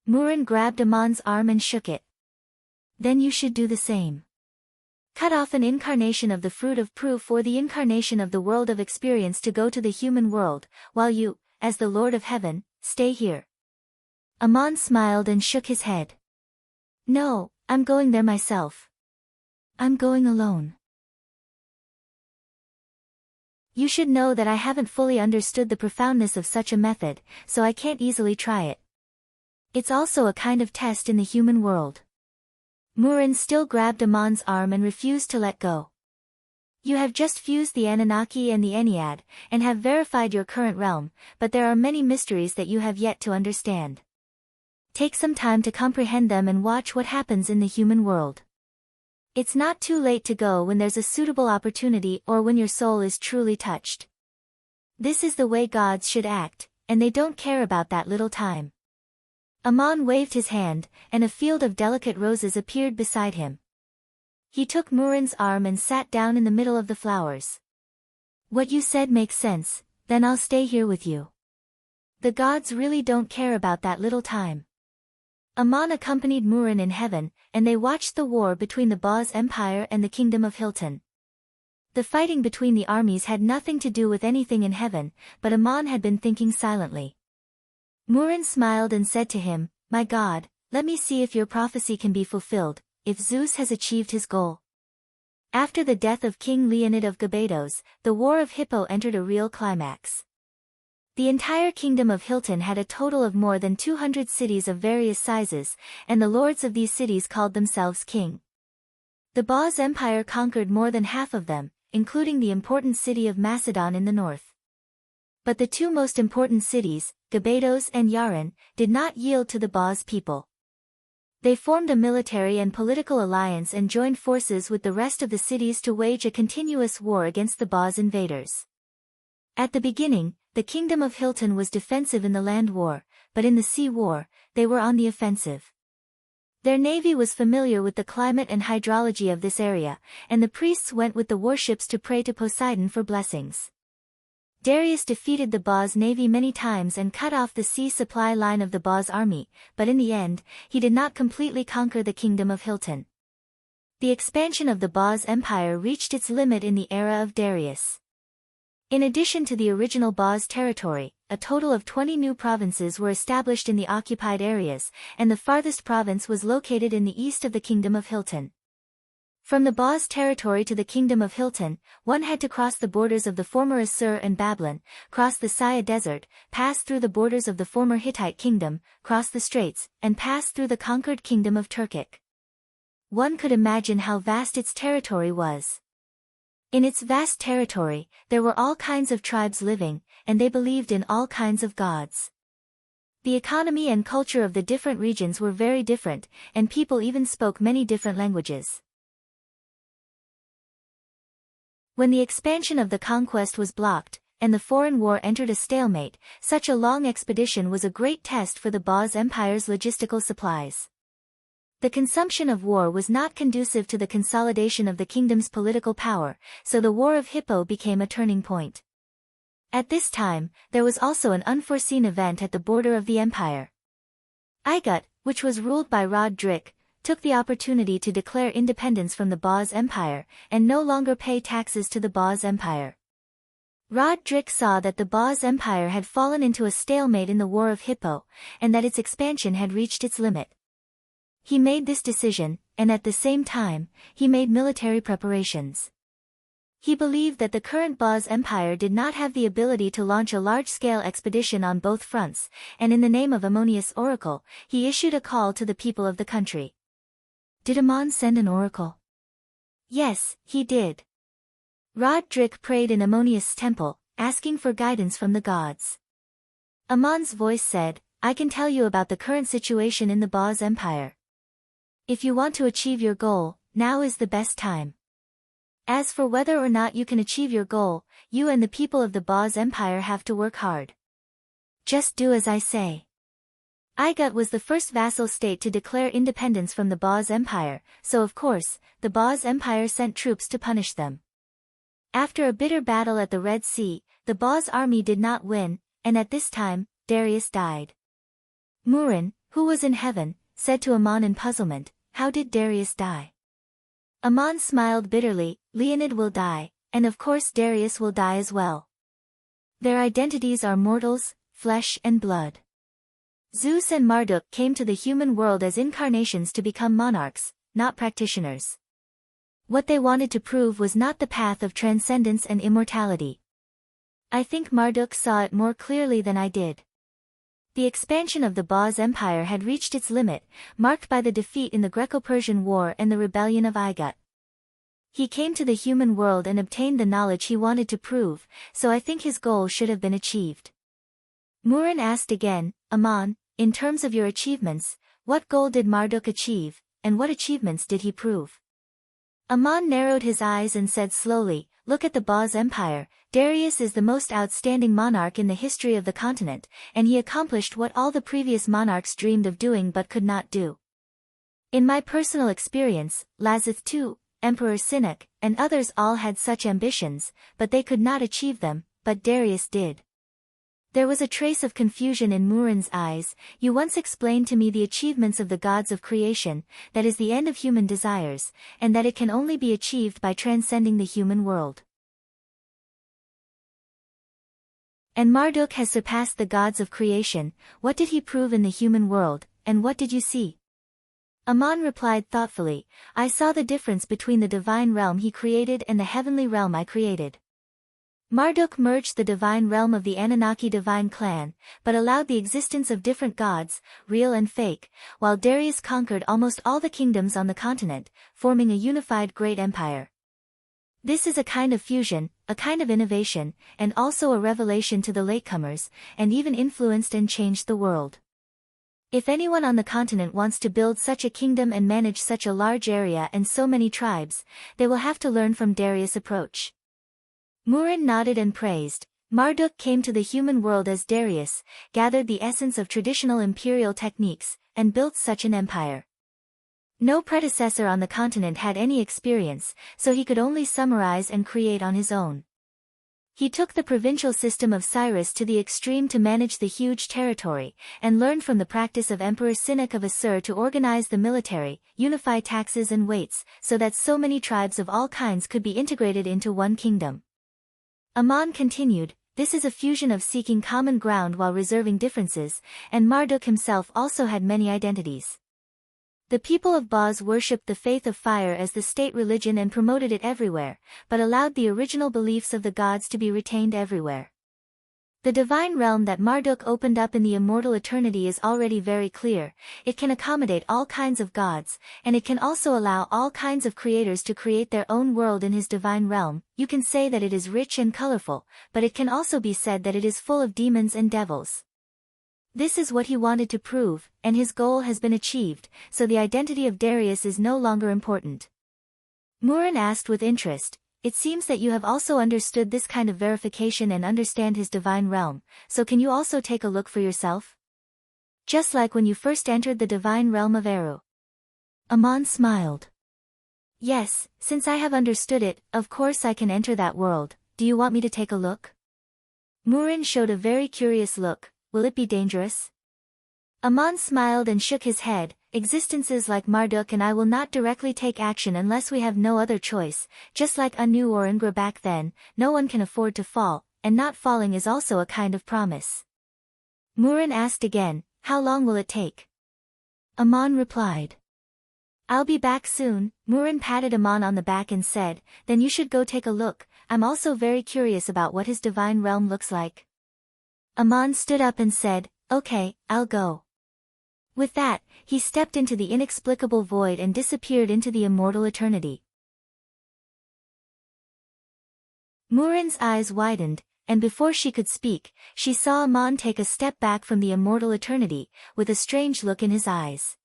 Murin grabbed Ammon's arm and shook it. Then you should do the same. Cut off an incarnation of the fruit of proof or the incarnation of the world of experience to go to the human world, while you, as the Lord of Heaven, stay here. Ammon smiled and shook his head. No, I'm going there myself. I'm going alone. You should know that I haven't fully understood the profoundness of such a method, so I can't easily try it. It's also a kind of test in the human world. Murin still grabbed Amon's arm and refused to let go. You have just fused the Anunnaki and the Ennead, and have verified your current realm, but there are many mysteries that you have yet to understand. Take some time to comprehend them and watch what happens in the human world. It's not too late to go when there's a suitable opportunity or when your soul is truly touched. This is the way gods should act, and they don't care about that little time. Amon waved his hand, and a field of delicate roses appeared beside him. He took Murin's arm and sat down in the middle of the flowers. What you said makes sense, then I'll stay here with you. The gods really don't care about that little time. Amon accompanied Murin in heaven, and they watched the war between the Boz Empire and the Kingdom of Hilton. The fighting between the armies had nothing to do with anything in heaven, but Amon had been thinking silently. Murin smiled and said to him, "My God, let me see if your prophecy can be fulfilled, if Zeus has achieved his goal." After the death of King Leonid of Gabados, the War of Hippo entered a real climax. The entire kingdom of Hilton had a total of more than 200 cities of various sizes, and the lords of these cities called themselves king. The Boz Empire conquered more than half of them, including the important city of Macedon in the north. But the two most important cities, Gabados and Yaran, did not yield to the Boz people. They formed a military and political alliance and joined forces with the rest of the cities to wage a continuous war against the Boz invaders. At the beginning, the Kingdom of Hilton was defensive in the land war, but in the sea war, they were on the offensive. Their navy was familiar with the climate and hydrology of this area, and the priests went with the warships to pray to Poseidon for blessings. Darius defeated the Boz navy many times and cut off the sea supply line of the Boz army, but in the end, he did not completely conquer the Kingdom of Hilton. The expansion of the Boz Empire reached its limit in the era of Darius. In addition to the original Boz territory, a total of 20 new provinces were established in the occupied areas, and the farthest province was located in the east of the Kingdom of Hilton. From the Boz territory to the Kingdom of Hilton, one had to cross the borders of the former Assur and Babylon, cross the Saya Desert, pass through the borders of the former Hittite kingdom, cross the straits, and pass through the conquered Kingdom of Turkic. One could imagine how vast its territory was. In its vast territory, there were all kinds of tribes living, and they believed in all kinds of gods. The economy and culture of the different regions were very different, and people even spoke many different languages. When the expansion of the conquest was blocked, and the foreign war entered a stalemate, such a long expedition was a great test for the Boz Empire's logistical supplies. The consumption of war was not conducive to the consolidation of the kingdom's political power, so the War of Hippo became a turning point. At this time, there was also an unforeseen event at the border of the empire. Igut, which was ruled by Rod Drick, took the opportunity to declare independence from the Boz Empire, and no longer pay taxes to the Boz Empire. Rod Drick saw that the Boz Empire had fallen into a stalemate in the War of Hippo, and that its expansion had reached its limit. He made this decision, and at the same time, he made military preparations. He believed that the current Boz Empire did not have the ability to launch a large-scale expedition on both fronts, and in the name of Ammonius Oracle, he issued a call to the people of the country. Did Ammon send an oracle? Yes, he did. Rod Drick prayed in Ammonius' temple, asking for guidance from the gods. Ammon's voice said, "I can tell you about the current situation in the Boz Empire. If you want to achieve your goal, now is the best time. As for whether or not you can achieve your goal, you and the people of the Boz Empire have to work hard. Just do as I say." Igut was the first vassal state to declare independence from the Boz Empire, so of course, the Boz Empire sent troops to punish them. After a bitter battle at the Red Sea, the Boz army did not win, and at this time, Darius died. Murin, who was in heaven, said to Ammon in puzzlement, "How did Darius die?" Ammon smiled bitterly, "Leonid will die, and of course Darius will die as well. Their identities are mortals, flesh and blood. Zeus and Marduk came to the human world as incarnations to become monarchs, not practitioners. What they wanted to prove was not the path of transcendence and immortality. I think Marduk saw it more clearly than I did. The expansion of the Baz Empire had reached its limit, marked by the defeat in the Greco-Persian War and the rebellion of Igut. He came to the human world and obtained the knowledge he wanted to prove, so I think his goal should have been achieved. Murin asked again, Aman, in terms of your achievements, what goal did Marduk achieve, and what achievements did he prove? Aman narrowed his eyes and said slowly, look at the Baz Empire. Darius is the most outstanding monarch in the history of the continent, and he accomplished what all the previous monarchs dreamed of doing but could not do. In my personal experience, Lazith too, Emperor Sinek, and others all had such ambitions, but they could not achieve them, but Darius did. There was a trace of confusion in Murin's eyes. You once explained to me the achievements of the gods of creation, that is the end of human desires, and that it can only be achieved by transcending the human world. And Marduk has surpassed the gods of creation. What did he prove in the human world, and what did you see? Aman replied thoughtfully, I saw the difference between the divine realm he created and the heavenly realm I created. Marduk merged the divine realm of the Anunnaki divine clan, but allowed the existence of different gods, real and fake, while Darius conquered almost all the kingdoms on the continent, forming a unified great empire. This is a kind of fusion, a kind of innovation, and also a revelation to the latecomers, and even influenced and changed the world. If anyone on the continent wants to build such a kingdom and manage such a large area and so many tribes, they will have to learn from Darius' approach. Murin nodded and praised. Marduk came to the human world as Darius, gathered the essence of traditional imperial techniques, and built such an empire. No predecessor on the continent had any experience, so he could only summarize and create on his own. He took the provincial system of Cyrus to the extreme to manage the huge territory, and learned from the practice of Emperor Sinek of Assur to organize the military, unify taxes and weights, so that so many tribes of all kinds could be integrated into one kingdom. Aman continued, this is a fusion of seeking common ground while reserving differences, and Marduk himself also had many identities. The people of Baz worshipped the faith of fire as the state religion and promoted it everywhere, but allowed the original beliefs of the gods to be retained everywhere. The divine realm that Marduk opened up in the immortal eternity is already very clear. It can accommodate all kinds of gods, and it can also allow all kinds of creators to create their own world in his divine realm. You can say that it is rich and colorful, but it can also be said that it is full of demons and devils. This is what he wanted to prove, and his goal has been achieved, so the identity of Darius is no longer important. Murin asked with interest, it seems that you have also understood this kind of verification and understand his divine realm, so can you also take a look for yourself? Just like when you first entered the divine realm of Eru. Aman smiled. Yes, since I have understood it, of course I can enter that world. Do you want me to take a look? Murin showed a very curious look. Will it be dangerous? Aman smiled and shook his head. Existences like Marduk and I will not directly take action unless we have no other choice, just like Anu or Ingra back then. No one can afford to fall, and not falling is also a kind of promise. Murin asked again, how long will it take? Aman replied. I'll be back soon. Murin patted Aman on the back and said, then you should go take a look. I'm also very curious about what his divine realm looks like. Aman stood up and said, okay, I'll go. With that, he stepped into the inexplicable void and disappeared into the immortal eternity. Murin's eyes widened, and before she could speak, she saw Aman take a step back from the immortal eternity, with a strange look in his eyes.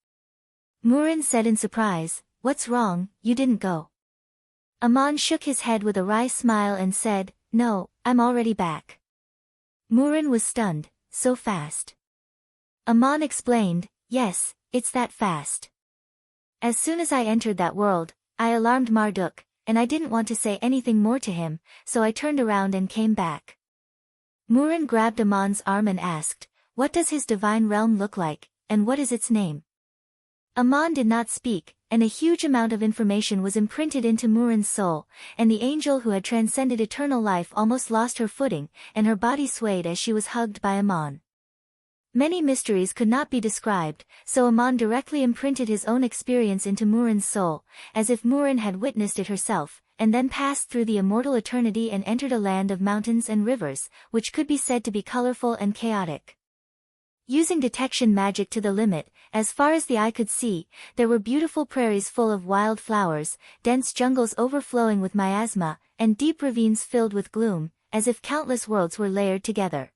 Murin said in surprise, what's wrong, you didn't go? Aman shook his head with a wry smile and said, no, I'm already back. Murin was stunned, so fast. Aman explained, yes, it's that fast. As soon as I entered that world, I alarmed Marduk, and I didn't want to say anything more to him, so I turned around and came back. Murin grabbed Aman's arm and asked, what does his divine realm look like, and what is its name? Aman did not speak, and a huge amount of information was imprinted into Murin's soul, and the angel who had transcended eternal life almost lost her footing, and her body swayed as she was hugged by Aman. Many mysteries could not be described, so Aman directly imprinted his own experience into Murin's soul, as if Murin had witnessed it herself, and then passed through the immortal eternity and entered a land of mountains and rivers, which could be said to be colorful and chaotic. Using detection magic to the limit, as far as the eye could see, there were beautiful prairies full of wild flowers, dense jungles overflowing with miasma, and deep ravines filled with gloom, as if countless worlds were layered together.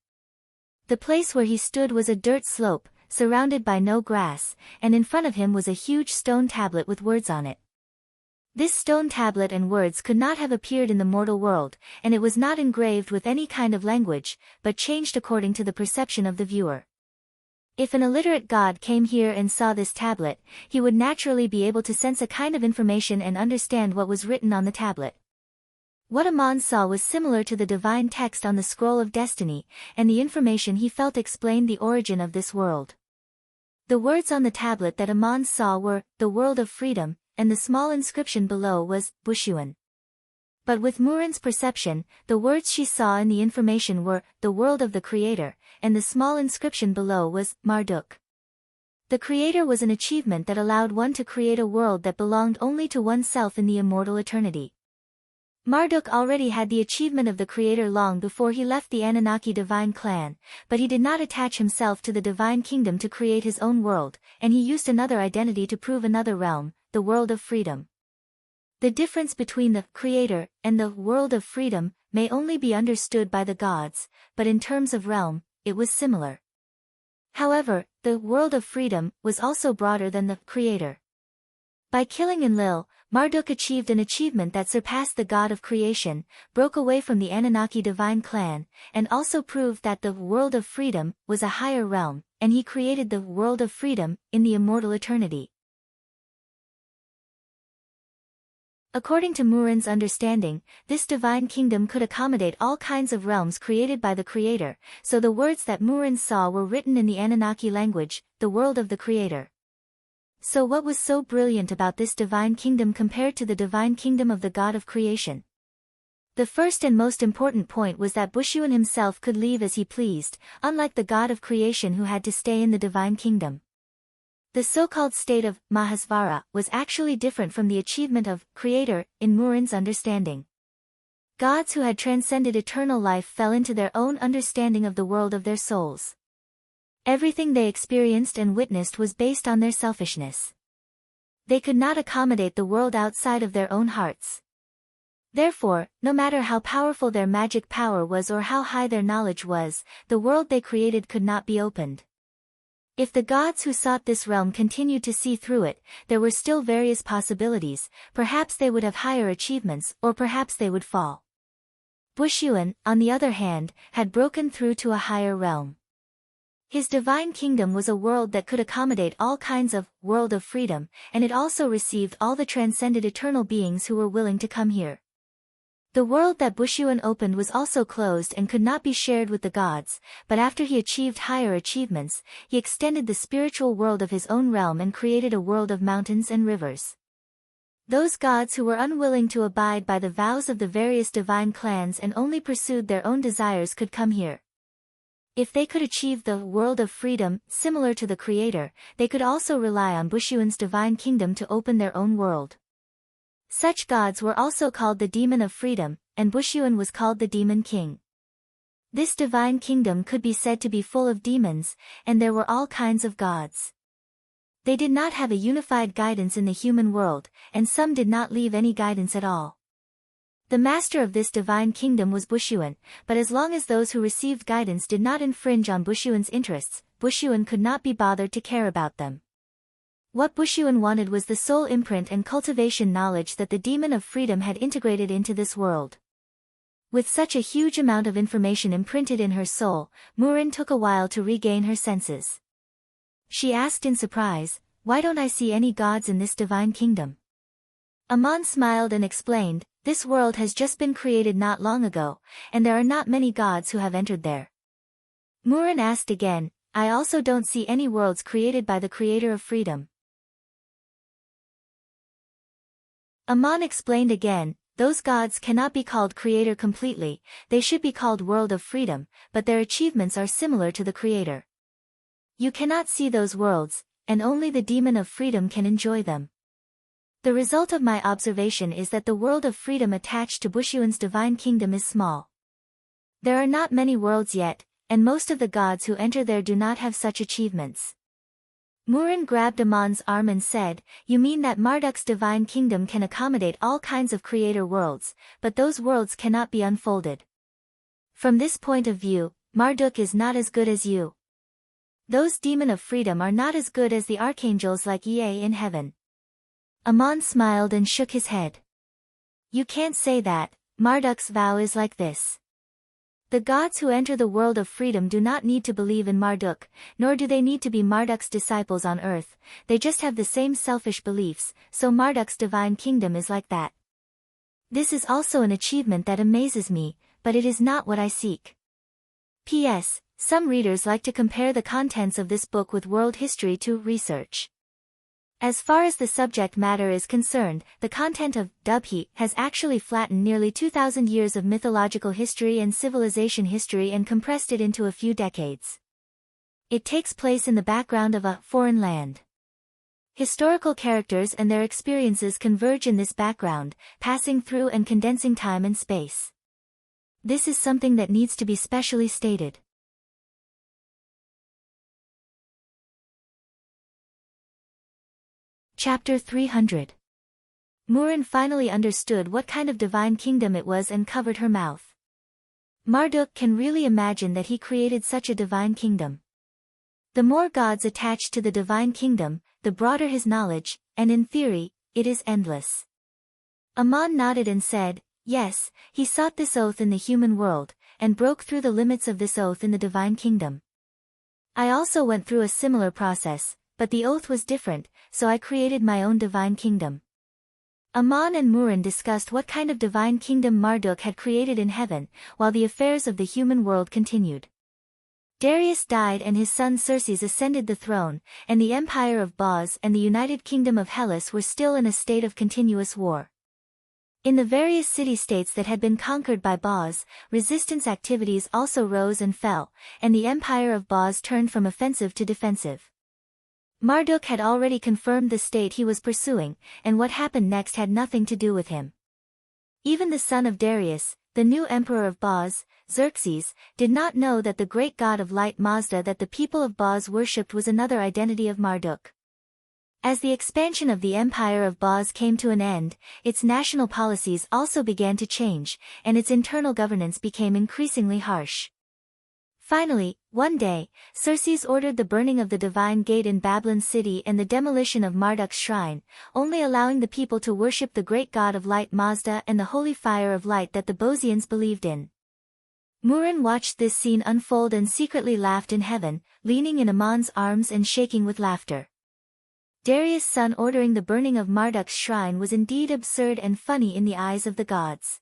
The place where he stood was a dirt slope, surrounded by no grass, and in front of him was a huge stone tablet with words on it. This stone tablet and words could not have appeared in the mortal world, and it was not engraved with any kind of language, but changed according to the perception of the viewer. If an illiterate god came here and saw this tablet, he would naturally be able to sense a kind of information and understand what was written on the tablet. What Aman saw was similar to the divine text on the scroll of destiny, and the information he felt explained the origin of this world. The words on the tablet that Aman saw were, "the world of freedom," and the small inscription below was, "Bushuan." But with Murin's perception, the words she saw in the information were, "the world of the Creator," and the small inscription below was, "Marduk." The Creator was an achievement that allowed one to create a world that belonged only to oneself in the immortal eternity. Marduk already had the achievement of the Creator long before he left the Anunnaki divine clan, but he did not attach himself to the divine kingdom to create his own world, and he used another identity to prove another realm, the world of freedom. The difference between the Creator and the world of freedom may only be understood by the gods, but in terms of realm, it was similar. However, the world of freedom was also broader than the Creator. By killing Enlil, Marduk achieved an achievement that surpassed the god of creation, broke away from the Anunnaki divine clan, and also proved that the world of freedom was a higher realm, and he created the world of freedom in the immortal eternity. According to Murin's understanding, this divine kingdom could accommodate all kinds of realms created by the Creator, so the words that Murin saw were written in the Anunnaki language, the world of the Creator. So what was so brilliant about this divine kingdom compared to the divine kingdom of the God of creation? The first and most important point was that Bushuan himself could leave as he pleased, unlike the God of creation who had to stay in the divine kingdom. The so-called state of Mahasvara was actually different from the achievement of Creator in Murin's understanding. Gods who had transcended eternal life fell into their own understanding of the world of their souls. Everything they experienced and witnessed was based on their selfishness. They could not accommodate the world outside of their own hearts. Therefore, no matter how powerful their magic power was or how high their knowledge was, the world they created could not be opened. If the gods who sought this realm continued to see through it, there were still various possibilities, perhaps they would have higher achievements, or perhaps they would fall. Bushuan, on the other hand, had broken through to a higher realm. His divine kingdom was a world that could accommodate all kinds of world of freedom, and it also received all the transcended eternal beings who were willing to come here. The world that Bushuan opened was also closed and could not be shared with the gods, but after he achieved higher achievements, he extended the spiritual world of his own realm and created a world of mountains and rivers. Those gods who were unwilling to abide by the vows of the various divine clans and only pursued their own desires could come here. If they could achieve the world of freedom, similar to the Creator, they could also rely on Bushuan's divine kingdom to open their own world. Such gods were also called the Demon of Freedom, and Bushuan was called the Demon King. This divine kingdom could be said to be full of demons, and there were all kinds of gods. They did not have a unified guidance in the human world, and some did not leave any guidance at all. The master of this divine kingdom was Bushuan, but as long as those who received guidance did not infringe on Bushuan's interests, Bushuan could not be bothered to care about them. What Bushuan wanted was the soul imprint and cultivation knowledge that the Demon of Freedom had integrated into this world. With such a huge amount of information imprinted in her soul, Murin took a while to regain her senses. She asked in surprise, "Why don't I see any gods in this divine kingdom?" Aman smiled and explained, "This world has just been created not long ago, and there are not many gods who have entered there." Murin asked again, "I also don't see any worlds created by the Creator of Freedom." Aman explained again, "Those gods cannot be called Creator completely, they should be called World of Freedom, but their achievements are similar to the Creator." You cannot see those worlds, and only the demon of freedom can enjoy them. The result of my observation is that the world of freedom attached to Bushuan's divine kingdom is small. There are not many worlds yet, and most of the gods who enter there do not have such achievements. Murin grabbed Amon's arm and said, "You mean that Marduk's divine kingdom can accommodate all kinds of creator worlds, but those worlds cannot be unfolded. From this point of view, Marduk is not as good as you. Those demon of freedom are not as good as the archangels like Ea in heaven." Amon smiled and shook his head. "You can't say that, Marduk's vow is like this. The gods who enter the world of freedom do not need to believe in Marduk, nor do they need to be Marduk's disciples on earth, they just have the same selfish beliefs, so Marduk's divine kingdom is like that. This is also an achievement that amazes me, but it is not what I seek." P.S. Some readers like to compare the contents of this book with world history to research. As far as the subject matter is concerned, the content of Dubhi has actually flattened nearly 2,000 years of mythological history and civilization history and compressed it into a few decades. It takes place in the background of a foreign land. Historical characters and their experiences converge in this background, passing through and condensing time and space. This is something that needs to be specially stated. Chapter 300. Murin finally understood what kind of divine kingdom it was and covered her mouth. Marduk can really imagine that he created such a divine kingdom. The more gods attached to the divine kingdom, the broader his knowledge, and in theory, it is endless. Amon nodded and said, "Yes, he sought this oath in the human world, and broke through the limits of this oath in the divine kingdom. I also went through a similar process, but the oath was different, so I created my own divine kingdom." Amon and Murin discussed what kind of divine kingdom Marduk had created in heaven, while the affairs of the human world continued. Darius died and his son Xerxes ascended the throne, and the empire of Bos and the united kingdom of Hellas were still in a state of continuous war. In the various city-states that had been conquered by Bos, resistance activities also rose and fell, and the empire of Bos turned from offensive to defensive. Marduk had already confirmed the state he was pursuing, and what happened next had nothing to do with him. Even the son of Darius, the new emperor of Bos, Xerxes, did not know that the great god of light Mazda that the people of Bos worshipped was another identity of Marduk. As the expansion of the empire of Bos came to an end, its national policies also began to change, and its internal governance became increasingly harsh. Finally, one day, Xerxes ordered the burning of the divine gate in Babylon city and the demolition of Marduk's shrine, only allowing the people to worship the great god of light Mazda and the holy fire of light that the Bosians believed in. Murin watched this scene unfold and secretly laughed in heaven, leaning in Amon's arms and shaking with laughter. Darius' son ordering the burning of Marduk's shrine was indeed absurd and funny in the eyes of the gods.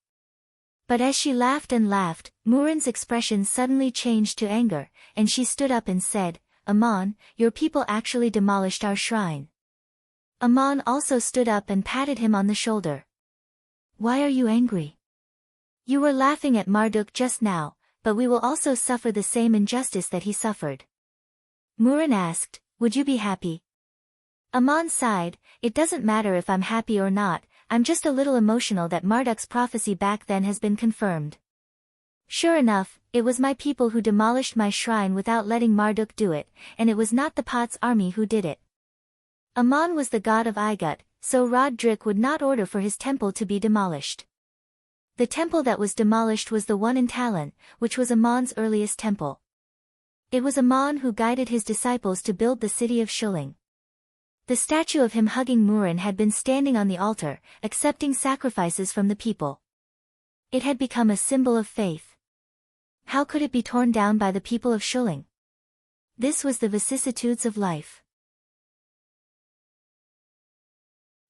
But as she laughed and laughed, Murin's expression suddenly changed to anger, and she stood up and said, "Amon, your people actually demolished our shrine." Amon also stood up and patted him on the shoulder. "Why are you angry? You were laughing at Marduk just now, but we will also suffer the same injustice that he suffered." Murin asked, "Would you be happy?" Amon sighed, "It doesn't matter if I'm happy or not, I'm just a little emotional that Marduk's prophecy back then has been confirmed. Sure enough, it was my people who demolished my shrine without letting Marduk do it, and it was not the Pot's army who did it. Amon was the god of Igut, so Rodrik would not order for his temple to be demolished. The temple that was demolished was the one in Talon, which was Amon's earliest temple. It was Amon who guided his disciples to build the city of Shuling. The statue of him hugging Murin had been standing on the altar, accepting sacrifices from the people. It had become a symbol of faith. How could it be torn down by the people of Shuling? This was the vicissitudes of life.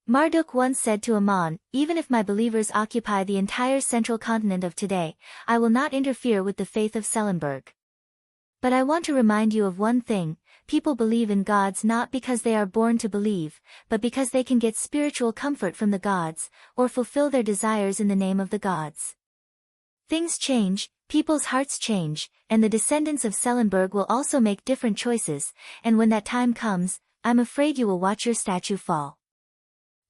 Marduk once said to Amon, "Even if my believers occupy the entire central continent of today, I will not interfere with the faith of Selenberg. But I want to remind you of one thing, people believe in gods not because they are born to believe, but because they can get spiritual comfort from the gods, or fulfill their desires in the name of the gods. Things change, people's hearts change, and the descendants of Sellenberg will also make different choices, and when that time comes, I'm afraid you will watch your statue fall.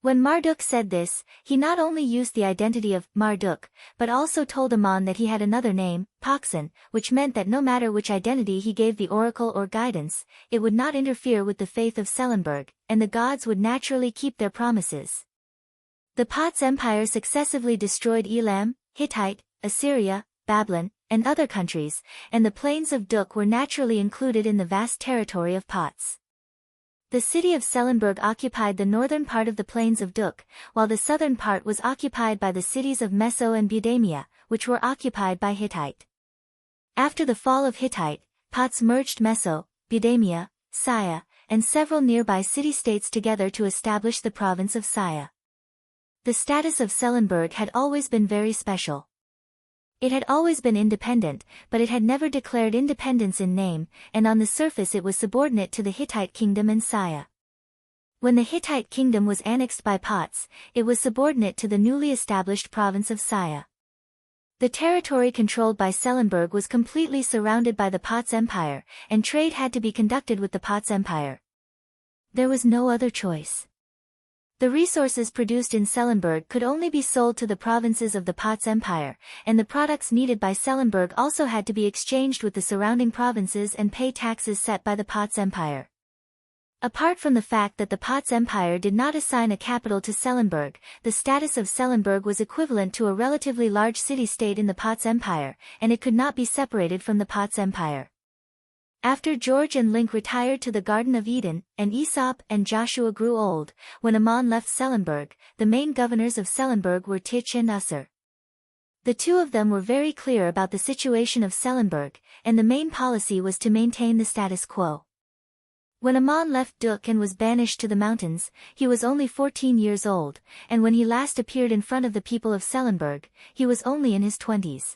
When Marduk said this, he not only used the identity of Marduk, but also told Aman that he had another name, Paksan, which meant that no matter which identity he gave the oracle or guidance, it would not interfere with the faith of Sellenberg, and the gods would naturally keep their promises. The Potts Empire successively destroyed Elam, Hittite, Assyria, Babylon, and other countries, and the plains of Duk were naturally included in the vast territory of Potts. The city of Sellenberg occupied the northern part of the plains of Duk, while the southern part was occupied by the cities of Meso and Budamia, which were occupied by Hittite. After the fall of Hittite, Potts merged Meso, Budamia, Saya, and several nearby city-states together to establish the province of Saya. The status of Sellenberg had always been very special. It had always been independent, but it had never declared independence in name, and on the surface it was subordinate to the Hittite kingdom and Saya. When the Hittite kingdom was annexed by Potts, it was subordinate to the newly established province of Saya. The territory controlled by Sellenberg was completely surrounded by the Potts Empire, and trade had to be conducted with the Potts Empire. There was no other choice. The resources produced in Sellenberg could only be sold to the provinces of the Potts Empire, and the products needed by Sellenberg also had to be exchanged with the surrounding provinces and pay taxes set by the Potts Empire. Apart from the fact that the Potts Empire did not assign a capital to Sellenberg, the status of Sellenberg was equivalent to a relatively large city-state in the Potts Empire, and it could not be separated from the Potts Empire. After George and Link retired to the Garden of Eden, and Aesop and Joshua grew old, when Aman left Sellenberg, the main governors of Sellenberg were Tich and Usser. The two of them were very clear about the situation of Sellenberg, and the main policy was to maintain the status quo. When Aman left Duk and was banished to the mountains, he was only 14 years old, and when he last appeared in front of the people of Sellenberg, he was only in his 20s.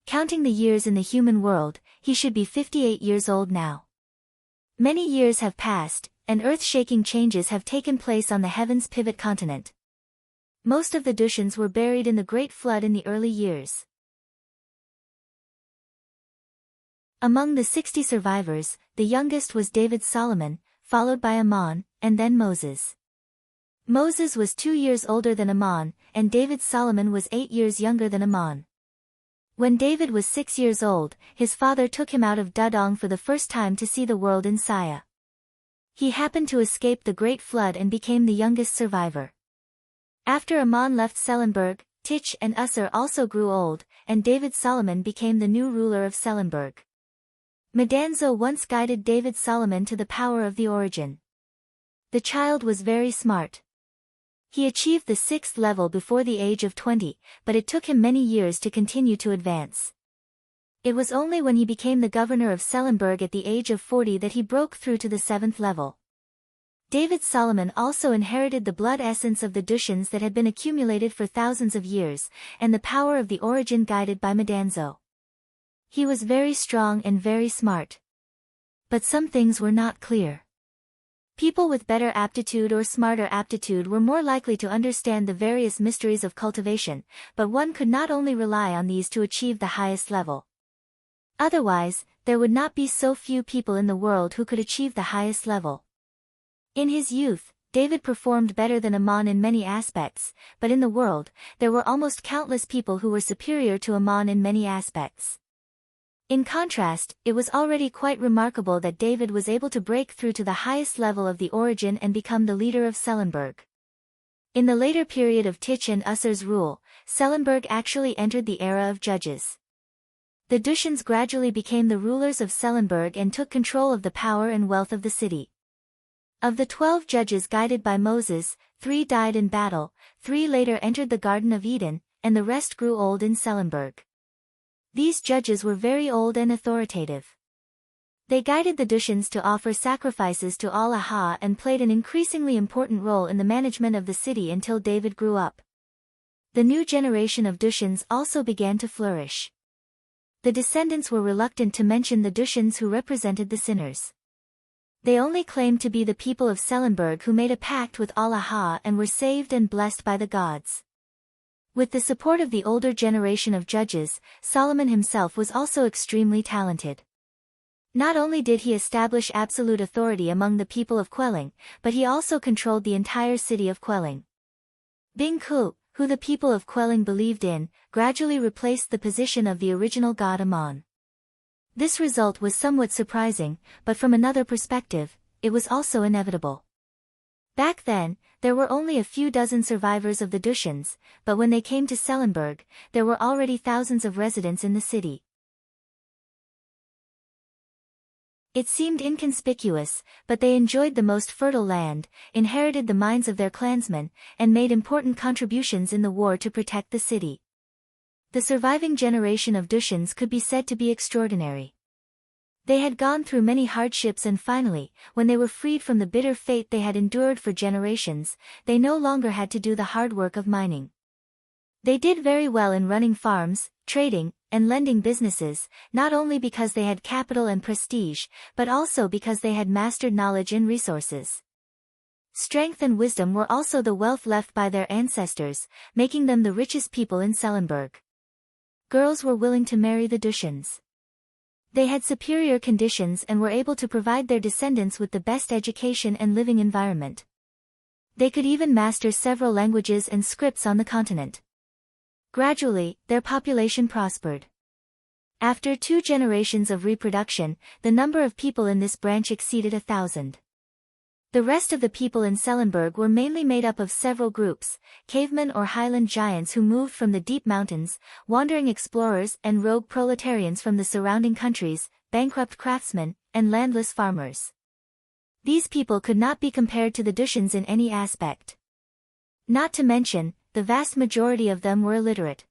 Counting the years in the human world, he should be 58 years old now. Many years have passed, and earth-shaking changes have taken place on the heaven's pivot continent. Most of the Dushians were buried in the Great Flood in the early years. Among the 60 survivors, the youngest was David Solomon, followed by Aman, and then Moses. Moses was 2 years older than Aman, and David Solomon was 8 years younger than Aman. When David was 6 years old, his father took him out of Dudong for the first time to see the world in Saya. He happened to escape the Great Flood and became the youngest survivor. After Aman left Sellenberg, Tich and Usser also grew old, and David Solomon became the new ruler of Sellenberg. Medanzo once guided David Solomon to the power of the origin. The child was very smart. He achieved the 6th level before the age of 20, but it took him many years to continue to advance. It was only when he became the governor of Sellenberg at the age of 40 that he broke through to the 7th level. David Solomon also inherited the blood essence of the Dushians that had been accumulated for thousands of years, and the power of the origin guided by Medanzo. He was very strong and very smart. But some things were not clear. People with better aptitude or smarter aptitude were more likely to understand the various mysteries of cultivation, but one could not only rely on these to achieve the highest level. Otherwise, there would not be so few people in the world who could achieve the highest level. In his youth, David performed better than Aman in many aspects, but in the world, there were almost countless people who were superior to Aman in many aspects. In contrast, it was already quite remarkable that David was able to break through to the highest level of the origin and become the leader of Sellenberg. In the later period of Tich and Usser's rule, Sellenberg actually entered the era of judges. The Dushians gradually became the rulers of Sellenberg and took control of the power and wealth of the city. Of the 12 judges guided by Moses, 3 died in battle, 3 later entered the Garden of Eden, and the rest grew old in Sellenberg. These judges were very old and authoritative. They guided the Dushians to offer sacrifices to Allah and played an increasingly important role in the management of the city until David grew up. The new generation of Dushians also began to flourish. The descendants were reluctant to mention the Dushians who represented the sinners. They only claimed to be the people of Sellenberg who made a pact with Allah and were saved and blessed by the gods. With the support of the older generation of judges, Solomon himself was also extremely talented. Not only did he establish absolute authority among the people of Quelling, but he also controlled the entire city of Quelling. Bingku, who the people of Quelling believed in, gradually replaced the position of the original god Amon. This result was somewhat surprising, but from another perspective, it was also inevitable. Back then, there were only a few dozen survivors of the Dushians, but when they came to Sellenberg, there were already thousands of residents in the city. It seemed inconspicuous, but they enjoyed the most fertile land, inherited the minds of their clansmen, and made important contributions in the war to protect the city. The surviving generation of Dushians could be said to be extraordinary. They had gone through many hardships and finally, when they were freed from the bitter fate they had endured for generations, they no longer had to do the hard work of mining. They did very well in running farms, trading, and lending businesses, not only because they had capital and prestige, but also because they had mastered knowledge and resources. Strength and wisdom were also the wealth left by their ancestors, making them the richest people in Sellenberg. Girls were willing to marry the Dushians. They had superior conditions and were able to provide their descendants with the best education and living environment. They could even master several languages and scripts on the continent. Gradually, their population prospered. After 2 generations of reproduction, the number of people in this branch exceeded 1,000. The rest of the people in Sellenberg were mainly made up of several groups, cavemen or highland giants who moved from the deep mountains, wandering explorers and rogue proletarians from the surrounding countries, bankrupt craftsmen, and landless farmers. These people could not be compared to the Dushians in any aspect. Not to mention, the vast majority of them were illiterate.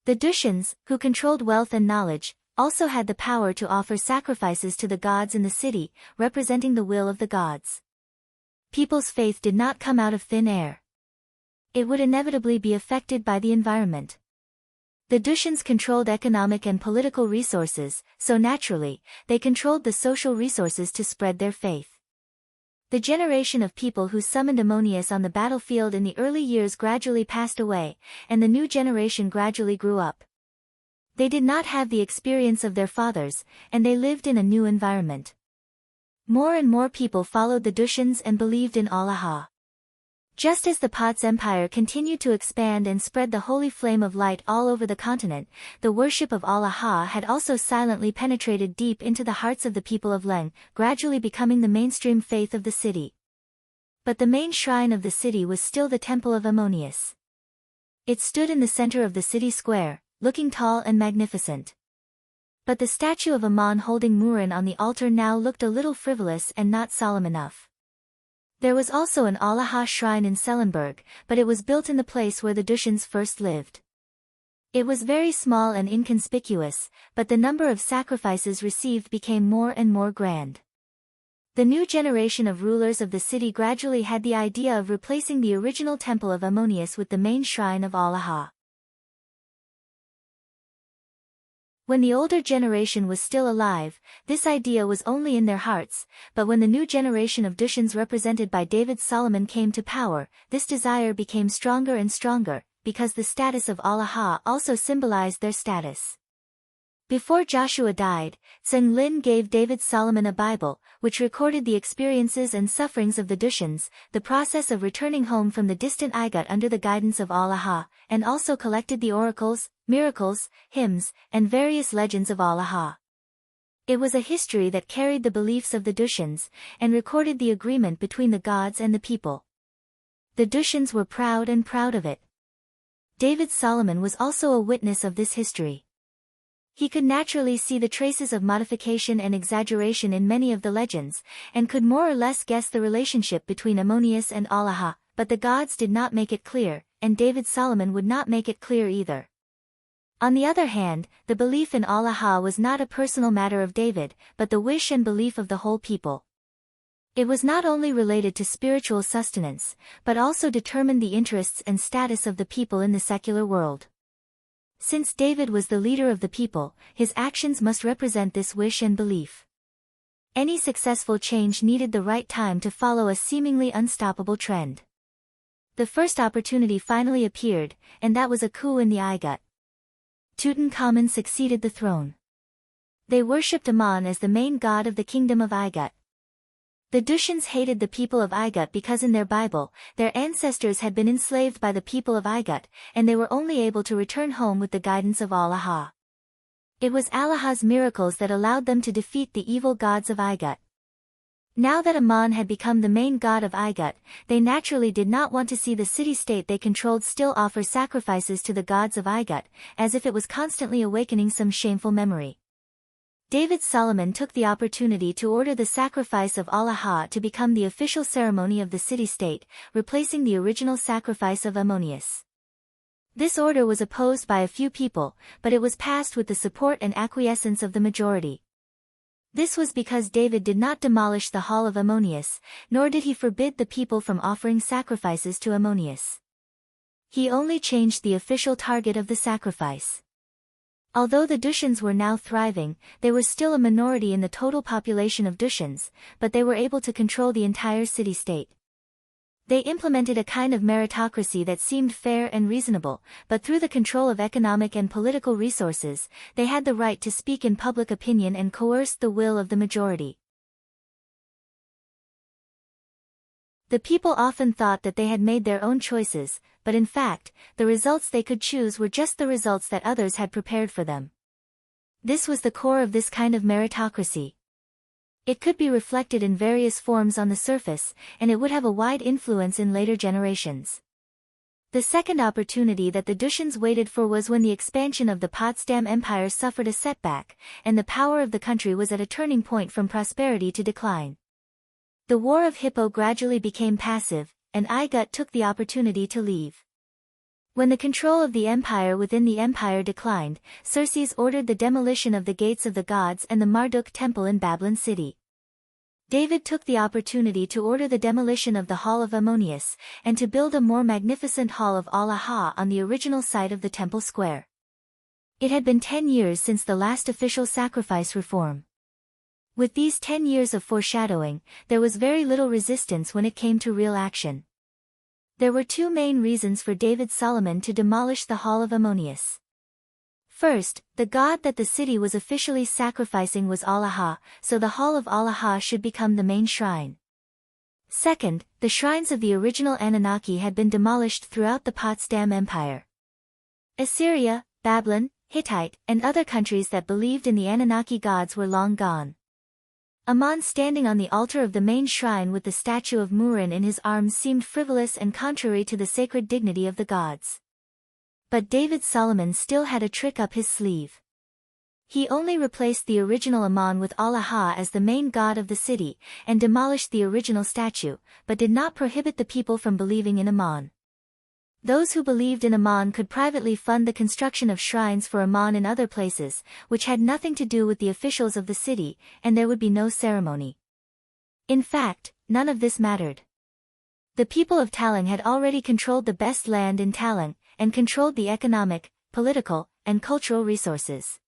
The Dushians, who controlled wealth and knowledge, also had the power to offer sacrifices to the gods in the city, representing the will of the gods. People's faith did not come out of thin air. It would inevitably be affected by the environment. The Dushians controlled economic and political resources, so naturally, they controlled the social resources to spread their faith. The generation of people who summoned Ammonius on the battlefield in the early years gradually passed away, and the new generation gradually grew up. They did not have the experience of their fathers, and they lived in a new environment. More and more people followed the Dushians and believed in Allah. Just as the Pot's empire continued to expand and spread the holy flame of light all over the continent, the worship of Allah had also silently penetrated deep into the hearts of the people of Leng, gradually becoming the mainstream faith of the city. But the main shrine of the city was still the Temple of Ammonius. It stood in the center of the city square, looking tall and magnificent. But the statue of Ammon holding Murin on the altar now looked a little frivolous and not solemn enough. There was also an Allah shrine in Sellenberg, but it was built in the place where the Dushians first lived. It was very small and inconspicuous, but the number of sacrifices received became more and more grand. The new generation of rulers of the city gradually had the idea of replacing the original temple of Ammonius with the main shrine of Allah. When the older generation was still alive, this idea was only in their hearts, but when the new generation of Dushians represented by David Solomon came to power, this desire became stronger and stronger, because the status of Allah also symbolized their status. Before Joshua died, Tseng Lin gave David Solomon a Bible, which recorded the experiences and sufferings of the Dushians, the process of returning home from the distant Igut under the guidance of Allah, and also collected the oracles, miracles, hymns, and various legends of Allah. It was a history that carried the beliefs of the Dushians, and recorded the agreement between the gods and the people. The Dushians were proud of it. David Solomon was also a witness of this history. He could naturally see the traces of modification and exaggeration in many of the legends, and could more or less guess the relationship between Ammonius and Allah, but the gods did not make it clear, and David Solomon would not make it clear either. On the other hand, the belief in Allah was not a personal matter of David, but the wish and belief of the whole people. It was not only related to spiritual sustenance, but also determined the interests and status of the people in the secular world. Since David was the leader of the people, his actions must represent this wish and belief. Any successful change needed the right time to follow a seemingly unstoppable trend. The first opportunity finally appeared, and that was a coup in the Igut. Tutankhamun succeeded the throne. They worshipped Amun as the main god of the kingdom of Igut. The Dushians hated the people of Igut because in their Bible, their ancestors had been enslaved by the people of Igut, and they were only able to return home with the guidance of Allah. It was Allah's miracles that allowed them to defeat the evil gods of Igut. Now that Amun had become the main god of Igut, they naturally did not want to see the city-state they controlled still offer sacrifices to the gods of Igut, as if it was constantly awakening some shameful memory. David Solomon took the opportunity to order the sacrifice of Allah to become the official ceremony of the city-state, replacing the original sacrifice of Ammonius. This order was opposed by a few people, but it was passed with the support and acquiescence of the majority. This was because David did not demolish the hall of Ammonius, nor did he forbid the people from offering sacrifices to Ammonius. He only changed the official target of the sacrifice. Although the Dushians were now thriving, they were still a minority in the total population of Dushians, but they were able to control the entire city-state. They implemented a kind of meritocracy that seemed fair and reasonable, but through the control of economic and political resources, they had the right to speak in public opinion and coerced the will of the majority. The people often thought that they had made their own choices, but in fact, the results they could choose were just the results that others had prepared for them. This was the core of this kind of meritocracy. It could be reflected in various forms on the surface, and it would have a wide influence in later generations. The second opportunity that the Dushians waited for was when the expansion of the Potsdam Empire suffered a setback, and the power of the country was at a turning point from prosperity to decline. The War of Hippo gradually became passive, and Igut took the opportunity to leave. When the control of the empire within the empire declined, Xerxes ordered the demolition of the gates of the gods and the Marduk temple in Babylon city. David took the opportunity to order the demolition of the hall of Ammonius, and to build a more magnificent hall of Allah on the original site of the temple square. It had been 10 years since the last official sacrifice reform. With these 10 years of foreshadowing, there was very little resistance when it came to real action. There were two main reasons for David Solomon to demolish the hall of Ammonius. First, the god that the city was officially sacrificing was Allah, so the hall of Allah should become the main shrine. Second, the shrines of the original Anunnaki had been demolished throughout the Potsdam Empire. Assyria, Babylon, Hittite, and other countries that believed in the Anunnaki gods were long gone. Amun standing on the altar of the main shrine with the statue of Murin in his arms seemed frivolous and contrary to the sacred dignity of the gods. But David Solomon still had a trick up his sleeve. He only replaced the original Amun with Allah as the main god of the city, and demolished the original statue, but did not prohibit the people from believing in Amun. Those who believed in Amun could privately fund the construction of shrines for Amun in other places, which had nothing to do with the officials of the city, and there would be no ceremony. In fact, none of this mattered. The people of Talang had already controlled the best land in Talang, and controlled the economic, political, and cultural resources.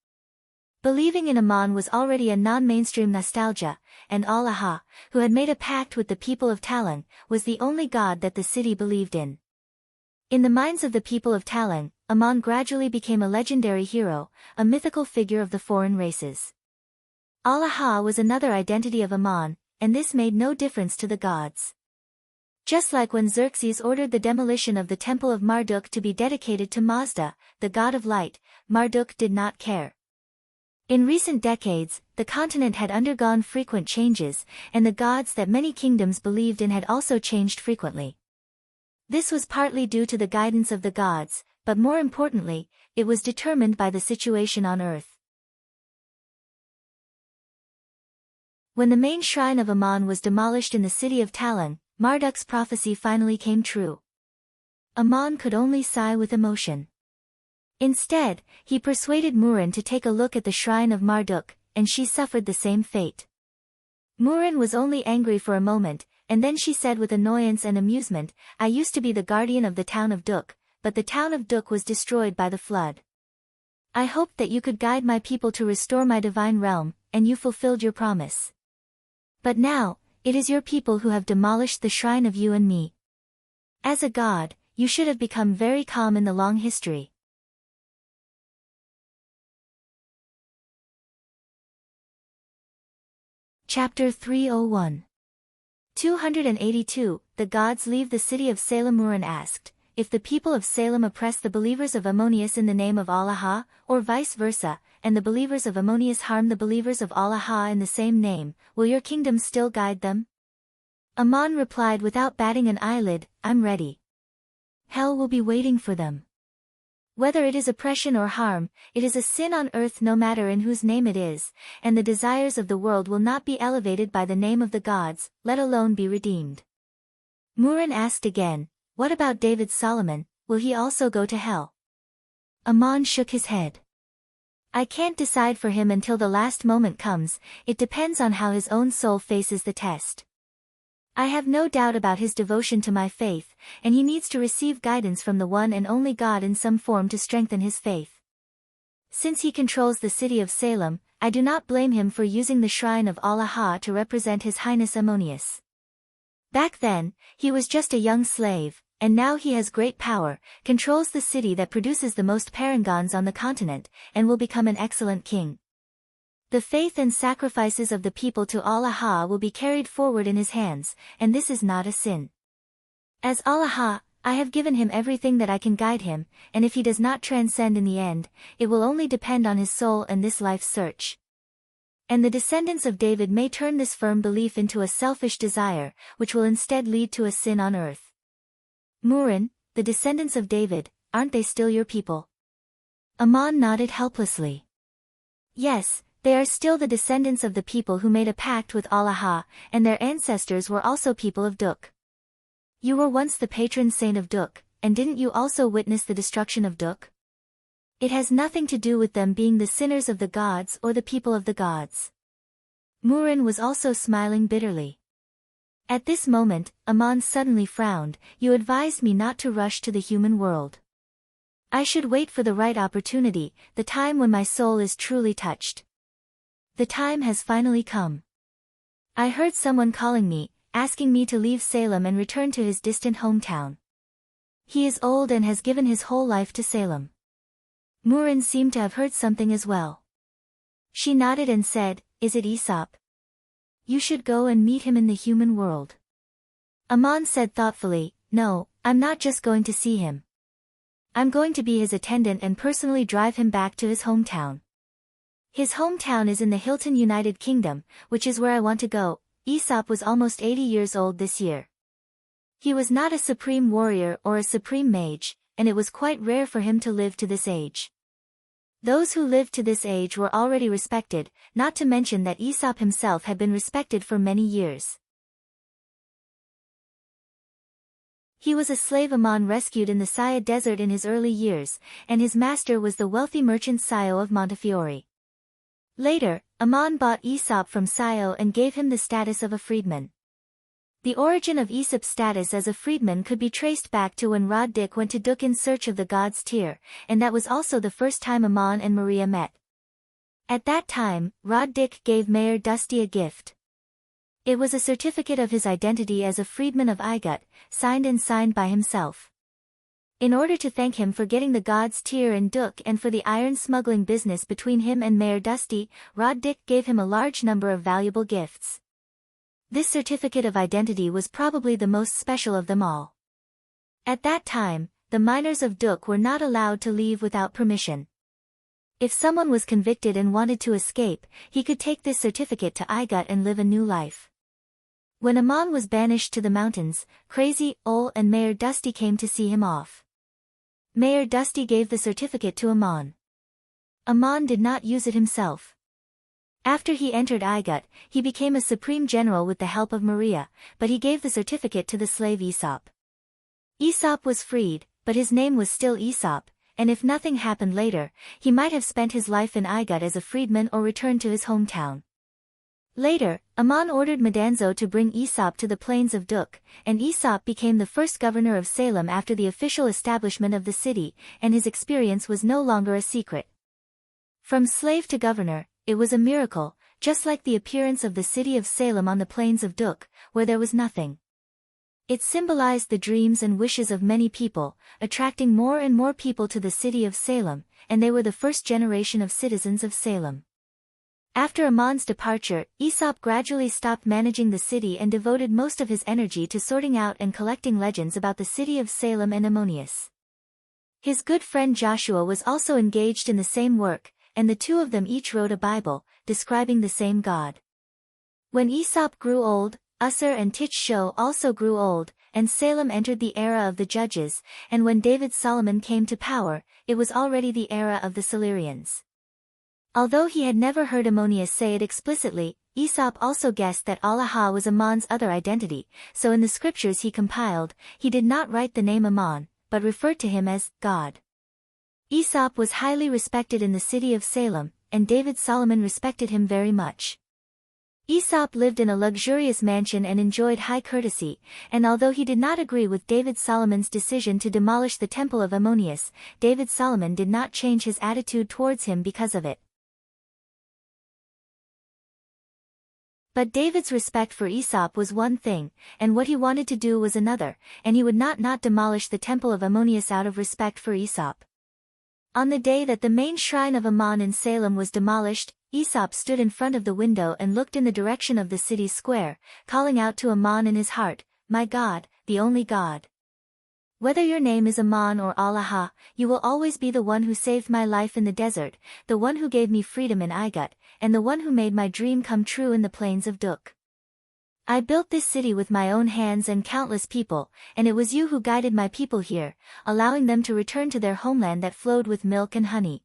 Believing in Amun was already a non-mainstream nostalgia, and Allah, who had made a pact with the people of Talang, was the only god that the city believed in. In the minds of the people of Talang, Amun gradually became a legendary hero, a mythical figure of the foreign races. Allah was another identity of Amun, and this made no difference to the gods. Just like when Xerxes ordered the demolition of the temple of Marduk to be dedicated to Mazda, the god of light, Marduk did not care. In recent decades, the continent had undergone frequent changes, and the gods that many kingdoms believed in had also changed frequently. This was partly due to the guidance of the gods, but more importantly, it was determined by the situation on earth. When the main shrine of Amun was demolished in the city of Talang, Marduk's prophecy finally came true. Amun could only sigh with emotion. Instead, he persuaded Murin to take a look at the shrine of Marduk, and she suffered the same fate. Murin was only angry for a moment, and then she said with annoyance and amusement, "I used to be the guardian of the town of Duk, but the town of Duk was destroyed by the flood. I hoped that you could guide my people to restore my divine realm, and you fulfilled your promise. But now, it is your people who have demolished the shrine of you and me. As a god, you should have become very calm in the long history. Chapter 301. 282, The gods leave the city of Salem. Murin asked, if the people of Salem oppress the believers of Ammonius in the name of Allah, or vice versa, and the believers of Ammonius harm the believers of Allah in the same name, will your kingdom still guide them? Ammon replied without batting an eyelid, I'm ready. Hell will be waiting for them. Whether it is oppression or harm, it is a sin on earth no matter in whose name it is, and the desires of the world will not be elevated by the name of the gods, let alone be redeemed. Murin asked again, what about David Solomon, will he also go to hell? Ammon shook his head. I can't decide for him until the last moment comes, it depends on how his own soul faces the test. I have no doubt about his devotion to my faith, and he needs to receive guidance from the one and only God in some form to strengthen his faith. Since he controls the city of Salem, I do not blame him for using the shrine of Allah to represent His Highness Ammonius. Back then, he was just a young slave, and now he has great power, controls the city that produces the most parangons on the continent, and will become an excellent king. The faith and sacrifices of the people to Allah will be carried forward in his hands, and this is not a sin. As Allah, I have given him everything that I can guide him, and if he does not transcend in the end, it will only depend on his soul and this life's search. And the descendants of David may turn this firm belief into a selfish desire, which will instead lead to a sin on earth. Murin, the descendants of David, aren't they still your people? Ammon nodded helplessly. Yes, they are still the descendants of the people who made a pact with Allah, and their ancestors were also people of Duk. You were once the patron saint of Duk, and didn't you also witness the destruction of Duk? It has nothing to do with them being the sinners of the gods or the people of the gods. Murin was also smiling bitterly. At this moment, Ammon suddenly frowned, you advised me not to rush to the human world. I should wait for the right opportunity, the time when my soul is truly touched. The time has finally come. I heard someone calling me, asking me to leave Salem and return to his distant hometown. He is old and has given his whole life to Salem. Murin seemed to have heard something as well. She nodded and said, is it Aesop? You should go and meet him in the human world. Ammon said thoughtfully, no, I'm not just going to see him. I'm going to be his attendant and personally drive him back to his hometown. His hometown is in the Hilton, United Kingdom, which is where I want to go. Aesop was almost 80 years old this year. He was not a supreme warrior or a supreme mage, and it was quite rare for him to live to this age. Those who lived to this age were already respected, not to mention that Aesop himself had been respected for many years. He was a slave Ammon rescued in the Sia desert in his early years, and his master was the wealthy merchant Sio of Montefiore. Later, Ammon bought Aesop from Sio and gave him the status of a freedman. The origin of Aesop's status as a freedman could be traced back to when Rod Dick went to Duk in search of the god's tear, and that was also the first time Ammon and Maria met. At that time, Rod Dick gave Mayor Dusty a gift. It was a certificate of his identity as a freedman of Igut, signed by himself. In order to thank him for getting the god's tear in Duk and for the iron smuggling business between him and Mayor Dusty, Rod Dick gave him a large number of valuable gifts. This certificate of identity was probably the most special of them all. At that time, the miners of Duk were not allowed to leave without permission. If someone was convicted and wanted to escape, he could take this certificate to Igut and live a new life. When Ammon was banished to the mountains, Crazy, Ol and Mayor Dusty came to see him off. Mayor Dusty gave the certificate to Ammon. Ammon did not use it himself. After he entered Igut, he became a supreme general with the help of Maria, but he gave the certificate to the slave Aesop. Aesop was freed, but his name was still Aesop, and if nothing happened later, he might have spent his life in Igut as a freedman or returned to his hometown. Later, Ammon ordered Madanzo to bring Aesop to the plains of Duk, and Aesop became the first governor of Salem after the official establishment of the city, and his experience was no longer a secret. From slave to governor, it was a miracle, just like the appearance of the city of Salem on the plains of Duk, where there was nothing. It symbolized the dreams and wishes of many people, attracting more and more people to the city of Salem, and they were the first generation of citizens of Salem. After Amon's departure, Aesop gradually stopped managing the city and devoted most of his energy to sorting out and collecting legends about the city of Salem and Ammonius. His good friend Joshua was also engaged in the same work, and the two of them each wrote a Bible, describing the same God. When Aesop grew old, Usser and Tich-Sho also grew old, and Salem entered the era of the judges, and when David Solomon came to power, it was already the era of the Silurians. Although he had never heard Ammonius say it explicitly, Aesop also guessed that Allah was Amon's other identity, so in the scriptures he compiled, he did not write the name Ammon, but referred to him as God. Aesop was highly respected in the city of Salem, and David Solomon respected him very much. Aesop lived in a luxurious mansion and enjoyed high courtesy, and although he did not agree with David Solomon's decision to demolish the temple of Ammonius, David Solomon did not change his attitude towards him because of it. But David's respect for Aesop was one thing, and what he wanted to do was another, and he would not demolish the temple of Ammonius out of respect for Aesop. On the day that the main shrine of Ammon in Salem was demolished, Aesop stood in front of the window and looked in the direction of the city square, calling out to Ammon in his heart, "My God, the only God. Whether your name is Ammon or Allah, you will always be the one who saved my life in the desert, the one who gave me freedom in Igut, and the one who made my dream come true in the plains of Duk. I built this city with my own hands and countless people, and it was you who guided my people here, allowing them to return to their homeland that flowed with milk and honey.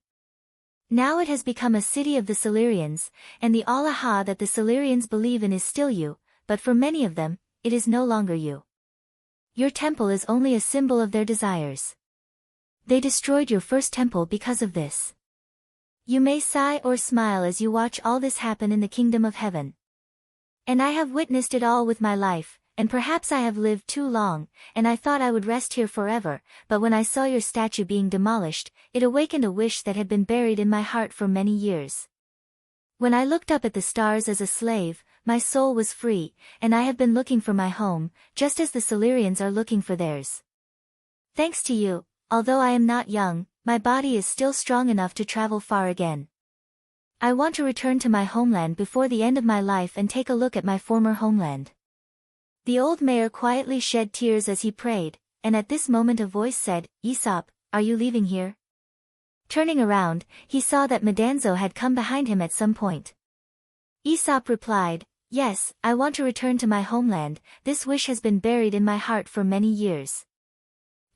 Now it has become a city of the Silurians, and the Allah that the Silurians believe in is still you, but for many of them, it is no longer you. Your temple is only a symbol of their desires. They destroyed your first temple because of this. You may sigh or smile as you watch all this happen in the kingdom of heaven. And I have witnessed it all with my life, and perhaps I have lived too long, and I thought I would rest here forever, but when I saw your statue being demolished, it awakened a wish that had been buried in my heart for many years. When I looked up at the stars as a slave, my soul was free, and I have been looking for my home, just as the Silurians are looking for theirs. Thanks to you, although I am not young, my body is still strong enough to travel far again. I want to return to my homeland before the end of my life and take a look at my former homeland." The old mayor quietly shed tears as he prayed, and at this moment a voice said, "Aesop, are you leaving here?" Turning around, he saw that Madanzo had come behind him at some point. Aesop replied, "Yes, I want to return to my homeland. This wish has been buried in my heart for many years.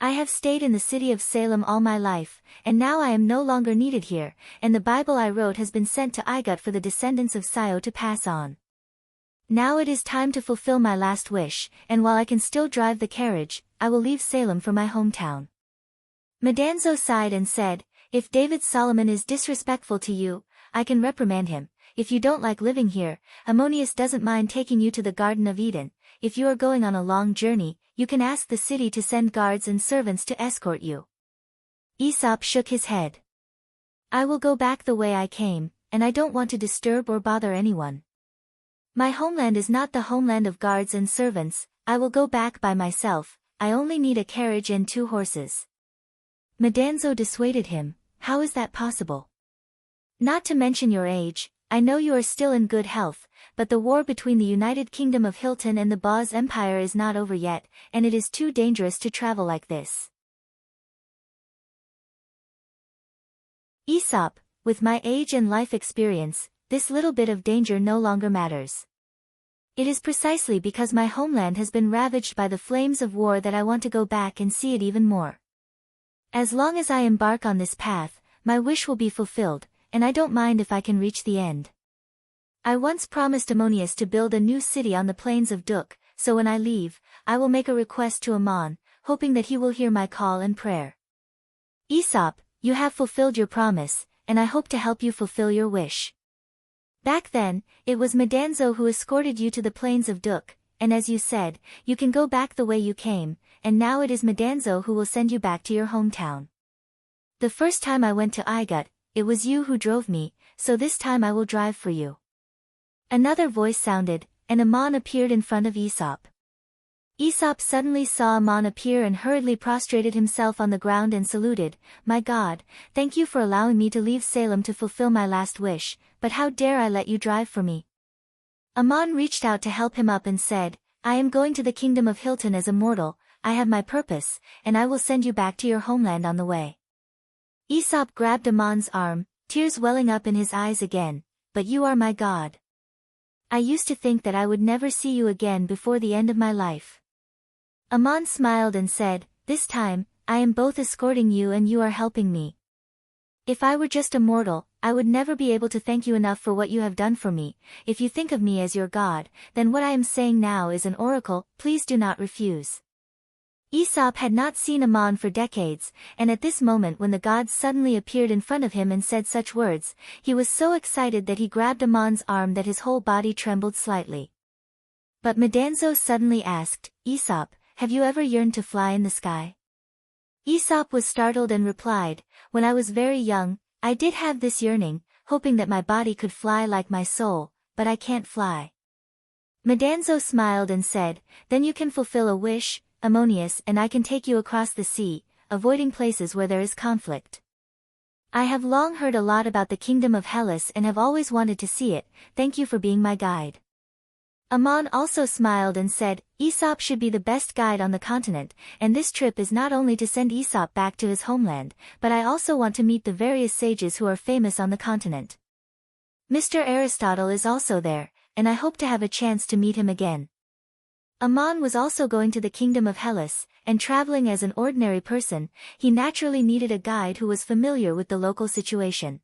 I have stayed in the city of Salem all my life, and now I am no longer needed here, and the Bible I wrote has been sent to Igut for the descendants of Sio to pass on. Now it is time to fulfill my last wish, and while I can still drive the carriage, I will leave Salem for my hometown." Madanzo sighed and said, "If David Solomon is disrespectful to you, I can reprimand him. If you don't like living here, Ammonius doesn't mind taking you to the Garden of Eden. If you are going on a long journey, you can ask the city to send guards and servants to escort you." Aesop shook his head. "I will go back the way I came, and I don't want to disturb or bother anyone. My homeland is not the homeland of guards and servants. I will go back by myself. I only need a carriage and 2 horses." Madanzo dissuaded him, "How is that possible? Not to mention your age, I know you are still in good health, but the war between the United Kingdom of Hilton and the Boz Empire is not over yet, and it is too dangerous to travel like this." Aesop, with my age and life experience, this little bit of danger no longer matters. It is precisely because my homeland has been ravaged by the flames of war that I want to go back and see it even more. As long as I embark on this path, my wish will be fulfilled, and I don't mind if I can reach the end. I once promised Ammonius to build a new city on the plains of Duk, so when I leave, I will make a request to Ammon, hoping that he will hear my call and prayer. Aesop, you have fulfilled your promise, and I hope to help you fulfill your wish. Back then, it was Madanzo who escorted you to the plains of Duk, and as you said, you can go back the way you came, and now it is Madanzo who will send you back to your hometown. The first time I went to Igut, it was you who drove me, so this time I will drive for you." Another voice sounded, and Ammon appeared in front of Aesop. Aesop suddenly saw Ammon appear and hurriedly prostrated himself on the ground and saluted, "My God, thank you for allowing me to leave Salem to fulfill my last wish, but how dare I let you drive for me?" Ammon reached out to help him up and said, "I am going to the kingdom of Hilton as a mortal, I have my purpose, and I will send you back to your homeland on the way." Aesop grabbed Ammon's arm, tears welling up in his eyes again, "But you are my God. I used to think that I would never see you again before the end of my life." Ammon smiled and said, "This time, I am both escorting you and you are helping me. If I were just a mortal, I would never be able to thank you enough for what you have done for me. If you think of me as your God, then what I am saying now is an oracle, please do not refuse." Aesop had not seen Ammon for decades, and at this moment when the gods suddenly appeared in front of him and said such words, he was so excited that he grabbed Ammon's arm that his whole body trembled slightly. But Medanzo suddenly asked, "Aesop, have you ever yearned to fly in the sky?" Aesop was startled and replied, "When I was very young, I did have this yearning, hoping that my body could fly like my soul, but I can't fly." Medanzo smiled and said, "Then you can fulfill a wish, Ammonius, and I can take you across the sea, avoiding places where there is conflict. I have long heard a lot about the kingdom of Hellas and have always wanted to see it, thank you for being my guide." Ammon also smiled and said, "Aesop should be the best guide on the continent, and this trip is not only to send Aesop back to his homeland, but I also want to meet the various sages who are famous on the continent. Mr. Aristotle is also there, and I hope to have a chance to meet him again." Ammon was also going to the kingdom of Hellas, and traveling as an ordinary person, he naturally needed a guide who was familiar with the local situation.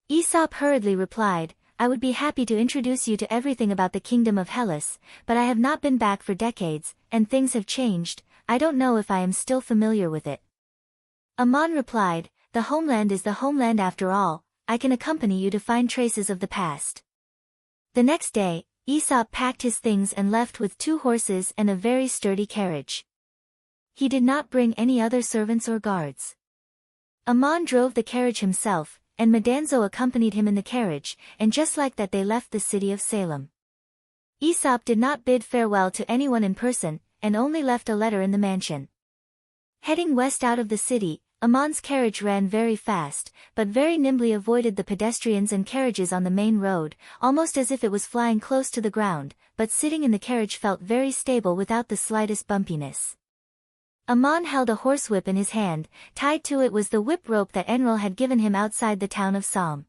Aesop hurriedly replied, "I would be happy to introduce you to everything about the kingdom of Hellas, but I have not been back for decades, and things have changed, I don't know if I am still familiar with it." Ammon replied, "The homeland is the homeland after all, I can accompany you to find traces of the past." The next day, Aesop packed his things and left with 2 horses and a very sturdy carriage. He did not bring any other servants or guards. Ammon drove the carriage himself, and Medanzo accompanied him in the carriage, and just like that they left the city of Salem. Aesop did not bid farewell to anyone in person, and only left a letter in the mansion. Heading west out of the city, Ammon's carriage ran very fast, but very nimbly avoided the pedestrians and carriages on the main road, almost as if it was flying close to the ground, but sitting in the carriage felt very stable without the slightest bumpiness. Ammon held a horsewhip in his hand, tied to it was the whip rope that Enlil had given him outside the town of Salm.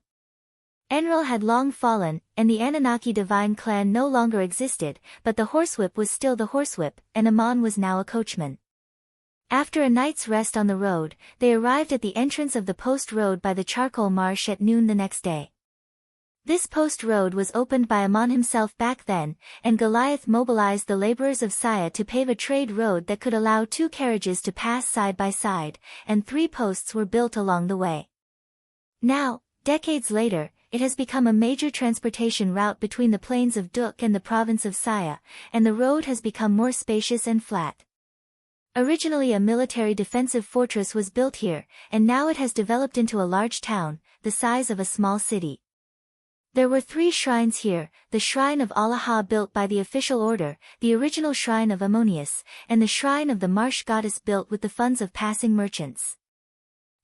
Enlil had long fallen, and the Anunnaki divine clan no longer existed, but the horsewhip was still the horsewhip, and Ammon was now a coachman. After a night's rest on the road, they arrived at the entrance of the post road by the charcoal marsh at noon the next day. This post road was opened by Ammon himself back then, and Goliath mobilized the laborers of Saya to pave a trade road that could allow 2 carriages to pass side by side, and 3 posts were built along the way. Now, decades later, it has become a major transportation route between the plains of Duk and the province of Saya, and the road has become more spacious and flat. Originally a military defensive fortress was built here, and now it has developed into a large town, the size of a small city. There were 3 shrines here, the shrine of Allah built by the official order, the original shrine of Ammonius, and the shrine of the marsh goddess built with the funds of passing merchants.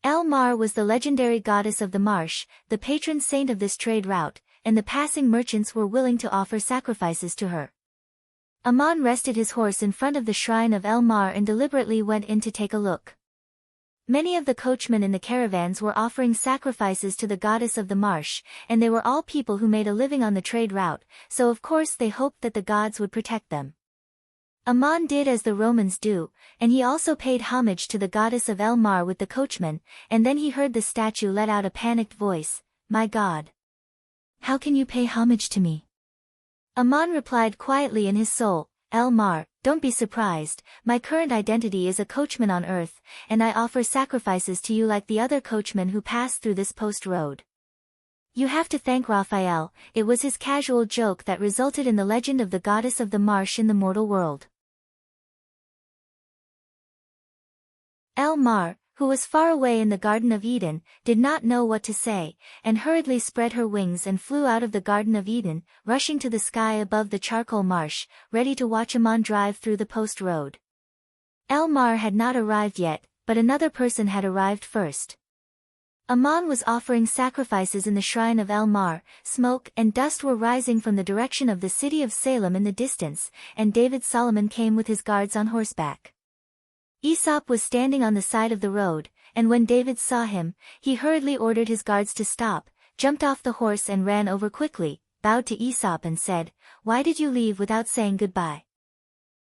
El-Mar was the legendary goddess of the marsh, the patron saint of this trade route, and the passing merchants were willing to offer sacrifices to her. Ammon rested his horse in front of the shrine of El-Mar and deliberately went in to take a look. Many of the coachmen in the caravans were offering sacrifices to the goddess of the marsh, and they were all people who made a living on the trade route, so of course they hoped that the gods would protect them. Ammon did as the Romans do, and he also paid homage to the goddess of El-Mar with the coachman, and then he heard the statue let out a panicked voice, "My God! How can you pay homage to me?" Ammon replied quietly in his soul, "El-Mar, don't be surprised, my current identity is a coachman on earth, and I offer sacrifices to you like the other coachmen who pass through this post road. You have to thank Raphael, it was his casual joke that resulted in the legend of the goddess of the marsh in the mortal world." El-Mar, who was far away in the Garden of Eden, did not know what to say, and hurriedly spread her wings and flew out of the Garden of Eden, rushing to the sky above the charcoal marsh, ready to watch Aman drive through the post road. Elmar had not arrived yet, but another person had arrived first. Aman was offering sacrifices in the shrine of Elmar. Smoke and dust were rising from the direction of the city of Salem in the distance, and David Solomon came with his guards on horseback. Aesop was standing on the side of the road, and when David saw him, he hurriedly ordered his guards to stop, jumped off the horse and ran over quickly, bowed to Aesop and said, "Why did you leave without saying goodbye?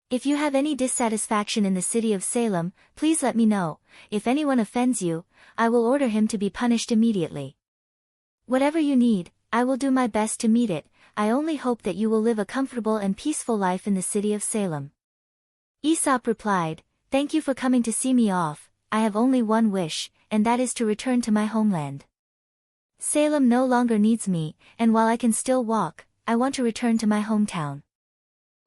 If you have any dissatisfaction in the city of Salem, please let me know. If anyone offends you, I will order him to be punished immediately. Whatever you need, I will do my best to meet it. I only hope that you will live a comfortable and peaceful life in the city of Salem." Aesop replied, "Thank you for coming to see me off. I have only one wish, and that is to return to my homeland. Salem no longer needs me, and while I can still walk, I want to return to my hometown."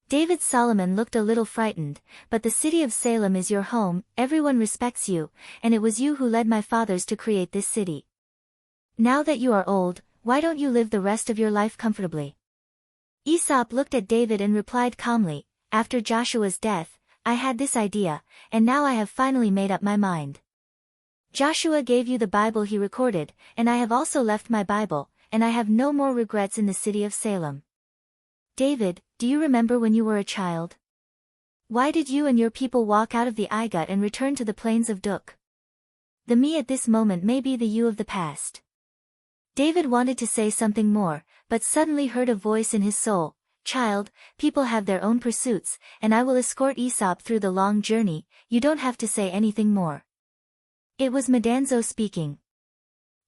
David Solomon looked a little frightened, "But the city of Salem is your home, everyone respects you, and it was you who led my fathers to create this city. Now that you are old, why don't you live the rest of your life comfortably?" Aesop looked at David and replied calmly, "After Joshua's death, I had this idea, and now I have finally made up my mind. Joshua gave you the Bible he recorded, and I have also left my Bible, and I have no more regrets in the city of Salem. David, do you remember when you were a child? Why did you and your people walk out of the Igut and return to the plains of Duk? The me at this moment may be the you of the past." David wanted to say something more, but suddenly heard a voice in his soul, "Child, people have their own pursuits, and I will escort Aesop through the long journey, you don't have to say anything more." It was Medanzo speaking.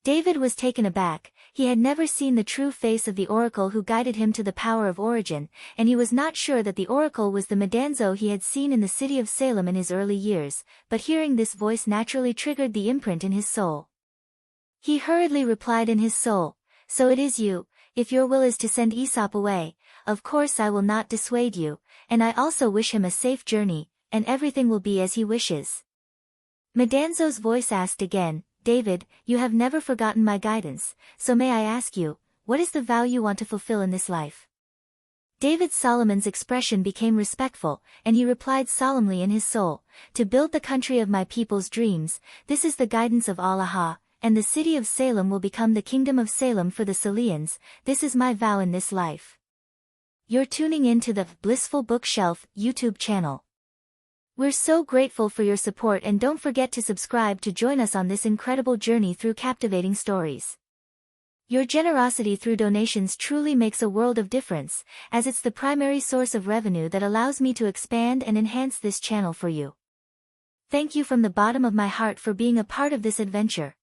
David was taken aback. He had never seen the true face of the oracle who guided him to the power of origin, and he was not sure that the oracle was the Medanzo he had seen in the city of Salem in his early years, but hearing this voice naturally triggered the imprint in his soul. He hurriedly replied in his soul, "So it is you. If your will is to send Aesop away, of course I will not dissuade you, and I also wish him a safe journey, and everything will be as he wishes." Medanzo's voice asked again, "David, you have never forgotten my guidance, so may I ask you, what is the vow you want to fulfill in this life?" David Solomon's expression became respectful, and he replied solemnly in his soul, "To build the country of my people's dreams, this is the guidance of Allah, and the city of Salem will become the kingdom of Salem for the Salians. This is my vow in this life." You're tuning in to the Blissful Bookshelf YouTube channel. We're so grateful for your support, and don't forget to subscribe to join us on this incredible journey through captivating stories. Your generosity through donations truly makes a world of difference, as it's the primary source of revenue that allows me to expand and enhance this channel for you. Thank you from the bottom of my heart for being a part of this adventure.